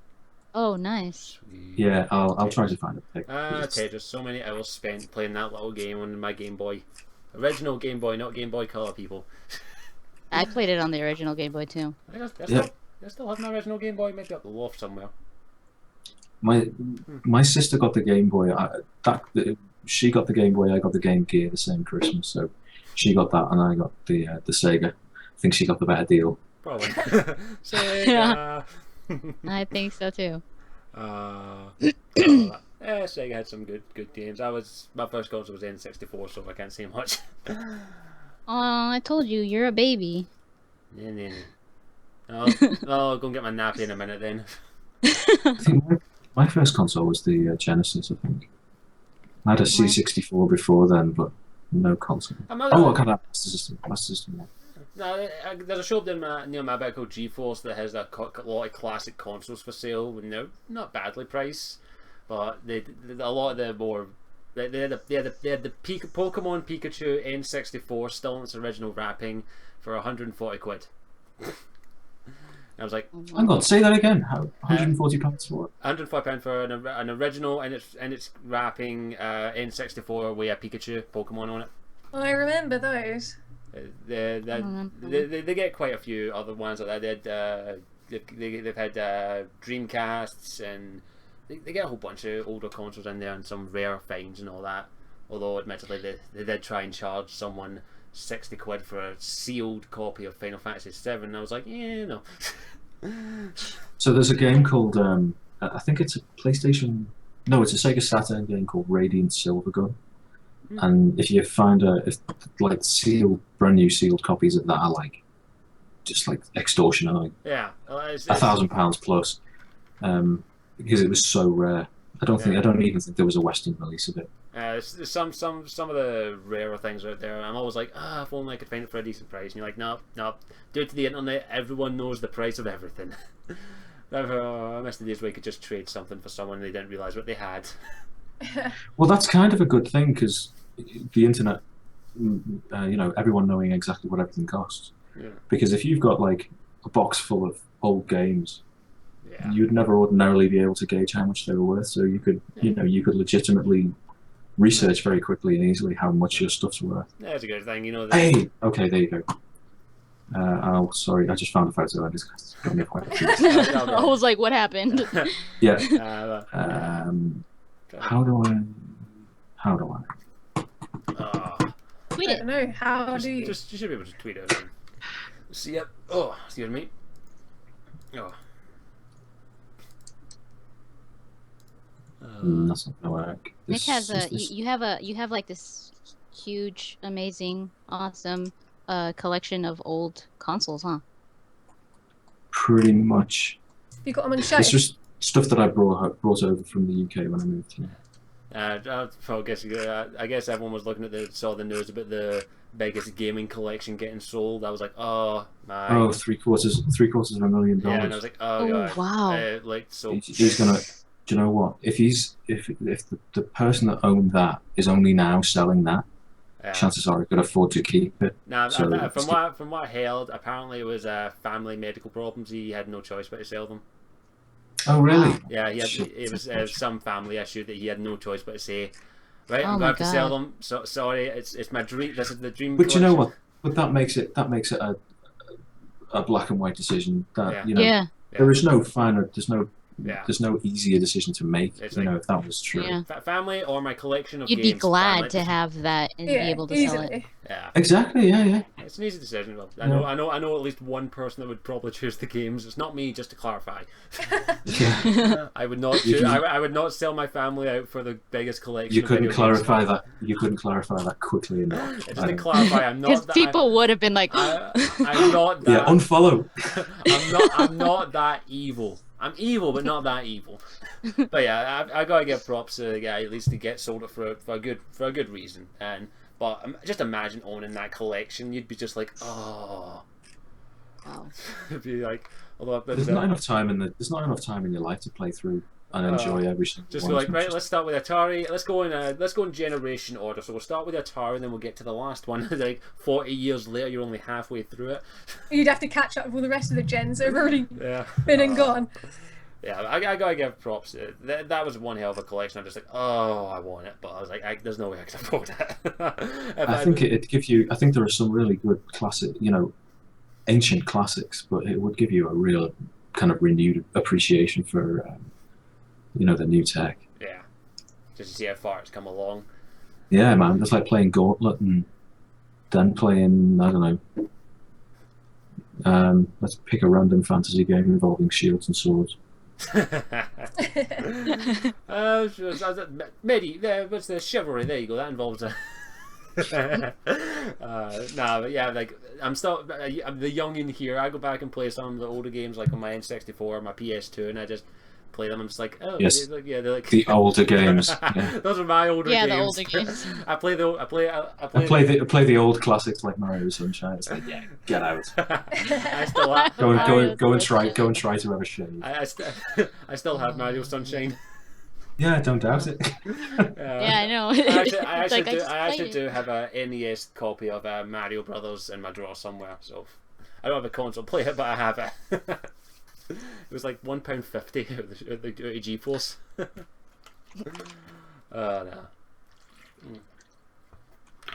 Oh, nice. Yeah, I'll try to find it. Tetris. So many hours spent playing that little game on my Game Boy. Original Game Boy, not Game Boy Color, people. I played it on the original Game Boy too. I still have my original Game Boy, maybe up the loft somewhere. My sister got the Game Boy. She got the Game Boy. I got the Game Gear the same Christmas. So she got that, and I got the Sega. I think she got the better deal. Probably. Sega. I think so too. Sega had some good games. My first console was N64, so I can't say much. Oh, I told you, you're a baby. No. I'll go and get my nappy in a minute then. I think my first console was the Genesis. I think I had a C64 before then, but no console. I kind of Master System. No, there's a shop near my back called GeForce that has a lot of classic consoles for sale. Not badly priced, but a lot of the more. They had the Pokemon Pikachu N64 still in its original wrapping for 140 quid. I was like, hang on, say that again. How £140 for what? £140 for an original and its wrapping N64 with a Pikachu Pokemon on it. I remember those. They get quite a few other ones like that. They've had Dreamcasts, and they get a whole bunch of older consoles in there and some rare finds and all that. Although admittedly they did try and charge someone 60 quid for a sealed copy of Final Fantasy VII, and I was like, yeah, no. So there's a game called I think it's a PlayStation. No, it's a Sega Saturn game called Radiant Silvergun. And if you find brand new sealed copies of that are just extortionate, yeah, £1,000 plus, because it was so rare. I don't even think there was a Western release of it. Some of the rarer things out there. I'm always like, if only I could find it for a decent price. And you're like, no. Due to the internet, everyone knows the price of everything. I miss the days where you could just trade something for someone and they didn't realise what they had. Well, that's kind of a good thing because the internet, everyone knowing exactly what everything costs. Yeah. Because if you've got a box full of old games, you'd never ordinarily be able to gauge how much they were worth. So you could, you could legitimately research very quickly and easily how much your stuff's worth. That's a good thing, Hey, okay, there you go. Sorry, I just found a photo. I just got me I was like, what happened? Yeah. How do I? Tweet I it. don't know. How do you? You should be able to tweet it. See it. Oh, excuse me. Oh. That's not gonna work. Nick has you have like this huge, amazing, awesome collection of old consoles, huh? Pretty much. You got them on show. It's just stuff that I brought over from the UK when I moved here. I guess everyone was saw the news about the biggest gaming collection getting sold. I was like, oh my. Oh, $750,000. Yeah, and I was like, oh god. Wow. So. He's gonna. Do you know what? If the person that owned that is only now selling that, chances are he could afford to keep it. Now, from what I heard, apparently it was family medical problems. He had no choice but to sell them. Oh really? Yeah, it was some family issue that he had no choice but to say, right, I'm Oh going to my have to sell God. them. So sorry, it's my dream. This is the dream. But you know collection. what? But that makes it a black and white decision. That Yeah. there is no finer. Yeah. There's no easier decision to make. It's if that was true. Yeah. Family or my collection of You'd games. be glad family. to have that and be able to sell it. easily. Yeah. Exactly. Yeah. It's an easy decision. Well, Yeah. I know at least one person that would probably choose the games. It's not me, just to clarify. Yeah. I would not. I would not sell my family out for the biggest collection. You of couldn't video clarify games. that. You couldn't clarify that quickly enough. Just to clarify, I'm not. Because people would have been like, I'm not that. Yeah. Unfollow. I'm not that evil. I'm evil, but not that evil. But yeah, I gotta give props to the guy at least to get sold it for a good reason. But just imagine owning that collection. You'd be just like, oh. wow. It'd be like, although There's not enough time in your life to play through and enjoy every single Just one. go as like, much right, as- let's start with Atari. Let's go in generation order. So we'll start with Atari, and then we'll get to the last one. Like 40 years later, you're only halfway through it. You'd have to catch up with all the rest of the gens that have already Yeah. been and gone. Yeah, I gotta give props. That was one hell of a collection. I'm just like, oh, I want it, but I was like, there's no way I can afford it. I think it'd give you. I think there are some really good classic, ancient classics, but it would give you a real kind of renewed appreciation for, the new tech. Yeah, just to see how far it's come along. Yeah, man, it's like playing Gauntlet and then playing, I don't know. Let's pick a random fantasy game involving shields and swords. What's the chivalry? There you go. That involves a. But yeah, like I'm the youngin here. I go back and play some of the older games, like on my N64, my PS2, and I just play them. I'm just like, oh, Yes. they're like The older games. Yeah. Those are my older games. Yeah, the older games. I play the old classics like Mario Sunshine. It's like, yeah, get out. I still have, Go and try to have a shave. I still have Mario Sunshine. Yeah, don't doubt it. Yeah, I know. I It's like, actually just played it. do have a NES copy of Mario Brothers in my drawer somewhere. So I don't have a console player, but I have it. It was like £1.50 at the GeForce. Oh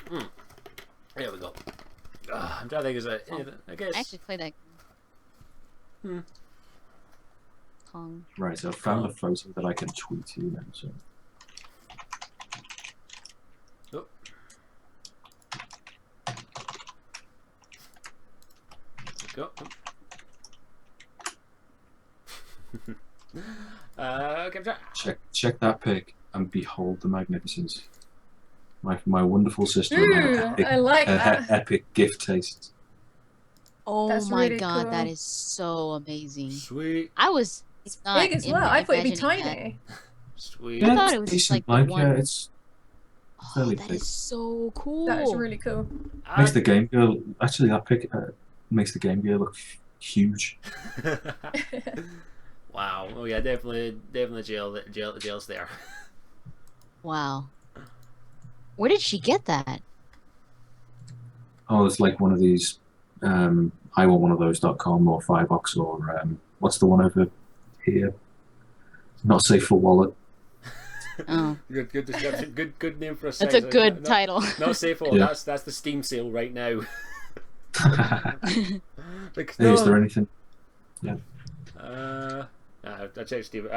no. There we go. I'm trying to think. Is there anything? I guess. I actually played that. Pong. Right, so I've found a photo that I can tweet to you now. So. Oh. Go. Okay, Check that pic and behold the magnificence. My wonderful sister Ooh, I like that. epic gift taste. Oh That's my really god, cool. that is so amazing. Sweet, It's not Big as well. I thought it'd be imagining tiny. sweet. I thought it's it was just decent. like the one- it's Oh, fairly that big. is so cool. That is really cool. Makes the Game Gear actually that pic makes the Game Gear look huge. Wow. Oh yeah, definitely jail's there. Wow. Where did she get that? Oh, it's like one of these. I want one of those.com or Firebox or what's the one over here? Not safe for wallet. Oh, Good description. Good name for a site. that's a good title. Not safe for wallet. Yeah. That's the Steam sale right now. Like, Hey, is there anything? I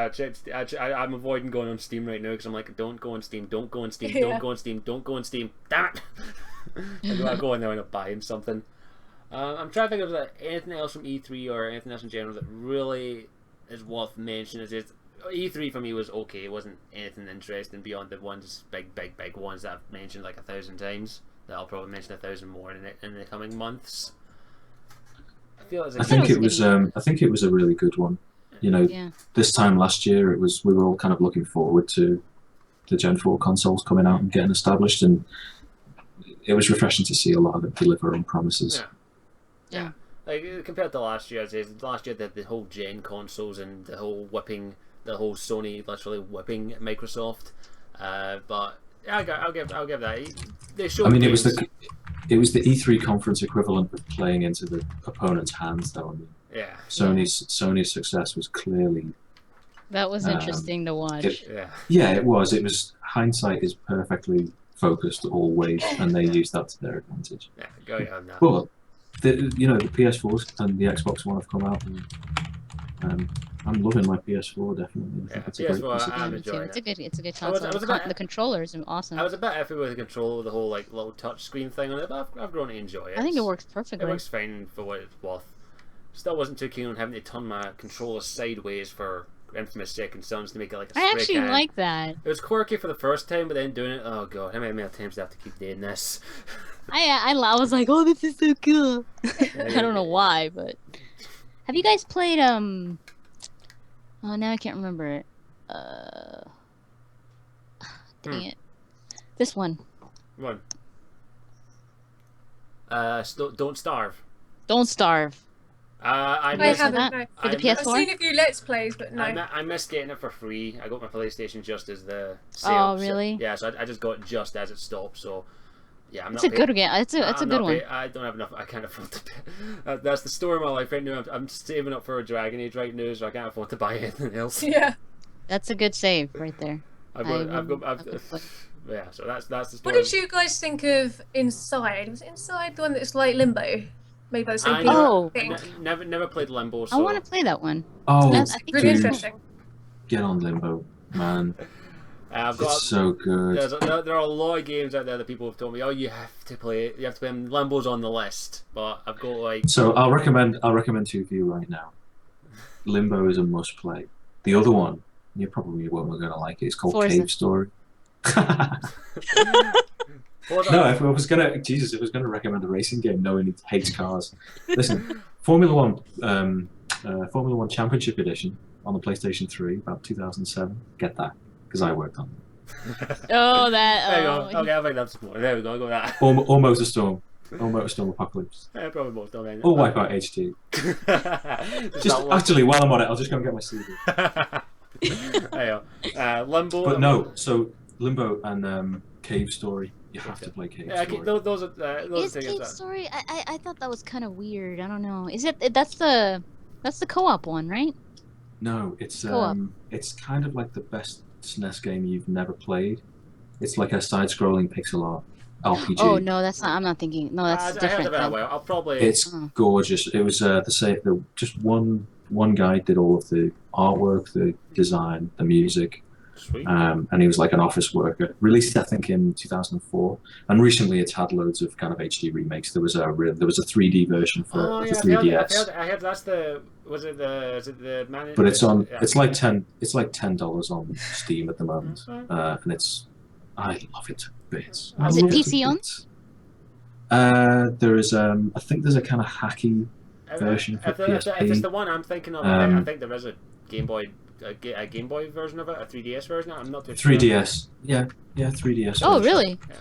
checked Steam. I'm avoiding going on Steam right now because I'm like, don't go on Steam, don't go on Steam, Yeah. don't go on Steam, don't go on Steam. Damn it! I go in there and I'm buying something. I'm trying to think of anything else from E3 or anything else in general that really is worth mentioning. E3 for me was okay. It wasn't anything interesting beyond the ones, big ones that I've mentioned like 1,000 times. That I'll probably mention 1,000 more in the coming months. I feel it's I think it was. I think it was a really good one. Yeah. This time last year, we were all kind of looking forward to the Gen 4 consoles coming out and getting established, and it was refreshing to see a lot of it deliver on promises. Yeah. Like compared to last year, last year they had the whole gen consoles and the whole Sony literally whipping Microsoft. But I'll give that. They showed. I mean, it games. was the E3 conference equivalent of playing into the opponent's hands, though. I mean, Yeah. Sony's success was clearly. That was interesting to watch. Yeah. Yeah, it was. It was hindsight is perfectly focused always, and they used that to their advantage. Yeah. Go on that. But the PS4s and the Xbox One have come out, and I'm loving my PS4 definitely. I think it's a great PS4, piece of I'm kit. enjoying it. It's a good I was console. a bit- The controllers are awesome. I was a bit iffy with the control, the whole like little touch screen thing on it, but I've grown to enjoy it. I think it works It perfectly. works fine for what it's worth. Still wasn't too keen on having to turn my controller sideways for infamous Second Sons to make it like a I spray actually can. like that. It was quirky for the first time, but then doing it, oh god, how many times do I have to keep doing this? I was like, oh, this is so cool. I don't know why, but have you guys played oh, now I can't remember it. Dang it. This one. One. Don't Starve. Don't Starve. I I missed, haven't. No. For the I- I've seen PS4? a few Let's Plays, but no. I missed getting it for free. I got my PlayStation just as the Oh, sale. really? Yeah, so I just got it just as it stopped. So yeah, I'm It's not. a good game. It's a I'm good not one. I don't have enough. I can't afford to pay. That's the story of my life right now. I'm saving up for a Dragon Age right now, so I can't afford to buy anything else. Yeah. That's a good save right there. Yeah, so that's the What story. did you guys think of Inside? Was it Inside the one that's like Limbo? Made by the same I people. Oh. I think. never played Limbo. I So want to play that one. Oh, I It's think really dude. interesting. Get on Limbo, man. I've got. It's so good. There are a lot of games out there that people have told me, oh, you have to play it. You have to play them. Limbo's on the list, but I've got like. So I'll recommend two for you right now. Limbo is a must play. The other one, you probably won't going to like it. It's called Forza. Cave Story. What No, if I was gonna recommend a racing game, knowing he hates cars. Listen, Formula One Championship Edition on the PlayStation 3, about 2007. Get that, because I worked on it. Oh, that. There you Oh, go. Okay, I think that's more. There we go. I got that. Or Motorstorm. Or Motorstorm Apocalypse. Yeah, probably both done then. Or Wipeout HD. Just actually, while I'm on it, I'll just go and get my CD. There you go. Limbo. But no, so Limbo and Cave Story. You have to play Cave Yeah, Story. those are Is things. Cave Story? I thought that was kind of weird. I don't know. Is it? That's the co-op one, right? No, it's Co-op. it's kind of like the best SNES game you've never played. It's like a side-scrolling pixel art RPG. Oh no, that's not. I'm not thinking. No, that's I heard different. of it that way. I'll probably. It's Oh. gorgeous. It was just one guy did all of the artwork, the design, the music, Sweet. and he was like an office worker. Released, I think, in 2004, and recently it's had loads of kind of HD remakes. There was a 3D version for Oh the yeah, 3DS. I heard that's the. Was it the man? But it's on. Yeah. It's like $10 on Steam at the moment, and I love it to bits. I Is it love to PC on? bits. There is I think there's a kind of hacky version for If it's PSP. the one I'm thinking of, I think there is a Game Boy, a Game Boy version of it, a 3DS version. I'm not too sure. 3DS. Yeah, 3DS. Oh version. really? Yeah.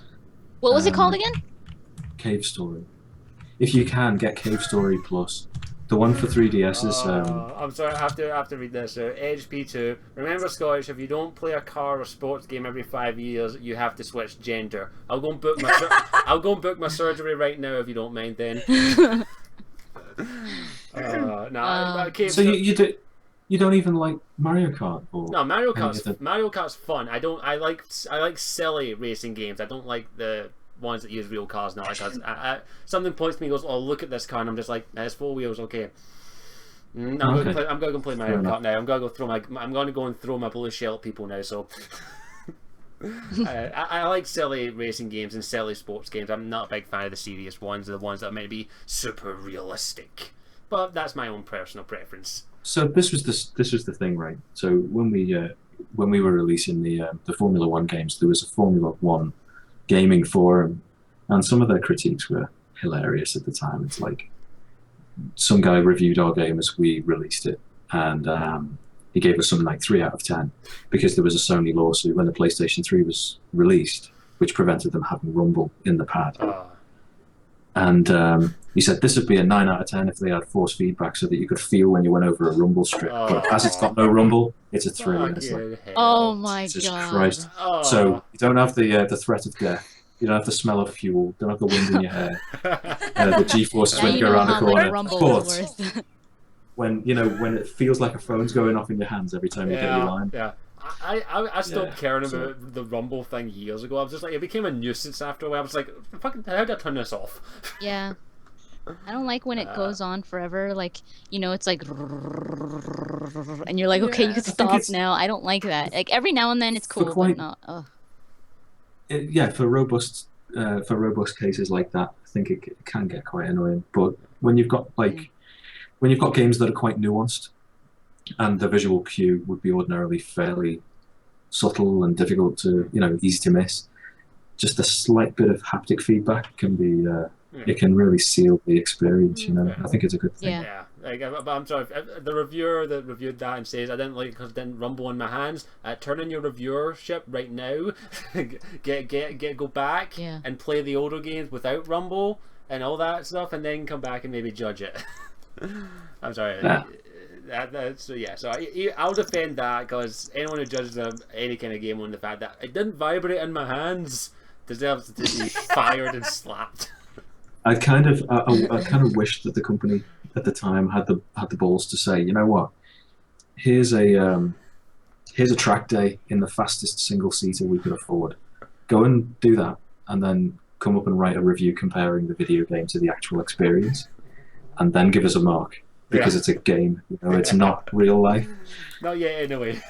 What was it called again? Cave Story. If you can get Cave Story Plus, the one for 3DS is. I'm sorry, I have to read this. Edge P2. Remember, Scottish, if you don't play a car or sports game every 5 years, you have to switch gender. I'll go and book my surgery right now if you don't mind. Then. So you don't even like Mario Kart? Or No, Mario any of the- Mario Kart's fun. I like silly racing games. I don't like the ones that use real cars now. Because something points to me and goes, "Oh, look at this car," and I'm just like, "It's 4 wheels, okay." I'm going to go play Mario Kart now. I'm going to go and throw my blue shell at people now. So. I like silly racing games and silly sports games. I'm not a big fan of the serious ones, the ones that might be super realistic. But that's my own personal preference. So this was the thing, right? So when we were releasing the Formula One games, there was a Formula One gaming forum, and some of their critiques were hilarious at the time. It's like some guy reviewed our game as we released it, and he gave us something like 3 out of 10 because there was a Sony lawsuit when the PlayStation 3 was released, which prevented them having Rumble in the pad. And he said this would be a 9 out of 10 if they had force feedback so that you could feel when you went over a rumble strip. But as it's got no rumble, it's a 3. And it's like, Oh my Jesus god. Christ. So you don't have the threat of death. You don't have the smell of fuel. Don't have the wind in your hair. The G-forces Now when you you go know around the how much corner. Rumble But is worth. when it feels like a phone's going off in your hands every time you get your line. Yeah. I stopped Yeah, caring so- about the Rumble thing years ago. I was just like, it became a nuisance after a while. I was like, fucking, how do I turn this off? Yeah. I don't like when it goes on forever. Like, it's like, and you're like, okay, you Yeah. can stop now. I don't like that. Like every now and then it's For cool, quite- but not. Ugh. For robust cases like that, I think it can get quite annoying. But when you've got games that are quite nuanced, and the visual cue would be ordinarily fairly subtle and difficult to, easy to miss, just a slight bit of haptic feedback can be. It can really seal the experience. I think it's a good thing. Yeah. But I'm sorry. If the reviewer that reviewed that and says I didn't like it because it didn't rumble in my hands. Turn in your reviewership right now. go back Yeah. and play the older games without rumble and all that stuff, and then come back and maybe judge it. I'm sorry. Yeah. So I'll defend that, because anyone who judges any kind of game on the fact that it didn't vibrate in my hands deserves to be fired and slapped. I kind of wish that the company at the time had the balls to say, you know what, here's a track day in the fastest single seater we could afford. Go and do that, and then come up and write a review comparing the video game to the actual experience, and then give us a mark, because it's a game. You know, it's not real life. Not yet, anyway.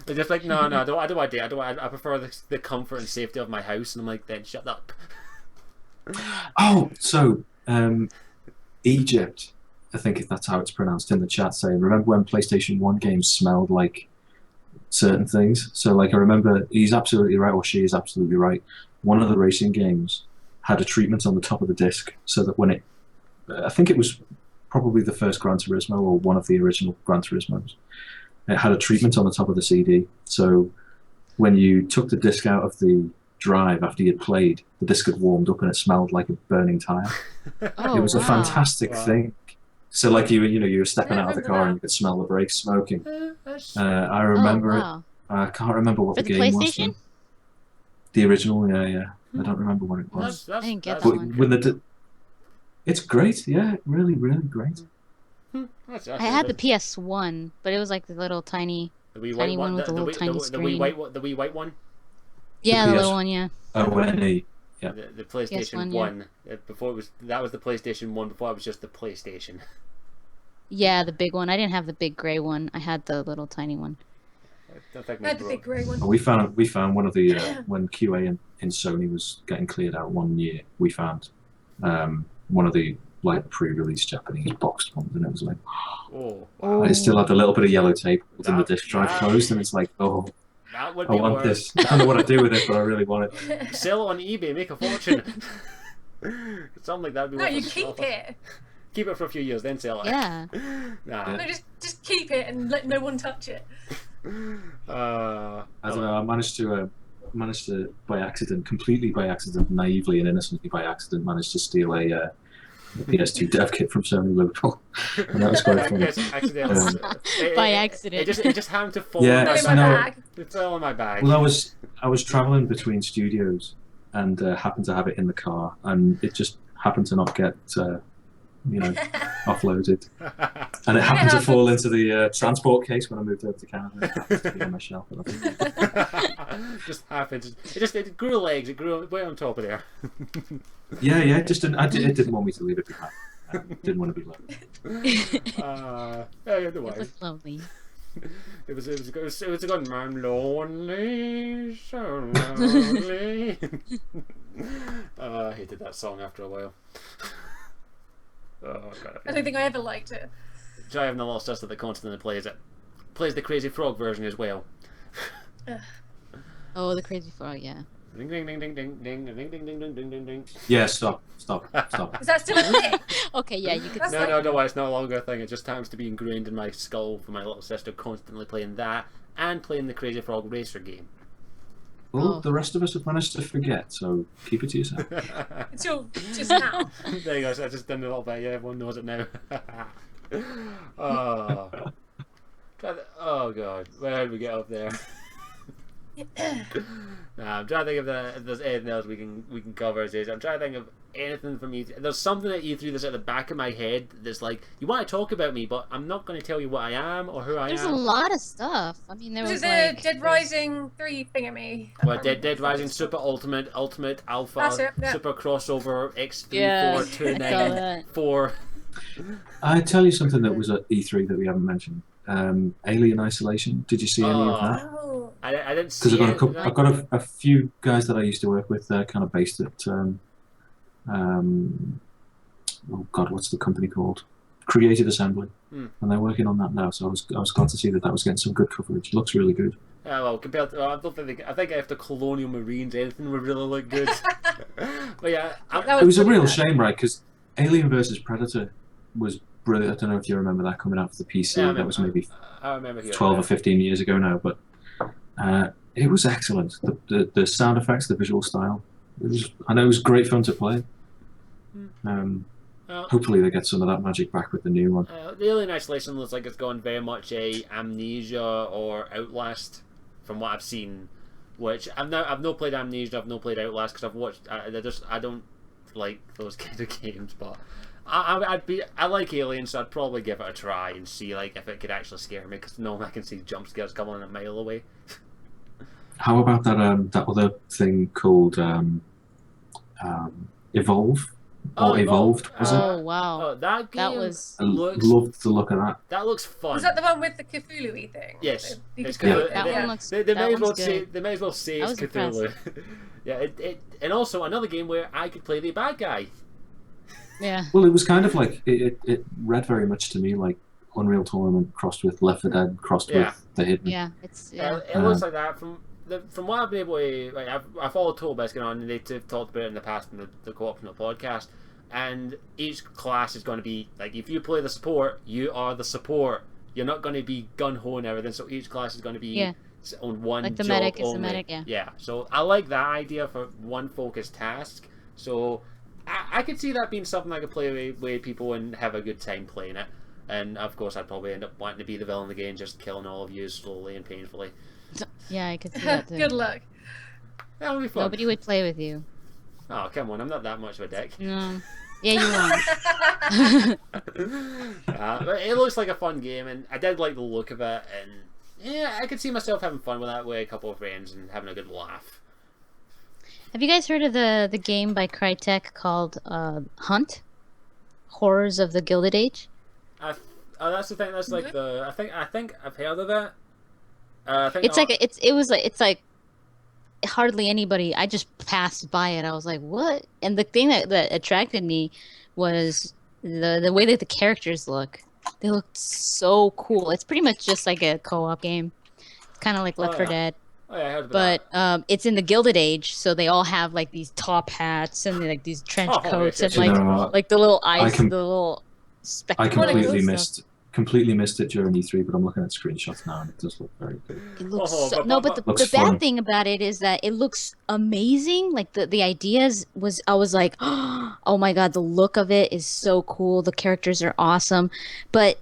They're just like, no, I don't want to do it. I prefer the comfort and safety of my house, and I'm like, then shut up. Oh, so Egypt, I think if that's how it's pronounced in the chat, saying, remember when PlayStation 1 games smelled like certain things? So like, I remember, he's absolutely right, or she is absolutely right, one of the racing games had a treatment on the top of the disc, so that when I think it was probably the first Gran Turismo, or one of the original Gran Turismos, it had a treatment on the top of the CD, so when you took the disc out of the drive after you'd played, the disc had warmed up and it smelled like a burning tire. Oh, It was a fantastic thing. So like you were stepping out of the car and you could smell the brakes smoking. I remember it. I can't remember what For the the game was. PlayStation? The original, yeah. I don't remember what it was. I didn't get But that one. when it's great, yeah, really, really great. I had the PS1, but it was like the little tiny one with the little tiny screen. The wee white one. Yeah, the PS little one, yeah. ONE. Yeah. The PlayStation PS1, 1. Before that was the PlayStation 1. Before it was just the PlayStation. Yeah, the big one. I didn't have the big gray one. I had the little tiny one. I had the big grey one. We found one of the when QA in Sony was getting cleared out one year. We found one of the like pre-release Japanese boxed ones, and it was like, it still had a little bit of yellow tape in the disc drive closed, and it's like, oh, that would I be want worse. this. I don't know what to do with it, but I really want it. Sell it on eBay, make a fortune. Something like that would be No, worth you it. keep it. Keep it for a few years, then sell it. Yeah. Nah. No, just keep it and let no one touch it. I don't know. I managed to completely by accident, naively and innocently by accident, managed to steal a PS2 dev kit from Sony Liverpool, and that was quite funny. Yes, accidentally. By accident. It just happened to fall. Yeah, in my Put it in my bag. bag. It fell in my bag. Well, I was traveling between studios and happened to have it in the car, and it just happened to not get offloaded, and it happened to fall into the transport case when I moved over to Canada. It happened to be on my shelf. Just happened. It grew legs. It grew way on top of there. Yeah. It didn't want me to leave it behind. Didn't want to be left. Yeah, no It way. was lovely. It was a good man. Lonely, so lonely. I hated that song after a while. Oh god. I don't think I ever liked it. I have no lost sister that constantly plays it. Plays the Crazy Frog version as well. Oh, the crazy frog, yeah. Ding ding ding ding ding ding ding ding ding ding ding ding ding. Yeah, stop. Is that still a thing? Okay, yeah, you could That's say. No, it's no longer a thing. It just happens to be ingrained in my skull for my little sister constantly playing that and playing the Crazy Frog Racer game. Well, the rest of us have managed to forget, so keep it to yourself. Until just now. There you go. So I just done a little bit. Yeah, everyone knows it now. Oh god, where did we get up there? I'm trying to think if there's anything else we can cover. I'm trying to think of anything from E3. There's something at E3 that's at the back of my head that's like, you want to talk about me, but I'm not going to tell you what I am or who I There's am. a lot of stuff. I mean, there This was is like... a Dead Rising 3 thingamy. Well, Dead Rising Super Ultimate Alpha, That's it, yeah. Super Crossover X3 Yeah, 429 I tell you something that was at E3 that we haven't mentioned. Alien Isolation. Did you see any of that? Oh. I didn't see Because I've got a few guys that I used to work with. They're kind of based at oh god, what's the company called? Creative Assembly, and they're working on that now. So I was glad to see that was getting some good coverage. It looks really good. Yeah, well, compared to, I don't think I think after Colonial Marines, anything would really look good. But yeah, That It was a pretty real bad. shame, right? Because Alien versus Predator was brilliant. I don't know if you remember that coming out for the PC. Yeah, that was maybe I remember hearing 12 or that. 15 years ago now, but it was excellent. The sound effects, the visual style. I know it was great fun to play. Hopefully they get some of that magic back with the new one. The Alien Isolation looks like it's gone very much a Amnesia or Outlast, from what I've seen. Which I've not played Amnesia, I've not played Outlast because I've watched. I don't like those kind of games, but I like Alien, so I'd probably give it a try and see like if it could actually scare me, because no, I can see jump scares coming a mile away. How about that other thing called Evolve? Or Evolved, was it? Oh wow, Oh, that game was. I looks. loved the look of that. That looks fun. Was that the one with the Cthulhu-y thing? Yes, It's Cthulhu. That one looks. They that may as well one's say good. they may as well say I it's was Cthulhu. Yeah, and also another game where I could play the bad guy. Yeah. Well, it was kind of like it read very much to me like Unreal Tournament crossed with Left 4 Dead crossed Yeah. with The Hidden. Yeah. It's. Yeah. It looks like that from what I've been able to, like, I followed Total Biscuit on, and they've talked about it in the past in the co-optional podcast, and each class is going to be, like, if you play the support, you are the support. You're not going to be gun-ho and everything, so each class is going to be on one Like the job medic is only. the medic, yeah. Yeah, so I like that idea for one focused task, so I could see that being something I could play with people and have a good time playing it. And of course I'd probably end up wanting to be the villain of the game, just killing all of you slowly and painfully. Yeah, I could see that too. Good luck. That would be fun. Nobody would play with you. Oh, come on, I'm not that much of a dick. No. Yeah, you are. But it looks like a fun game, and I did like the look of it, and yeah, I could see myself having fun with that with a couple of friends and having a good laugh. Have you guys heard of the game by Crytek called Hunt? Horrors of the Gilded Age? That's the thing. That's like the. I think I've heard of it. I think It's like hardly anybody. I just passed by it. I was like, what? And the thing that attracted me was the way that the characters look. They look so cool. It's pretty much just like a co-op game. It's kind of like Left 4 Dead. Oh yeah, I heard about But it's in the Gilded Age, so they all have like these top hats and like these trench coats and You know, like the little eyes, I com- the little I spectacles. completely missed it during E3, but I'm looking at screenshots now and it does look very good. It looks but the funny. bad thing about it is that it looks amazing. Like the ideas I was like, oh my god, the look of it is so cool. The characters are awesome, but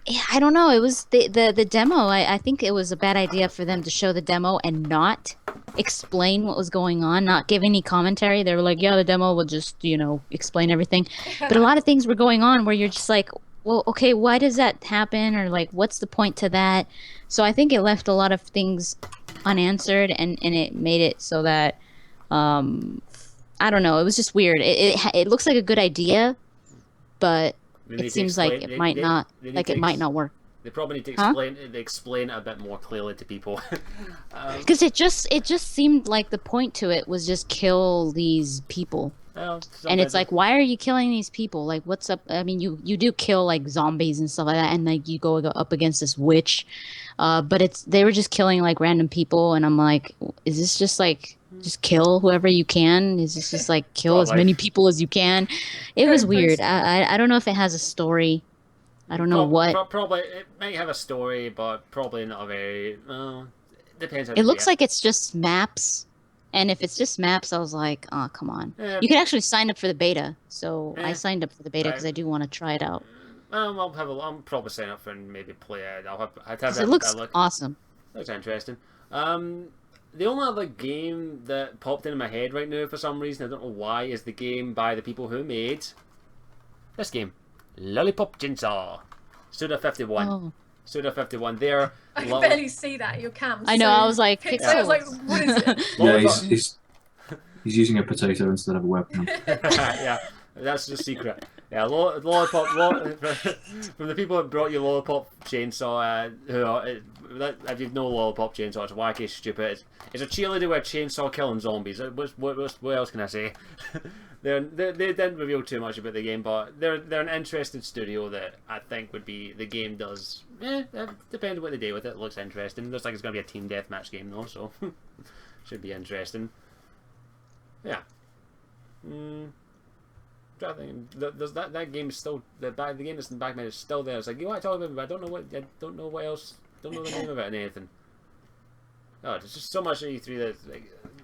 yeah, I don't know. It was the demo. I think it was a bad idea for them to show the demo and not explain what was going on, not give any commentary. They were like, yeah, the demo will just, explain everything. But a lot of things were going on where you're just like, well, okay, why does that happen? Or like, what's the point to that? So I think it left a lot of things unanswered, and it made it so that, I don't know. It was just weird. It looks like a good idea, but it seems like it might not work. They probably need to explain it a bit more clearly to people. Because it just seemed like the point to it was just kill these people. Well, And it's like, why are you killing these people? Like, what's up? I mean, you do kill like zombies and stuff like that, and like you go up against this witch, but they were just killing like random people, and I'm like, is this just like just kill whoever you can? Is this just like kill as many people as you can? It was weird. I don't know if it has a story. I don't know what. Probably it might have a story, but probably not a very. Depends. It looks like it's just maps. And if it's just maps, I was like, oh, come on. You can actually sign up for the beta. So I signed up for the beta because I do want to try it out. I'll probably sign up for and maybe play it. It looks awesome. Looks interesting. The only other game that popped into my head right now for some reason, I don't know why, is the game by the people who made this game. Lollipop Chainsaw. Suda51. Oh. Suda51. They're I can barely see that, your cam. I know, I was like, I was like, what is it? Yeah, he's using a potato instead of a webcam. Yeah, that's the secret. Yeah, Lollipop, from the people that brought you Lollipop Chainsaw, if you know Lollipop Chainsaw, it's wacky, stupid. It's a cheerleader with a chainsaw killing zombies. What else can I say? They didn't reveal too much about the game, but they're an interesting studio that I think would be, the game does, depends on what they do with it. It looks interesting. Looks like it's going to be a team deathmatch game though, so should be interesting. Yeah. I think there's that game is still the game that's in the back of my head is still there. It's like, you want to talk about it, but I don't know what else. Don't know the name of it and anything. Oh, there's just so much E3 that like,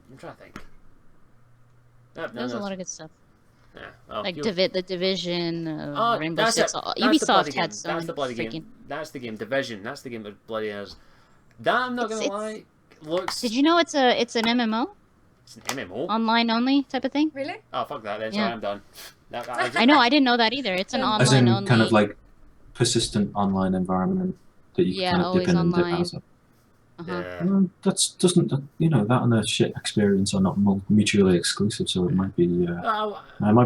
I'm trying to think. There's a lot of good stuff. Yeah, well, Like the Division, Rainbow that's Six. it. That's the Ubisoft bloody game. had so That's the many bloody freaking. game. That's the game. Division. That's the game that bloody is. That I'm not gonna lie. Looks. Did you know it's an MMO? It's an MMO. Online only type of thing? Really? Oh fuck that then. Yeah. Sorry, I'm done. I know. I didn't know that either. It's an As As online in, only. kind of like persistent online environment that you Yeah, can kind of dip in and dip online. out of. Uh-huh. Yeah. That's doesn't that and a shit experience are not mutually exclusive, so it might be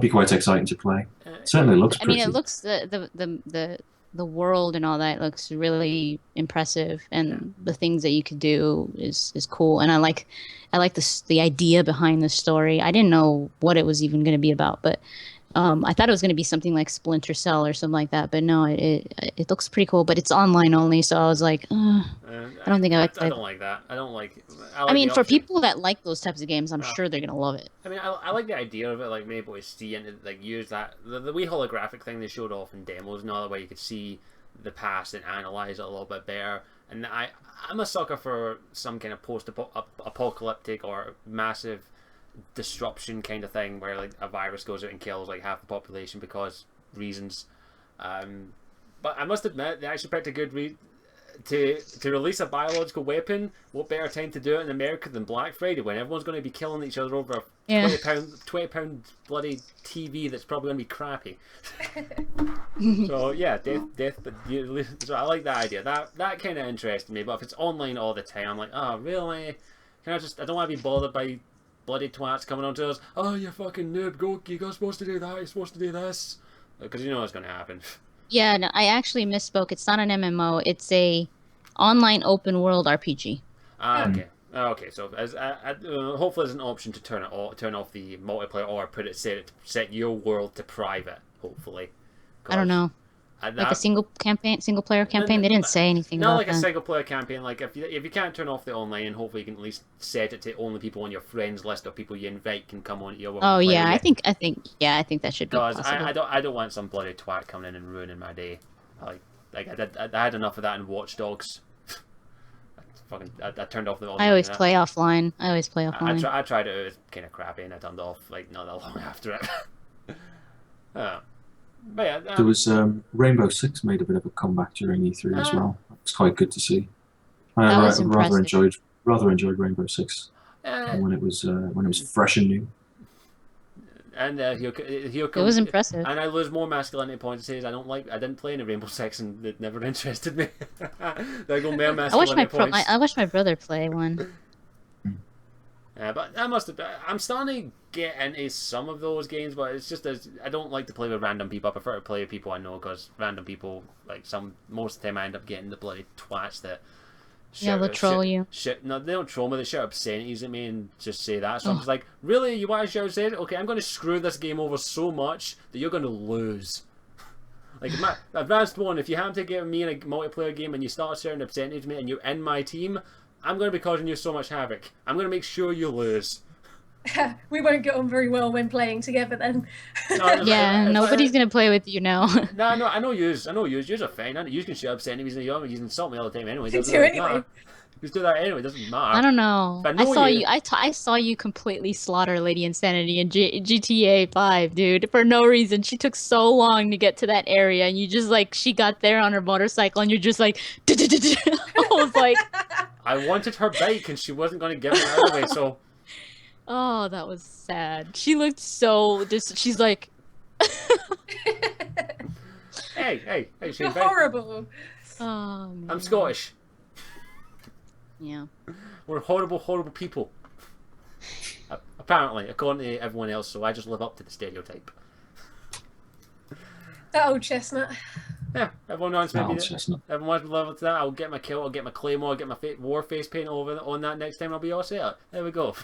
quite exciting to play. It certainly looks I pretty. mean, it looks the world and all that looks really impressive, and the things that you could do is cool. And I like the idea behind the story. I didn't know what it was even going to be about, but I thought it was going to be something like Splinter Cell or something like that. But no, it looks pretty cool. But it's online only, so I was like, I don't think I don't like that. I don't like. I mean, for people that like those types of games, I'm sure they're gonna love it. I mean, I like the idea of it, like maybe able to see and like use that the wee holographic thing they showed off in demos. Another way you could see the past and analyze it a little bit better. And I'm a sucker for some kind of post-apocalyptic or massive disruption kind of thing where like a virus goes out and kills like half the population because reasons. But I must admit, they actually picked a good to release a biological weapon. What better time to do it in America than Black Friday when everyone's going to be killing each other over a £20 bloody TV that's probably going to be crappy. So yeah, death. But so I like that idea. That kind of interested me. But if it's online all the time, I'm like, oh really? I don't want to be bothered by bloody twats coming onto us. Oh, you fucking noob! You're supposed to do that. You're supposed to do this. Because you know what's going to happen. Yeah, no, I actually misspoke. It's not an MMO. It's a online open world RPG. Okay. Okay. So hopefully there's an option to turn off the multiplayer or set your world to private. Hopefully. I don't know. Like a single player campaign. They didn't say anything not about like that. a single player campaign. Like if you can't turn off the online, hopefully you can at least set it to only people on your friends list or people you invite can come on your world. Oh yeah, I think that should be possible. I don't want some bloody twat coming in and ruining my day. I had enough of that in Watch Dogs. I turned off the online. I always play offline. I tried it. It was kind of crappy, and I turned off like not that long after it. But yeah, there was Rainbow Six made a bit of a comeback during E3 as well. It was quite good to see. I rather enjoyed Rainbow Six when it was fresh and new. And it was impressive. And I lose more masculinity points. Says I didn't play any Rainbow Six, and it never interested me. There go more masculinity points. I watched my brother play one. But I'm starting to get into some of those games, but it's just I don't like to play with random people. I prefer to play with people I know because random people, most of the time I end up getting the bloody twats that they'll troll you. No, they don't troll me. They shout obscenities at me and just say that. So I'm just like, really? You want to shout obscenities? Okay, I'm going to screw this game over so much that you're going to lose. Like, advanced one, if you happen to get me in a multiplayer game and you start shouting obscenities at me and you're in my team, I'm going to be causing you so much havoc. I'm going to make sure you lose. We won't get on very well when playing together then. Nobody's going to play with you now. No, I know yous. Yous are fine. You can shout obscenities and you insult me all the time anyway. You do anyway. Just do that anyway. It doesn't matter. I don't know. I saw you completely slaughter Lady Insanity in GTA 5, dude. For no reason. She took so long to get to that area, and you just she got there on her motorcycle, and you're just like, I was like, I wanted her bike, and she wasn't going to give it out away, so. Oh, that was sad. She looked so. She's like. Hey, you're horrible. Oh, man. I'm Scottish. Yeah. We're horrible, horrible people. Apparently, according to everyone else, so I just live up to the stereotype. That old chestnut. Yeah, everyone wants me to be chestnut. Everyone wants me to live up to that. I'll get my kill, I'll get my claymore, I'll get my war face paint on that next time, I'll be all set. There we go.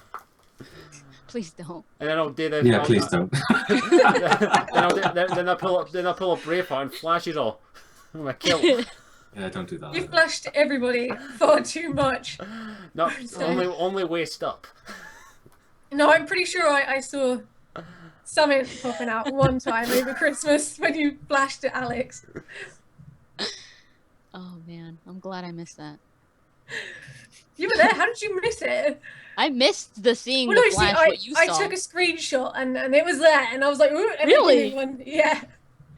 Please don't. And then I'll do the. Yeah, please don't. then I'll pull up Braveheart and flash it all. My kill. Yeah, don't do that. You flashed everybody far too much. Not only waist up. No, I'm pretty sure I saw something popping out one time over Christmas when you flashed at Alex. Oh man, I'm glad I missed that. You were there. How did you miss it? I missed the seeing Well, the no, see, flash. What you I saw. took a screenshot and it was there, and I was like, ooh, Really? one. Yeah.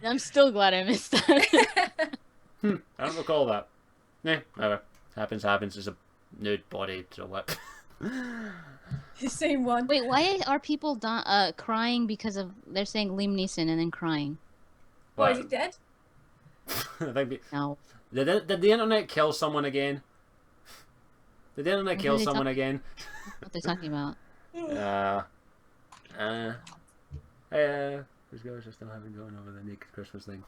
I'm still glad I missed that. I don't recall that. Nah, whatever. Happens. It's a nude body, so what? The same one. Wait, why are people crying because of they're saying Liam Neeson and then crying? Why is he dead? I think No. did the internet kill someone again? Did the internet What kill are they someone again? What they're talking about? These guys are still having going over the naked Christmas thing.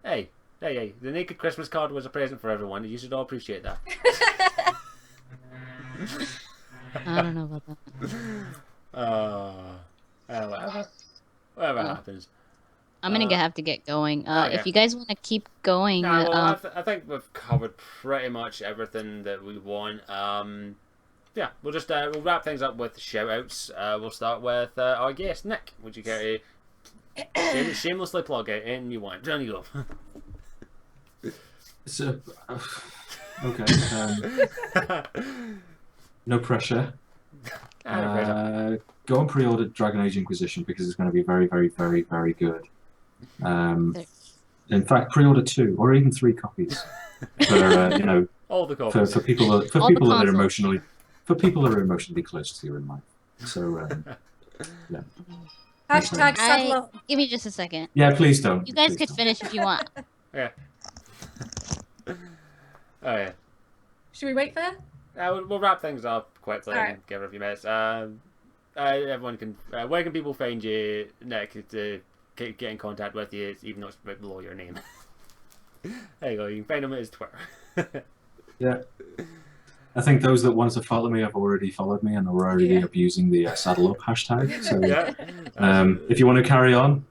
Hey, the naked Christmas card was a present for everyone. You should all appreciate that. I don't know about that. Whatever happens. I'm gonna have to get going. Okay. If you guys want to keep going, Nah, well, I think we've covered pretty much everything that we want. Yeah, we'll just we'll wrap things up with shout-outs. We'll start with our guest, Nick. Would you care to shamelessly plug out anything you want? Johnny, go. So, okay. No pressure. Go and pre-order Dragon Age Inquisition because it's going to be very, very, very, very good. In fact, pre-order 2 or even 3 copies for you know, all the copies for people that are emotionally close to you in life. So yeah. Hashtag saddle up. Give me just a second. Yeah, please don't. You guys Please could don't. finish if you want. Yeah. Oh yeah. Should we wait for her? We'll wrap things up quickly Alright. and give her a few minutes. Everyone can. Where can people find you, Nick, to get in contact with you, even though it's right below your name? There you go. You can find him at his Twitter. Yeah. I think those that want to follow me have already followed me and are already abusing the saddle up hashtag. So Yeah. if you want to carry on,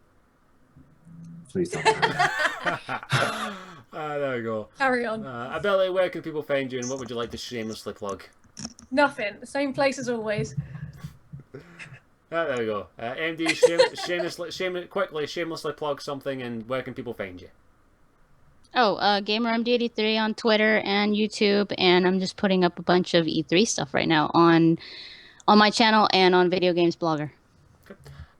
please don't. There we go. Carry on. Abelli, where can people find you, and what would you like to shamelessly plug? Nothing. Same place as always. There we go. MD, shamelessly plug something, and where can people find you? Oh, GamerMD83 on Twitter and YouTube, and I'm just putting up a bunch of E3 stuff right now on my channel and on Video Games Blogger.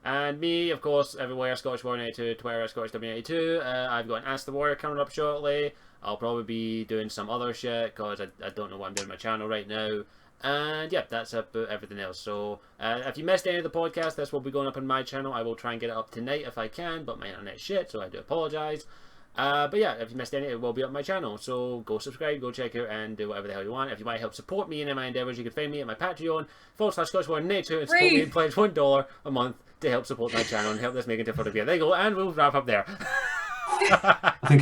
And me, of course, everywhere, Scottishwarrior92, Twitter, Scottishwarrior92. I've got an Ask the Warrior coming up shortly. I'll probably be doing some other shit, because I don't know what I'm doing on my channel right now. And yeah, that's about everything else. So if you missed any of the podcast, this will be going up on my channel. I will try and get it up tonight if I can, but my internet's shit, so I do apologise. But yeah, if you missed any, it will be on my channel. So go subscribe, go check out, and do whatever the hell you want. If you want to help support me in my endeavours, you can find me at my Patreon /Scottishwarrior92 and support me and pledge $1 a month to help support my channel and help this make it to further beer. There you go, and we'll wrap up there. I think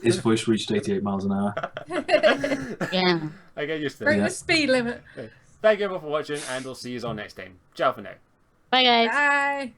his voice reached 88 miles an hour. Yeah. I get used to Bring it. the speed limit. Thank you everyone for watching, and we'll see you all next time. Ciao for now. Bye, guys. Bye.